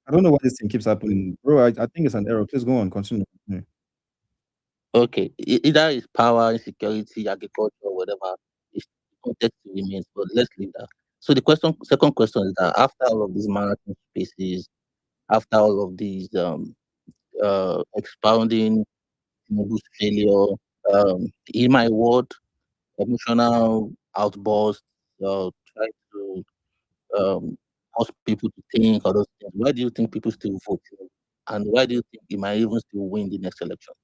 I don't know why this thing keeps happening, bro. I think it's an error. Please go on. Continue. okay, either it's power, insecurity, agriculture, whatever. It's context remains, but let's leave that. So the second question is that after all of these marathon spaces, after all of these expounding Tinubu's failure, in my word, emotional outbursts, try to force people to think all those things. Why do you think people still vote? And why do you think he might even still win the next election?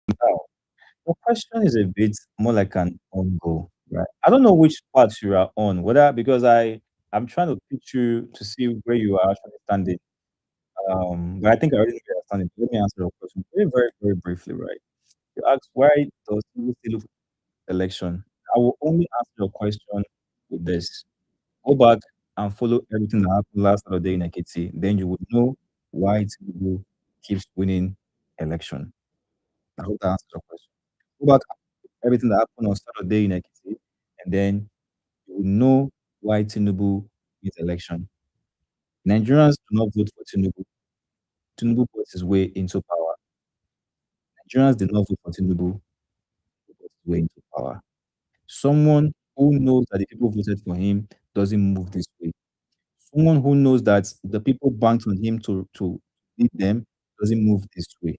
Now, the question is a bit more like an on goal, right? I don't know which part you are on, whether because I'm trying to pitch you to see where you are actually standing. But I think I already know where you're standing. Let me answer your question very briefly, right? You ask why does Tinubu still look for election? I will only answer your question with this. Go back and follow everything that happened last Saturday in Ekiti. Then you would know why Tinubu keeps winning election. I hope that answers your question. Go back everything that happened on Saturday in Ekiti, and then you will know why Tinubu wins election. Nigerians do not vote for Tinubu. Tinubu bought his way into power. Nigerians did not vote for Tinubu. He bought his way into power. Someone who knows that the people voted for him doesn't move this way. Someone who knows that the people banked on him to lead them doesn't move this way.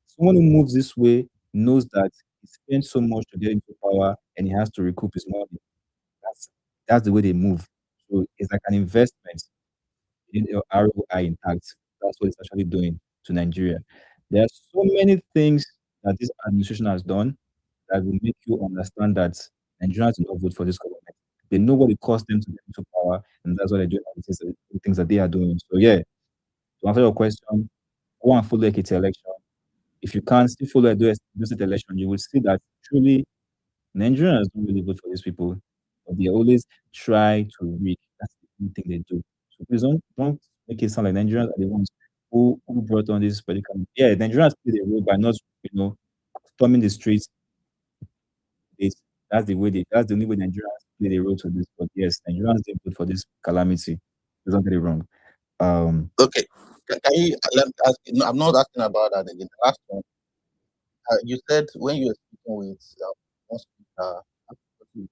Someone who moves this way knows that he spent so much to get into power and he has to recoup his money. That's that's the way they move. So it's like an investment in your ROI intact. That's what it's actually doing to Nigeria. There are so many things that this administration has done that will make you understand that Nigerians do not vote for this government. They know what it costs them to get into power, and that's why they're doing all the things that they are doing. So yeah, to answer your question, go and follow Ekiti election. If you can't still follow do state election, you will see that truly Nigerians don't really vote for these people, but they always try to rig. That's the only thing they do. So please don't make it sound like Nigerians are the ones who brought on this political. Yeah, Nigerians play the role by not storming the streets. It's, that's the only way Nigerians play the role to this. But yes, Nigerians did vote for this calamity. Please don't get it wrong. Okay, can you let me ask you? No, I'm not asking about that again. The last one, you said when you were speaking with one speaker, you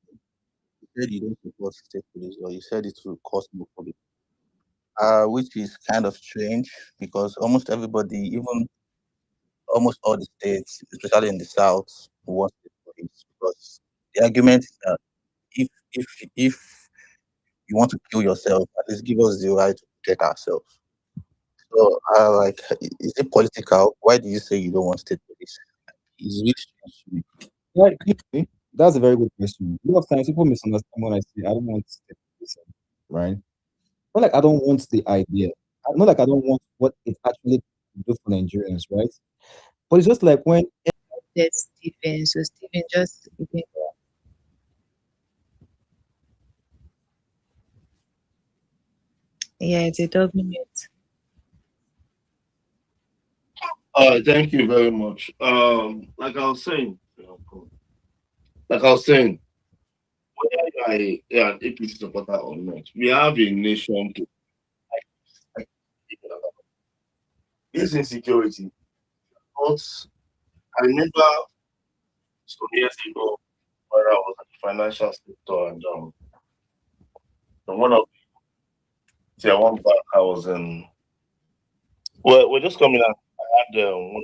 said you don't support state police, or you said it will cause more problem. Which is kind of strange because almost everybody, even almost all the states, especially in the south, want state police because the argument is that if if if you want to kill yourself, at least give us the right to protect ourselves. So, is it political? Why do you say you don't want state police? It's really strange to me. Yeah, that's a very good question. A lot of times people misunderstand when I say I don't want state policing, right? Not like I don't want the idea. Not like I don't want what it actually do for Nigerians, right? But it's just like when That's Stephen. So Stephen just yeah, it's a document. Thank you very much. Like I was saying, whether you are an APC supporter or not, we have a nation to like, this insecurity. But I remember some years ago where I was at the financial sector and one of tier one bank I was in Well, we're just coming out. I had one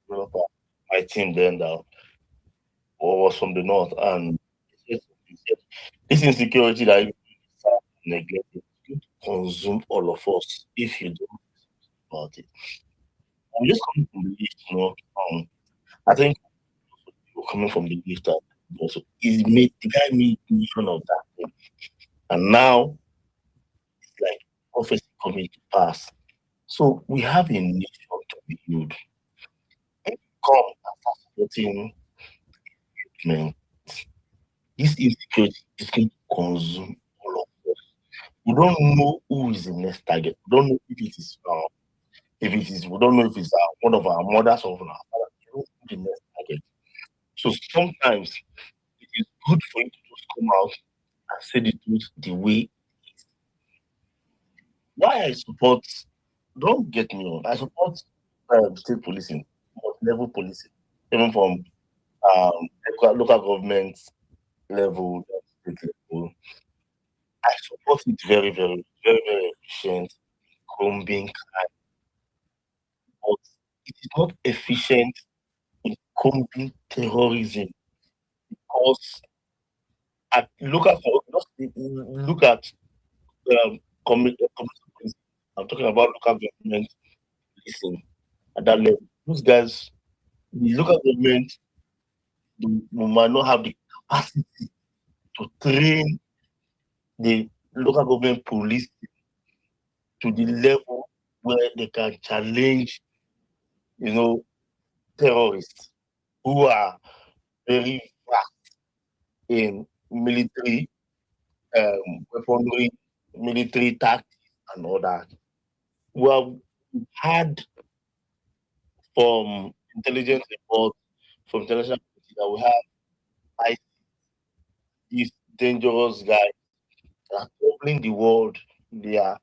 developer, my team then that was from the north, and he said, this insecurity that you neglect is going to consume all of us if you don't do about it. I'm just coming from the list, I think we're coming from the list that also the guy made mention of that thing, and now it's like prophecy coming to pass. So we have a nation to build. If you come and start supporting men, this insecurity is going to consume all of us. We don't know who is the next target. We don't know we don't know if it's one of our mothers or one of our fathers. We don't know the next target. So sometimes it is good for you to just come out and say the truth the way it is. Why I support, don't get me wrong, I support state policing, level policing, even from local government level, state level. I support it very, very, very, very efficient, combing crime, but it is not efficient in combing terrorism because look at community policing. I'm talking about local government policing at that level. Those guys, the local government, we might not have the capacity to train the local government police to the level where they can challenge, terrorists who are very vast in military weaponry, military tactics, and all that. We have had from intelligence reports from international community that we have these dangerous guys that are troubling the world. They are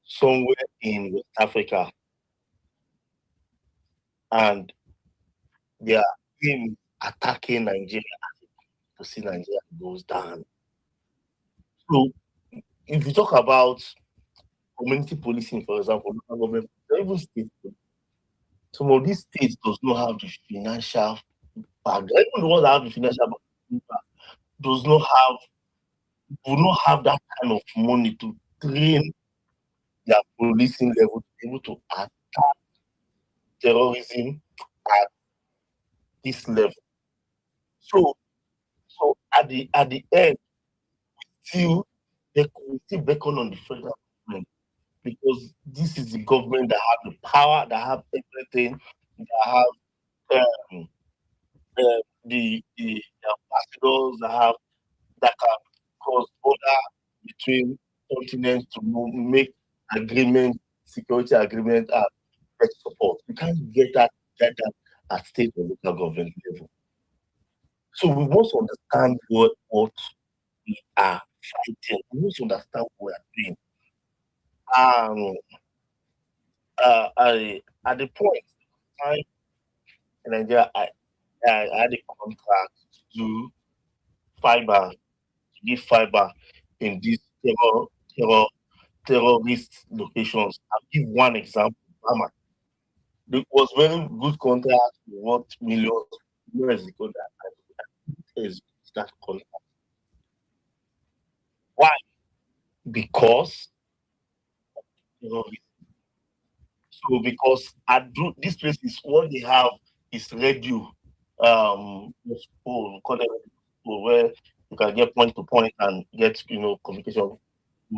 somewhere in West Africa and they are in attacking Nigeria to see Nigeria goes down. So if you talk about community policing, for example, local government, even state, some of these states does not have the financial background. Even the ones that have the financial background does not have do not have that kind of money to train their policing level to be able to attack terrorism at this level. So at the end, still they could still beckon on the federal government because this is the government that have the power, that have everything, that have the ambassadors that can cross border between continents to make agreement, security agreement, and get support. You can't get that at state or local government level. So we must understand what we are fighting. We must understand what we are doing. At the point time in Nigeria, I had a contract to do fiber, to give fiber in these terrorist locations. I'll give one example. Bama. It was very good contract, worth millions. Years ago that is that contract. Why? Because terrorism. So because this place is what they have is radio, call it where you can get point to point and get communication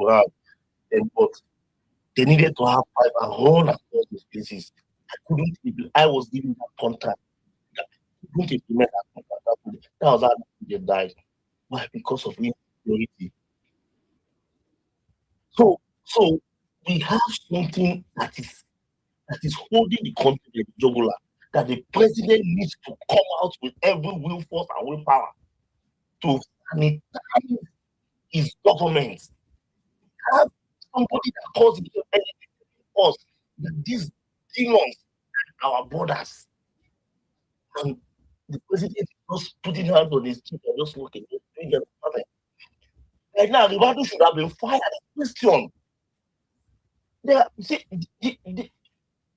around. But they needed to have pipe and run across these places. I was given that contract. I couldn't implement that contract. That was how they died. Why? Because of insecurity. So we have something that is holding the country in the jugular, that the president needs to come out with every will force and willpower to sanitize his government. Have somebody that calls himself anything us that these demons are our borders. And the president is just putting hands on his cheek and just looking, doing nothing. Right now, Ribadu should have been fired. Question.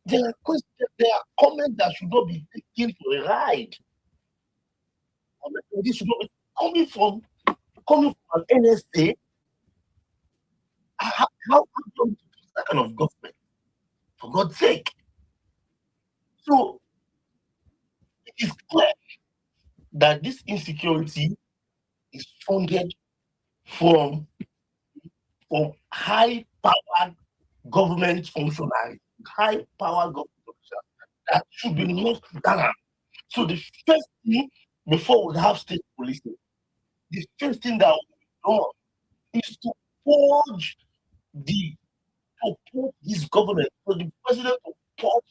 There are questions, there are comments that should not be taken for a ride. Comments like this should not be coming from an NSA. How do you do that kind of government? For God's sake. So it is clear that this insecurity is funded from high-powered government functionaries, high-powered government officials that should be knocked down. So the first thing, before we have state policing, the first thing that will be done is to purge this government, for the president to purge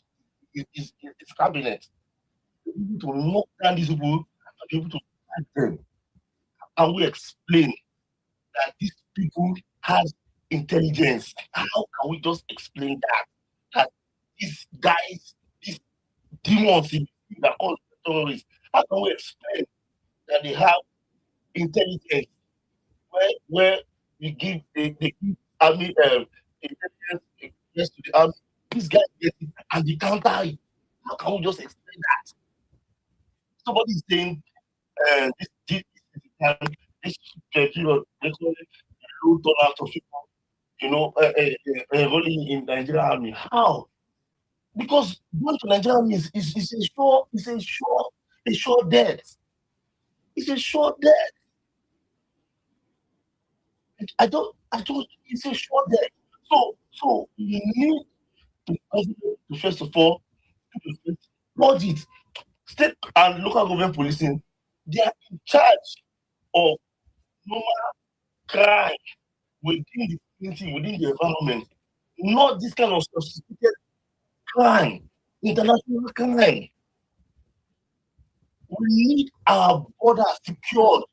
his cabinet, to be able to knock down these people and be able to fight them. And we explain that these people have intelligence. How can we just explain that? That these guys, these demons that call terrorists, how can we explain that they have intelligence where they give army intelligence to the army? These guys get it and they counter it. How can we just explain that? Somebody is saying this is the time, this period, they call it low turnout of people, enrolling in Nigerian army. How? Because going to Nigerian army is a sure death. It's a sure death. It's a sure death. So you need to first of all budget. State and local government policing, they are in charge of normal crime within the community, within the environment, not this kind of sophisticated crime, international crime. We need our border secured.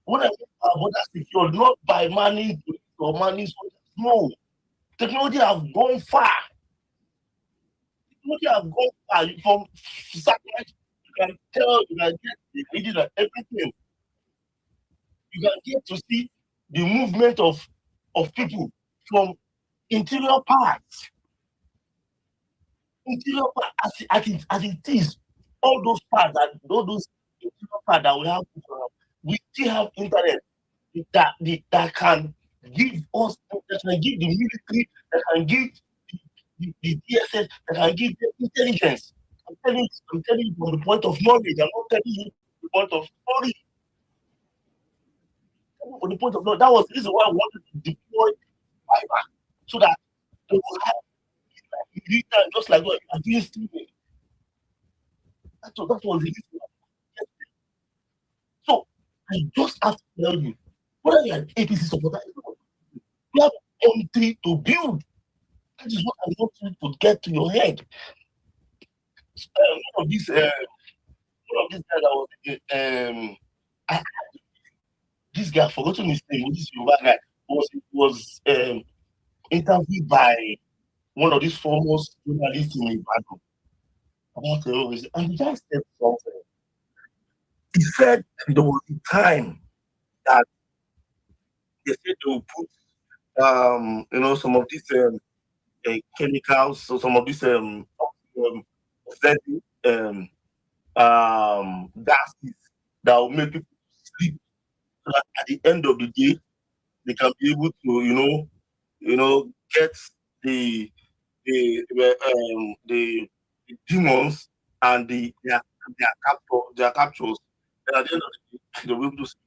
When I mean our border secured, not by manning or manning soldiers. No. Technology have gone far. From satellite. You can tell, you can get the reading and everything. You can get to see the movement of people from interior parts. As it is, all those interior parts that we have, we still have internet that can give us, that can give the military, that can give the DSS, that can give the intelligence. I'm telling you from the point of knowledge. I'm not telling you from the point of story. From the point of knowledge, that was the reason why I wanted to deploy fiber, so that they will have it just like what you are doing streaming. That was the reason. So I just have to tell you, whether you are an APC supporter, you have entry to build. That is what I want you to get to your head. One of these guys that was this guy, forgotten his name, this Yoruba guy, was interviewed by one of these foremost journalists in Ibadan about terrorism, and the guy said something. He said there was a time that they said they will put some of these chemicals, so some of these gases that will make people sleep, so that at the end of the day they can be able to get the demons and their captures. And at the end of the day, they will be able to see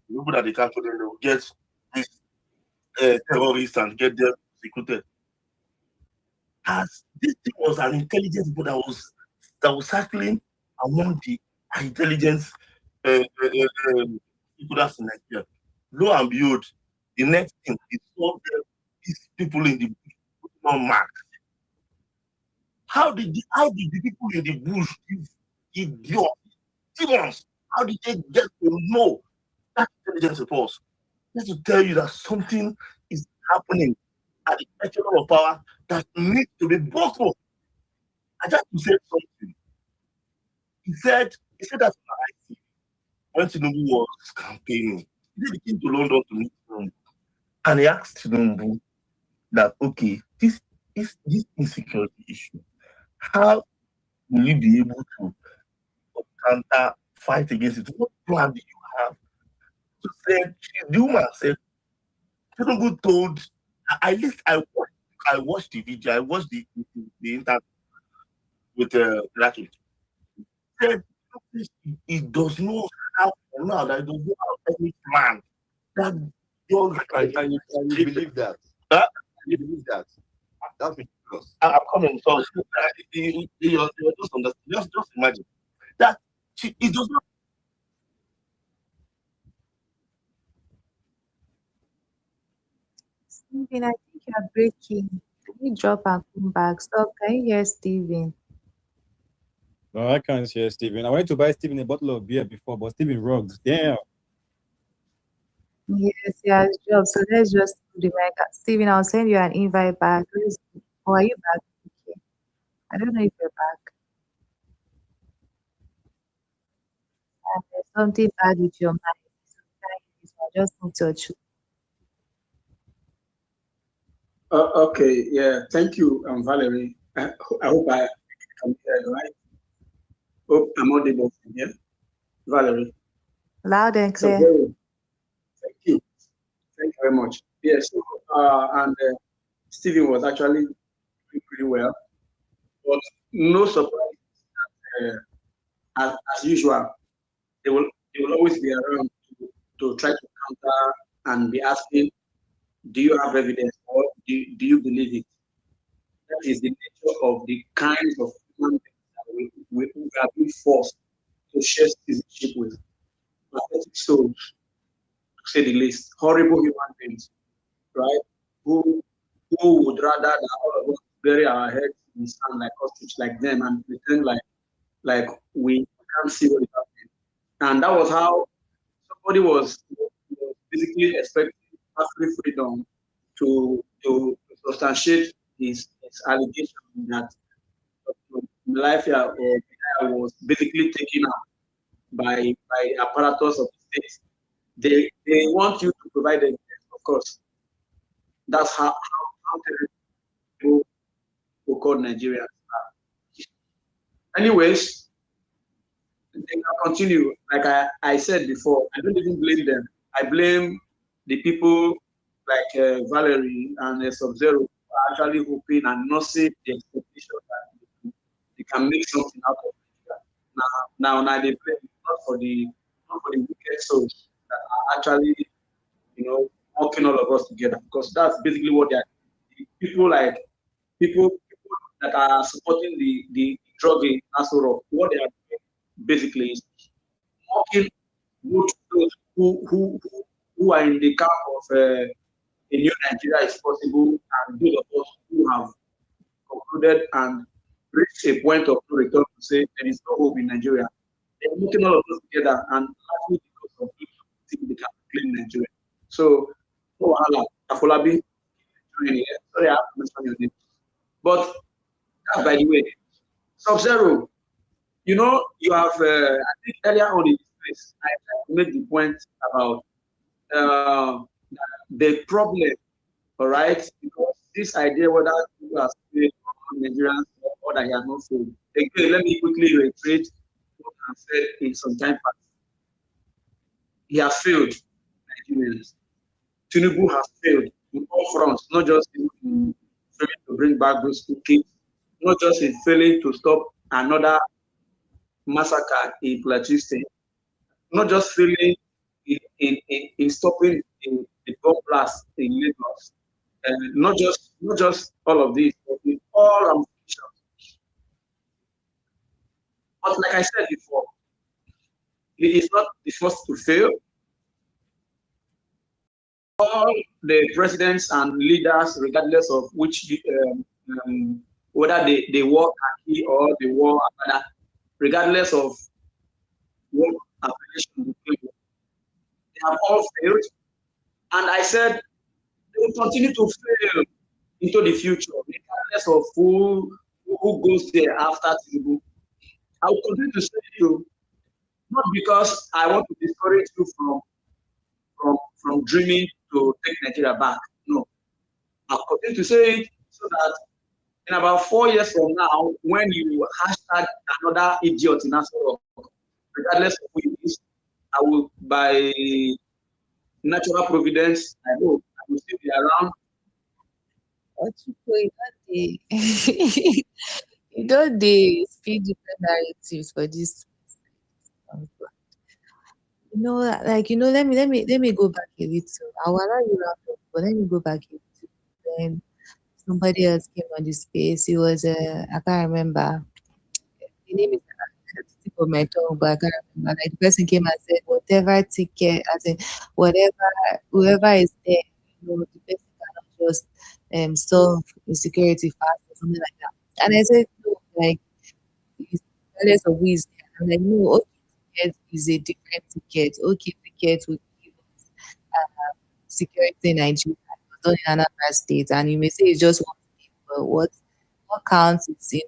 the people that they capture, then they will get these terrorists and get them executed. As this thing was an intelligence board that was circling among the intelligence people that's in Nigeria. Lo and behold, the next thing is saw these people in the bush not marked. How did the people in the bush, these idiots, demons, how did they get to know that intelligence reports? Just to tell you that something is happening at the echelon of power that needs to be broken. I just to say something. He said that when Tinubu was campaigning, he came to London to meet Tinubu, and he asked Tinubu that, okay, this this insecurity issue, how will you be able to counter fight against it? What plan do you have to say? The woman said, Tinubu told, at least I watched the video, I watched the interview with Lucky. Said it does not have now that it does not have any plan. That and you believe that? Huh? You believe that? That's ridiculous. I'm coming. So you just imagine that it does not. Stephen, I think you're breaking. Can you drop and come back? Stop. Can you hear Stephen? No, I can't hear Stephen. I wanted to buy Stephen a bottle of beer before, but Stephen rugged. Damn. Yes, he has dropped. So let's just do the mic. Stephen, I'll send you an invite back. Or are you back? Okay. I don't know if you're back. And there's something bad with your mic. So just move to a Okay, yeah, thank you, Valerie. I hope I can hear you, right? Hope I'm audible from here. Valerie. Loud and So, clear. thank you. Thank you very much. Yes, and Stephen was actually doing pretty well, but no surprise that, as usual, they will always be around to try to counter and be asking, do you have evidence or do you believe it? That is the nature of the kinds of human beings that we are being forced to share citizenship with. Pathetic souls, to say the least, horrible human beings, right? Who would rather that all of us bury our heads in the sand like ostrich like them and pretend like we can't see what is happening. And that was how somebody was basically expecting absolute freedom to substantiate his allegation that Malafia was basically taken out by apparatus of the state. They want you to provide evidence, of course. That's how terrible people called Nigerians are. Anyways, they can continue. Like I said before, I don't even blame them. I blame the people like Valerie and Sub-Zero are actually hoping and not seeing the expectation that they can make something out of it. Now they blame not for the wicked souls that are actually, working all of us together, because that's basically what they are. People that are supporting the drug in Asoro, what they are doing basically is working with those who are in the camp of a new Nigeria is possible, and those of us who have concluded and reached a point of no return to say there is no hope in Nigeria. They're working all of us together, and largely because of this, think they can claim Nigeria. So, no wahala, Afolabi, sorry, I have to mention your name. But that, by the way, Sub-Zero, you have, I think earlier on in this place, I tried to make the point about the problem, all right? Because this idea whether people are still Nigerians or that he has not failed. Again, let me quickly reiterate what I said in some time past. He has failed Nigerians. Tinubu has failed in all fronts, not just in failing to bring back those two kids, not just in failing to stop another massacre in Plateau State, not just failing in stopping the bomb blast in Lagos, not just all of these, but in all ramifications. But like I said before, he is not the first to fail. All the presidents and leaders, regardless of which, whether they wore khaki or they wore Abada, regardless of what appellation they have all failed. And I said they will continue to fail into the future, regardless of who goes there after Tinubu. I will continue to say to you, not because I want to discourage you from dreaming to take Nigeria back. No. I'll continue to say it so that in about 4 years from now, when you hashtag another idiot in Asoro, regardless of who it is, I will, by natural providence, I hope I will still be around. You don't they speak different narratives for this. Let me go back a little. I will allow you wrap up, but let me go back a little. Then somebody else came on the space. It was I can't remember. The name is at the tip of my tongue, but I can't remember. Like the person came and said, whatever ticket, as in whatever whoever is there, the person cannot just solve insecurity fast or something like that. And I said, no, like it's regardless of who is there. I'm like, no, okay, ticket is a different ticket. Okay, ticket will give us security in Nigeria, not in another state. And you may say it's just one state, but what counts is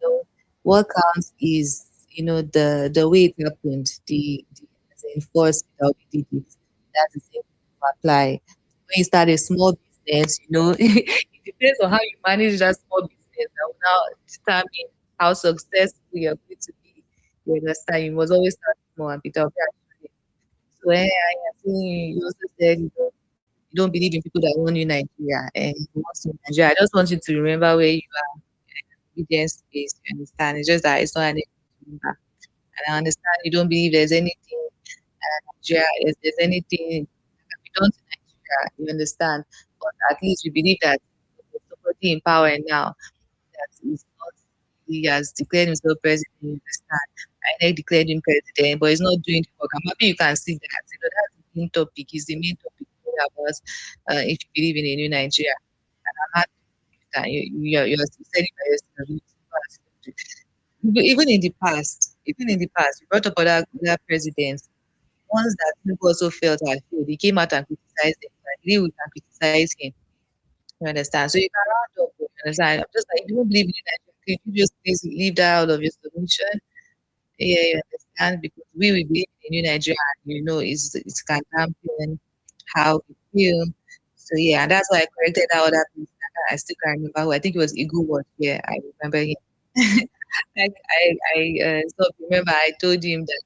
what counts is the way it happened, the as in force how we did it. That's the same thing to apply. When you start a small business, it depends on how you manage that small business. That will now determine how successful you're going to be. You understand? You must always start small and Peter. So I think you also said you don't believe in people that run you Nigeria and you want to Nigeria. I just want you to remember where you are obedient space. You understand? It's just that it's not an remember. And I understand you don't believe there's anything Nigeria, there's anything that can be done to Nigeria. You understand? But at least you believe that there's somebody in power now that is not he has declared himself president. You understand? I know declared him president, but he's not doing the work. I'm happy you can see that. That's the main topic. Is the main topic about if you believe in a new Nigeria. And I'm happy that you're still setting by yourself. Even in the past, you brought up other presidents, ones that people also felt had failed. He came out and criticized them. I believe we can criticize him. You understand? So you can round up. You understand? I'm just like, if you don't believe in Nigeria, could you just please leave that out of your submission? Yeah, you understand? Because we will believe in new Nigeria, and it can champion how we feel. So yeah, and that's why I corrected that other person. I still can't remember who. I think it was Igu Watch. Yeah, I remember him. So remember I told him that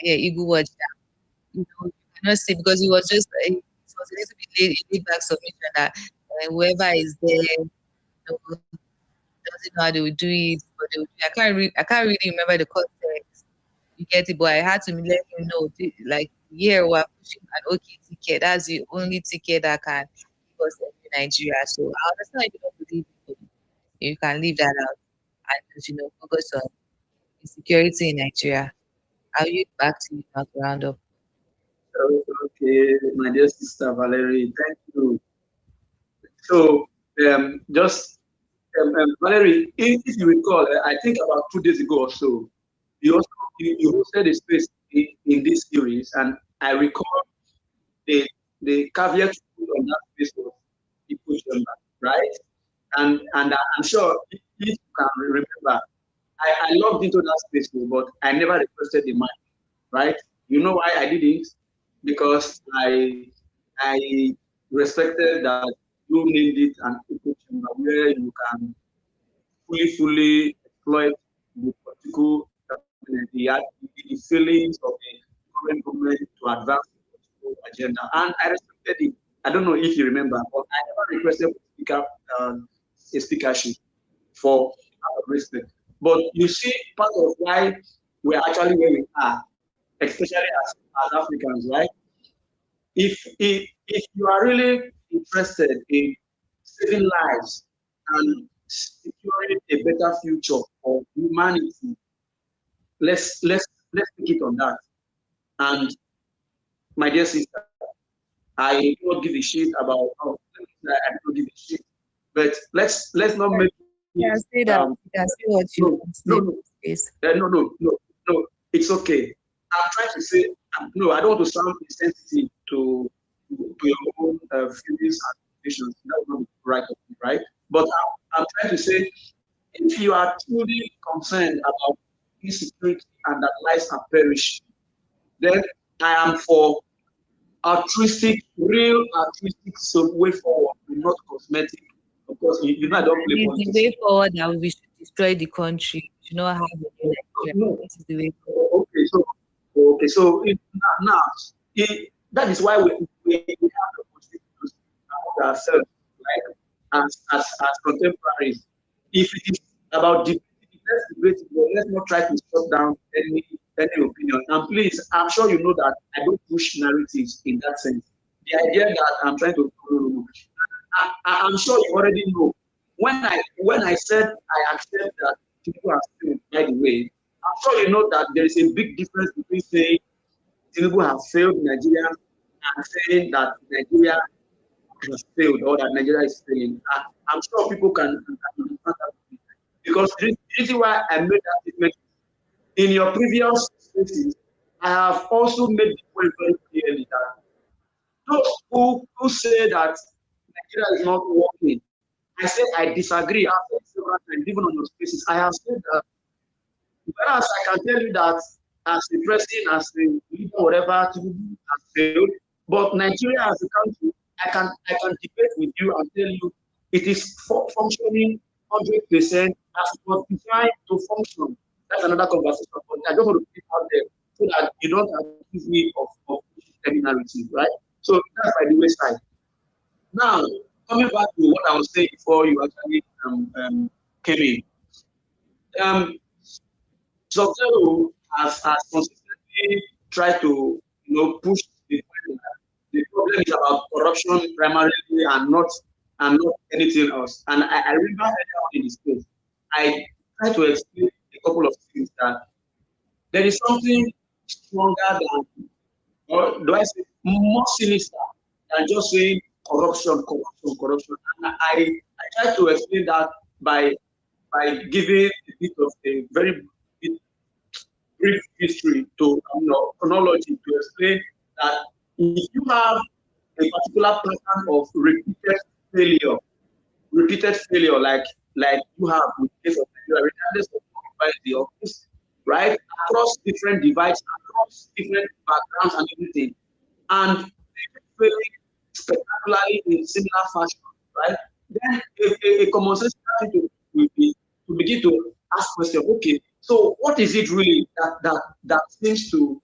yeah, Igu Watch that you cannot say because he was just it was a little bit laid back submission that whoever is there doesn't know how they will do it, but they will do it. I can't really remember the context. You get it, but I had to let him know, like, yeah, we're pushing an okay ticket. That's the only ticket that can give us in Nigeria. So I understand if you don't believe it, you can leave that out and just, focus on insecurity in Nigeria. I'll yield back to you now to round up. Okay, my dear sister Valerie, thank you. So, Valerie, if you recall, I think about 2 days ago or so, you hosted a space in this series, and I recall the caveat you put on that space was equal gender, right? And I'm sure if you can remember, I logged into that space, but I never requested the mic, right? You know why I didn't? Because I respected that you named it an equal chamber where you can fully exploit the political the feelings of the current government to advance the political agenda. And I respected it. I don't know if you remember, but I never requested a speakership for respect. But you see, part of why we're actually where we are, especially as Africans, right? If you are really interested in saving lives and securing a better future for humanity, let's take it on that. And my dear sister, I don't give a shit about I don't give a shit. But let's not make Yeah, say that. Yeah, say what you no. It's okay. I'm trying to say no. I don't want to sound insensitive to your own feelings and conditions. That's not right of me, right? But I'm trying to say, if you are truly concerned about insecurity and that lives are perishing, then I am for real altruistic way forward, not cosmetic. Of course, because you know I don't play It's the politics. way forward that we should destroy the country. We should not have a new Nigeria. No. This is the way forward. Okay, so now that is why we have the constitution about ourselves, like as contemporaries. If it is about debate, let's debate it, but let's not try to shut down any opinion. And please, I'm sure you know that I don't push narratives in that sense. The idea that I'm trying to follow, I'm sure you already know. When I said I accept that people are still, by the way, I'm sure you know that there is a big difference between saying Tinubu has failed Nigeria and saying that Nigeria has failed or that Nigeria is failing. I'm sure people can understand that. Because the reason why I made that statement in your previous spaces, I have also made the point very clearly that those who say that Nigeria is not working, I say I disagree. I've said several times, even on your spaces, I have said that. Whereas I can tell you that as a president, as a leader, whatever, Tinubu has failed. But Nigeria as a country, I can debate with you and tell you it is functioning 100% as it was designed to function. That's another conversation. But I just want to put it out there so that you don't accuse me of any narrative, right? So that's by the wayside. Now, coming back to what I was saying before you actually came in. Zotero has consistently tried to push the point that the problem is about corruption primarily and not anything else. And I remember earlier on in this case, I tried to explain a couple of things that there is something stronger than, or do I say more sinister than just saying corruption, corruption, corruption. And I tried to explain that by giving a bit of a very brief history to chronology to explain that if you have a particular pattern of repeated failure like you have with the case of Nigeria, regardless of who the office, right, across different divides, across different backgrounds and everything, and failing spectacularly in similar fashion, right? Then a common sense will be to begin to ask questions. Okay, so what is it really that seems to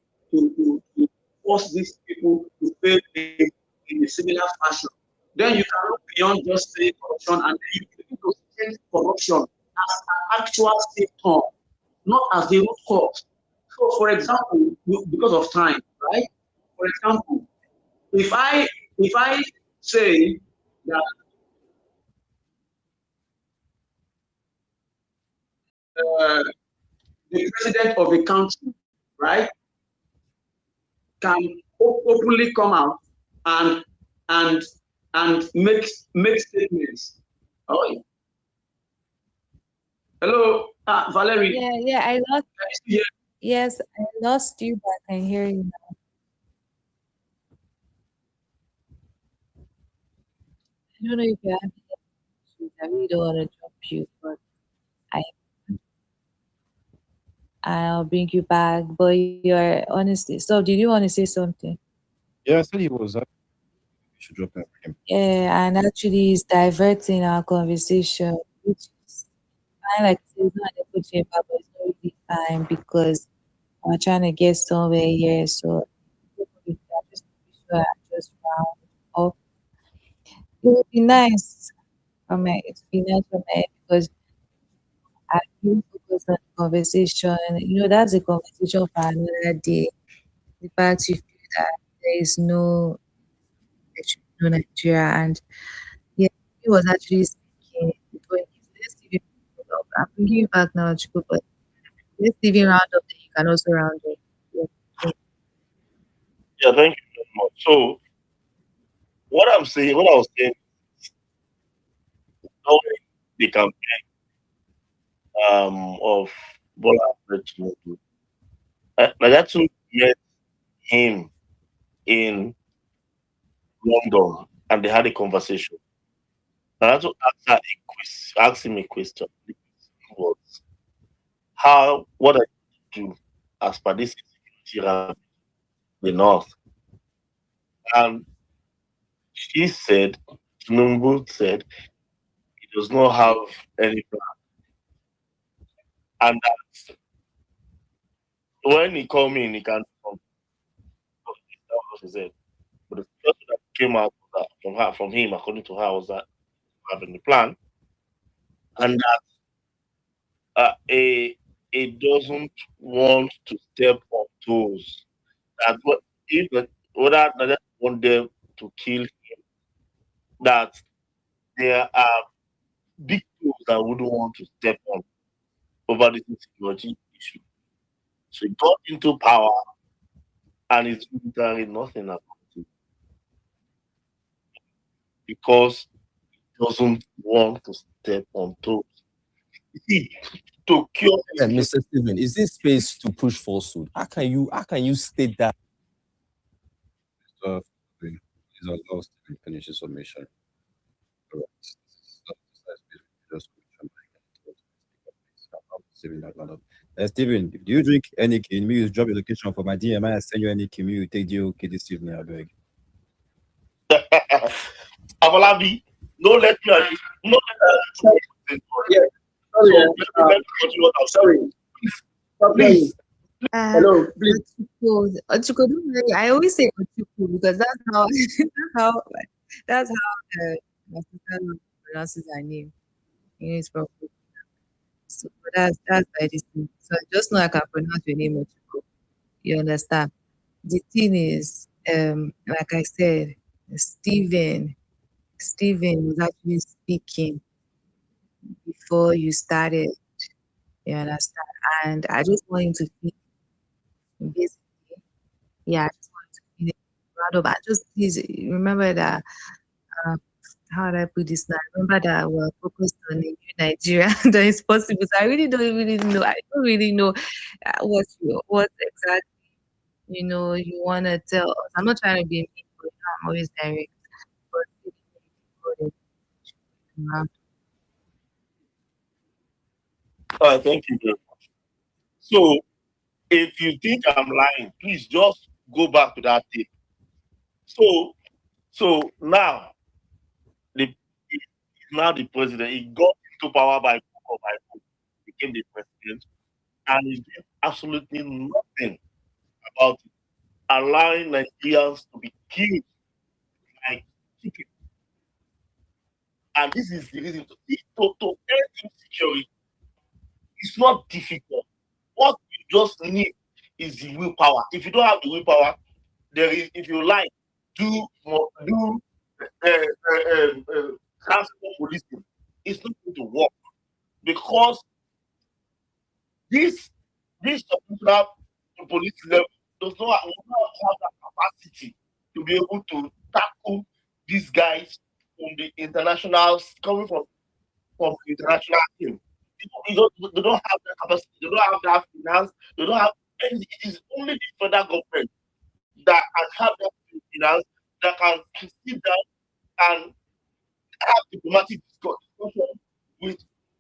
force these people to fail in a similar fashion? Then you can look beyond just saying corruption, and then you begin to change corruption as an actual symptom, not as the root cause. So, for example, because of time, right? For example, if I say that the president of a country, right, can openly come out and and make statements. Oh, yeah. Hello, Valerie. Yeah, I lost. Yes, I lost you, but I can hear you now. I don't know if you're having issues. I really don't want to drop you, but I'll bring you back. But you're honestly. So, did you want to say something? Yeah, I said he was. We should drop that for him. Yeah, and actually, it's diverting our conversation, which is fine. Like it's not an echo chamber, but it's not really fine because we're trying to get somewhere here. So, just round up. It would be nice from my experience from it because I really focus on the conversation. That's a conversation for another day. The fact you feel that there is no Nigeria, and yeah, he was actually speaking before let's leave him up. I'm bringing you back now, Chico, but let's leave him round up, then you can also round up. Yeah, thank you very much. So what I was saying, during the campaign of Bola Ahmed Tinubu, Nagatu met him in London and they had a conversation. Nagatu asked him a question. The question was, what are you do as per this insecurity around the north? And Tinubu said, he does not have any plan. And that when he come in, he can come. That was what he said. But the first thing that came out from him, according to her, was that having the plan, and that it doesn't want to step on toes. That what if whether they just want them to kill him, that there are big toes that wouldn't want to step on over this insecurity issue. So he got into power and it's literally nothing about it because he doesn't want to step on toes. You see, to cure And Mr. Steven, is this space to push falsehood? How can you state that? Please allow Steven finish his submission. Steven, do you drink any kin? Me, you drop your location for my DM. I send you any kin. You take the okay this evening, I beg. Avalabi, no let me. No Yeah. Sorry. Please. Hello, please. Ochuko, don't worry. I always say Ochuko because that's how my sister pronounces her name. It's properly. So that's by this thing. So I just know I can pronounce your name Ochuko. You understand? The thing is, like I said, Steven was actually speaking before you started. You understand? And I just want him to feel basically, yeah, I just want to feel proud of. I just please remember that. How do I put this now? Remember that we're focused on a new Nigeria that is possible. So I really don't really know. I don't really know what exactly you want to tell us. I'm not trying to be mean, but I'm always direct. But Thank you very much. So, if you think I'm lying, please just go back to that tape. So now, he's now the president. He got into power by hook or by hook, became the president, and he's doing absolutely nothing about it, allowing Nigerians to be killed like chicken. And this is the reason to end insecurity. It's not difficult. What you just need is the willpower. If you don't have the willpower, if you like, do transport policing. It's not going to work because this particular police level does not have that capacity to be able to tackle these guys from the international, coming from the international team. They don't have that capacity. They don't have that finance. They don't have anything. It is only the federal government that can have that finance, that can sit down and have diplomatic discussion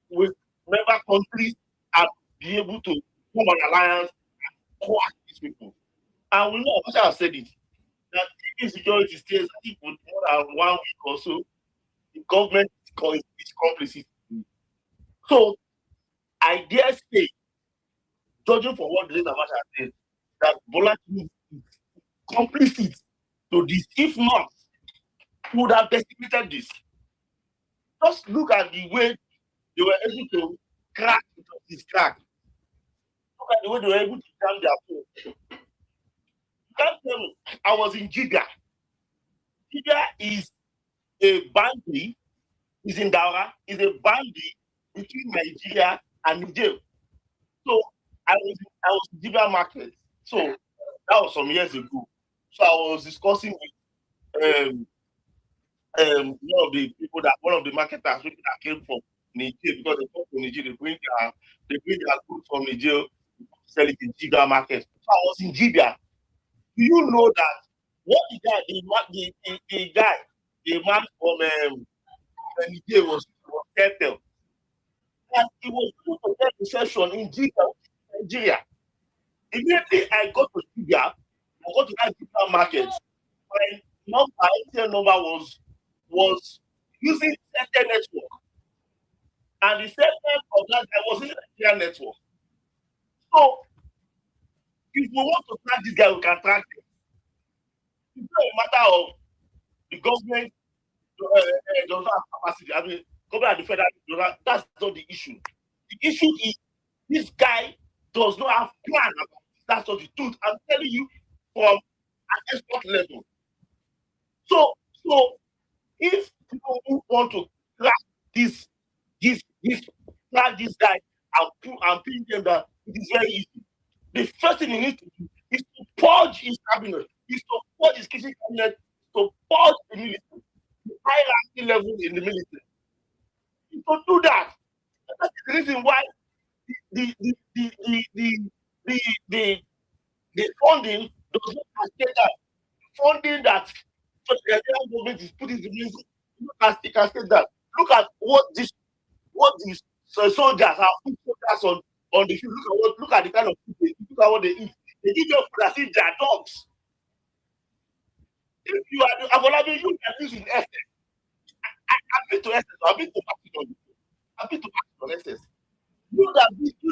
with member countries and be able to form an alliance and coax these people. And we know, as I have said it, that if insecurity stays, I think, for more than 1 week or so, the government is complicit. So I dare say, judging from what the late Abacha said, that Bola is complicit to this. If not, he would have decimated this. Just look at the way they were able to crack this crack. Look at the way they were able to jam their phone. You can't tell me. I was in Jiga. Jiga is a boundary, is in Daura, is a boundary between Nigeria and Niger. So I was in Jiga market. So that was some years ago. So I was discussing with one of the marketers that came from Niger, because they come from Niger, they bring their goods from Niger, sell it in Jiga market. So I was in Jiga. Do you know that what the man from Niger was Plateau, and he was going to get recession in Jiga, Nigeria. Immediately I got to Jiga, I got to that Jiga market. My ATM number was using certain network. And the segment of that guy was in the Nigerian network. So if we want to track this guy, we can track him. It's not a matter of the government does not have capacity. I mean, government at the federal, that's not the issue. The issue is this guy does not have plan about it. That's not the truth. I'm telling you from an expert level. So if people who want to track this track this guy and pin them that it is very easy. The first thing he needs to do is to purge his cabinet, is to purge his kitchen cabinet, to purge the military, the high-ranking level in the military. To do that, that's the reason why the funding does not cascade that. Funding that the Nigerian government is putting the military, it cascade that. Look at what these soldiers have put soldiers on the field. Look at the kind of food they eat. Look at what they eat. They give them food as if they are dogs. If you are Avolabi, you can use in essence. I've been to essence. I've been to Pakistan. I've been to Pakistan essence. You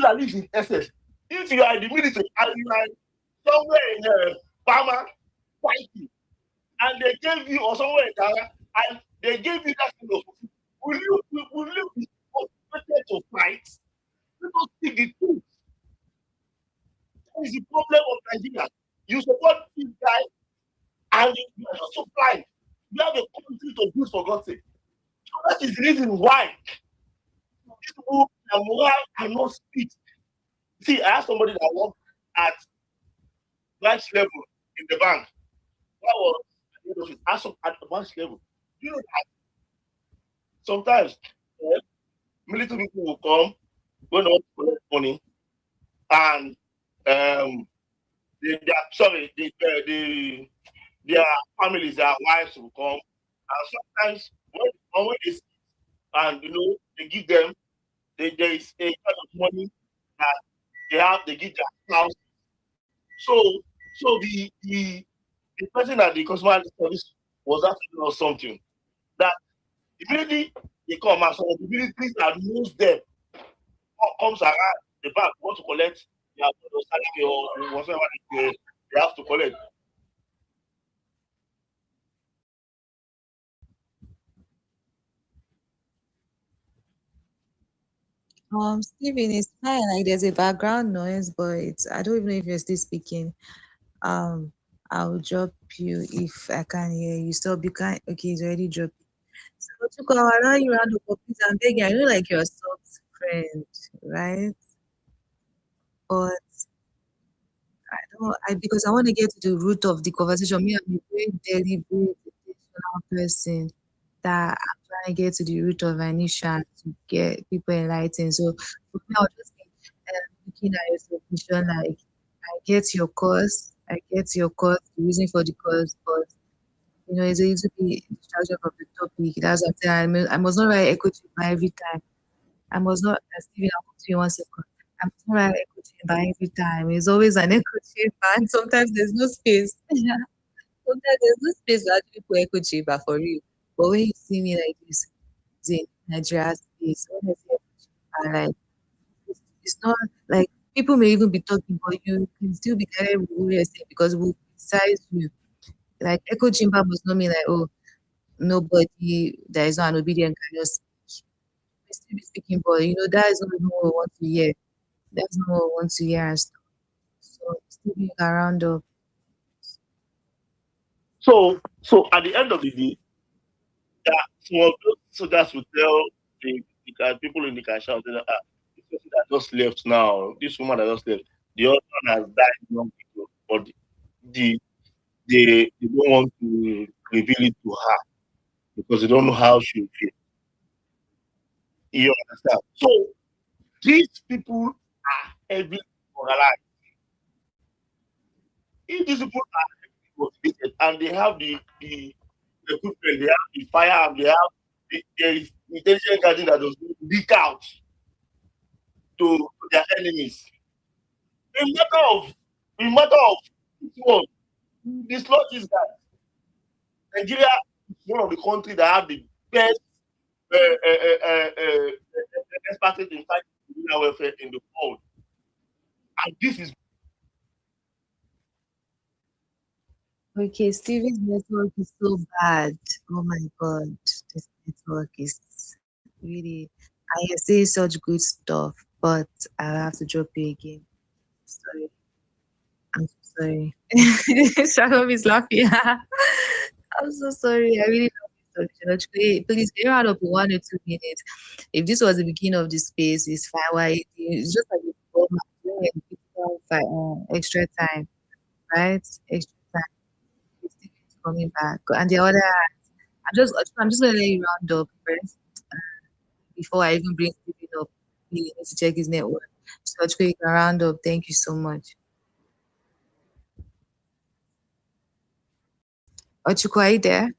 that live in essence. If you are in the military and you are somewhere in Bama fighting, and they gave you, or somewhere in Ghana, and they gave you that kind of food, will you be motivated to fight? Let us speak the truth. That is the problem of Nigeria. You support this guy, and you are not supplying. You have a country to build, for God's sake. So that is the reason why these people and morale cannot speak. See, I have somebody that worked at branch level in the bank. That was at the branch level. You know that sometimes military people will come when they want to collect money, and their families, their wives will come, and sometimes when they see, and they give them, there is a kind of money that they give their house. So the person at the customer service was asking us something that immediately they come, and some of the militaries that knows them comes around the bank, want to collect their salary or whatever they have to collect. Steven, it's fine. Like there's a background noise, but I don't even know if you're still speaking. I'll drop you if I can hear you. Stop. You can't. Okay, it's already dropped. So to go around you round the copies and begging. I know, like you're a soft friend, right? But because I want to get to the root of the conversation. Me, I'm a very deliberate, intentional person that I'm trying to get to the root of an issue and to get people enlightened. So for me, I'll just be looking at your submission like, I get your cause, the reason for the cause, but it's a little bit distraction from the topic. That's what I'm saying. I must not write echo chamber every time. I must not, Steven, I'll come to you 1 second. I must not write echo chamber every time. It's always an echo chamber, and sometimes there's no space. Sometimes there's no space to actually put echo chamber for you. But when you see me like this, it's in Nigeria space. When I say echo chamber, like, it's not like people may even be talking, but you can still be guided with what you're saying because we'll criticize you. Like echo chamber must not mean like, oh, nobody that is not obedient cannot speak. We still be speaking, but that is not even what we want to hear. That's not what we want to hear and stuff. So still being around up. So at the end of the day, some of those soldiers will tell the people in the cash out that this person that just left now, this woman that just left, the other one has died long ago, but they don't want to reveal it to her because they don't know how she will feel. You understand? So these people are heavily moralized. If these people are heavily motivated and they have the equipment, they have the firearm, there is intelligent guarding that does not leak out to their enemies. In matter of what, dislodge these guys. Nigeria is one of the countries that have the best expertise in fighting criminal welfare in the world. And this is Okay, Stevie's network is so bad. Oh my God, this network is really. I say such good stuff, but I'll have to drop you again. Sorry, I'm so sorry. Shalom is laughing. I'm so sorry. I really love this solution. Please get out of 1 or 2 minutes. If this was the beginning of the space, it's fine. Why it's just like extra time, right? Extra time. It's coming back. And the other, I'm just gonna let you round up first before I even bring Stephen up. He needs to check his network. So you can round up. Thank you so much. Ochukwu, are you there?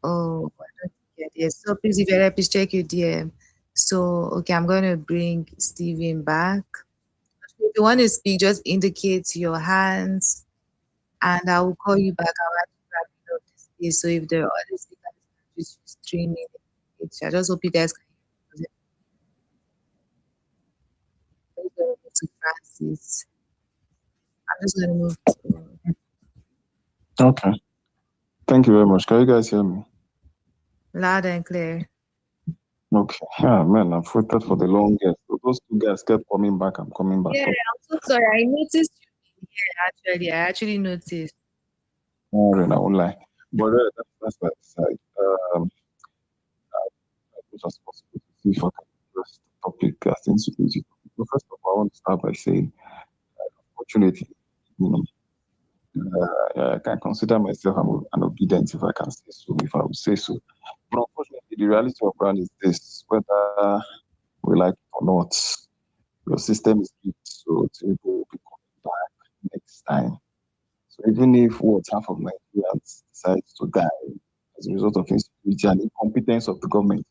Oh, I don't get it. So please, if you're there, please check your DM. So, okay, I'm going to bring Steven back. If you want to speak, just indicate your hands and I will call you back. I'll actually wrap it up this day. So if there are other speakers, just streaming it. I just hope you guys can hear me. To Francis. I'm just going to move to... Okay. Thank you very much. Can you guys hear me? Loud and clear. Okay. Yeah, man, I've waited for the longest. Those two guys kept coming back. I'm coming back. Yeah, I'm so sorry. I noticed you here, actually. I actually noticed. Sorry, I won't lie. But that's by the side. I was just possible to see if I can address the topic as insecurity. So first of all, I want to start by saying, unfortunately, I can consider myself an obedient if I can say so, if I would say so. But unfortunately, the reality of ground is this: whether we like it or not, your system is weak, so Tinubu will be coming back next time. So even if half of Nigerians decide to die as a result of insecurity and incompetence of the government,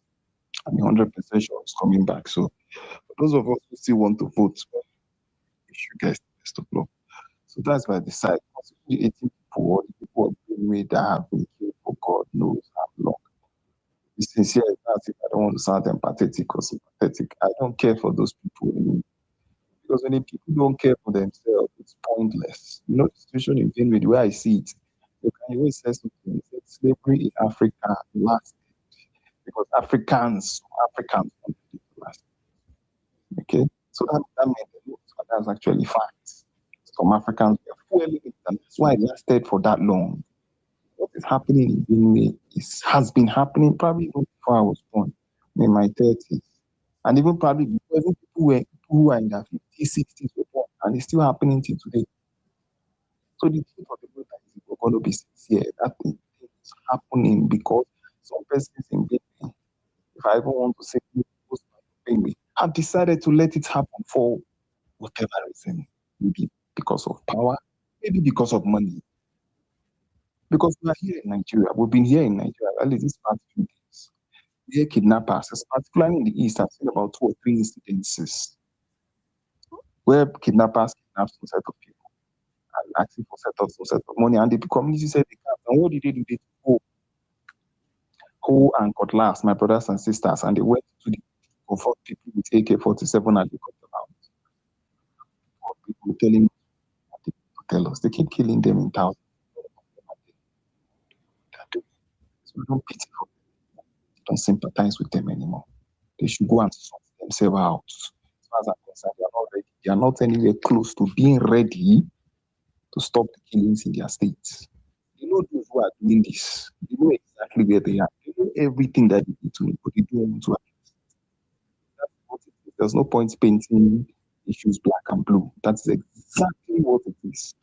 I'm 100% sure it's coming back. So for those of us who still want to vote, we should get the best of luck. So that's by the side. The 18 people or the people of Benue that have been killed for God knows how long. Be sincere, I don't want to sound empathetic or sympathetic. I don't care for those people anymore. Because when the people don't care for themselves, it's pointless. You know the situation in Benue, the way I see it, you can always say something. He said slavery in Africa lasted because Africans wanted it to last. Okay? So that meant that's actually fact. Some Africans were fueling it, and that's why it lasted for that long. What is happening in Benue has been happening probably even before I was born, in my 30s. And even probably before even people who are in their 50s, 60s were born, and it's still happening till today. So the truth of the matter is we're going to be sincere. That thing is happening because some persons in Benue, if I even want to say Benue, have decided to let it happen for whatever reason. Maybe because of power, maybe because of money. Because we are here in Nigeria, we've been here in Nigeria at least these past few days. Here, kidnappers, particularly in the East, I've seen about 2 or 3 incidences where kidnappers kidnap some set of people and asking for some set of money, and the community said they can't. And what did they do? They go and cutlass, my brothers and sisters, and they went to the confront people with AK-47 and they cut them out. People telling me, tell us, they keep killing them in thousands. So we don't pity for them. Don't sympathize with them anymore. They should go and sort themselves out. As far as I'm concerned, they are not ready. They are not anywhere close to being ready to stop the killings in their states. They know those who are doing this. They know exactly where they are. They know everything that they need to know, but they don't want to address it. That's what it is. There's no point painting issues black and blue. That's exactly what it is.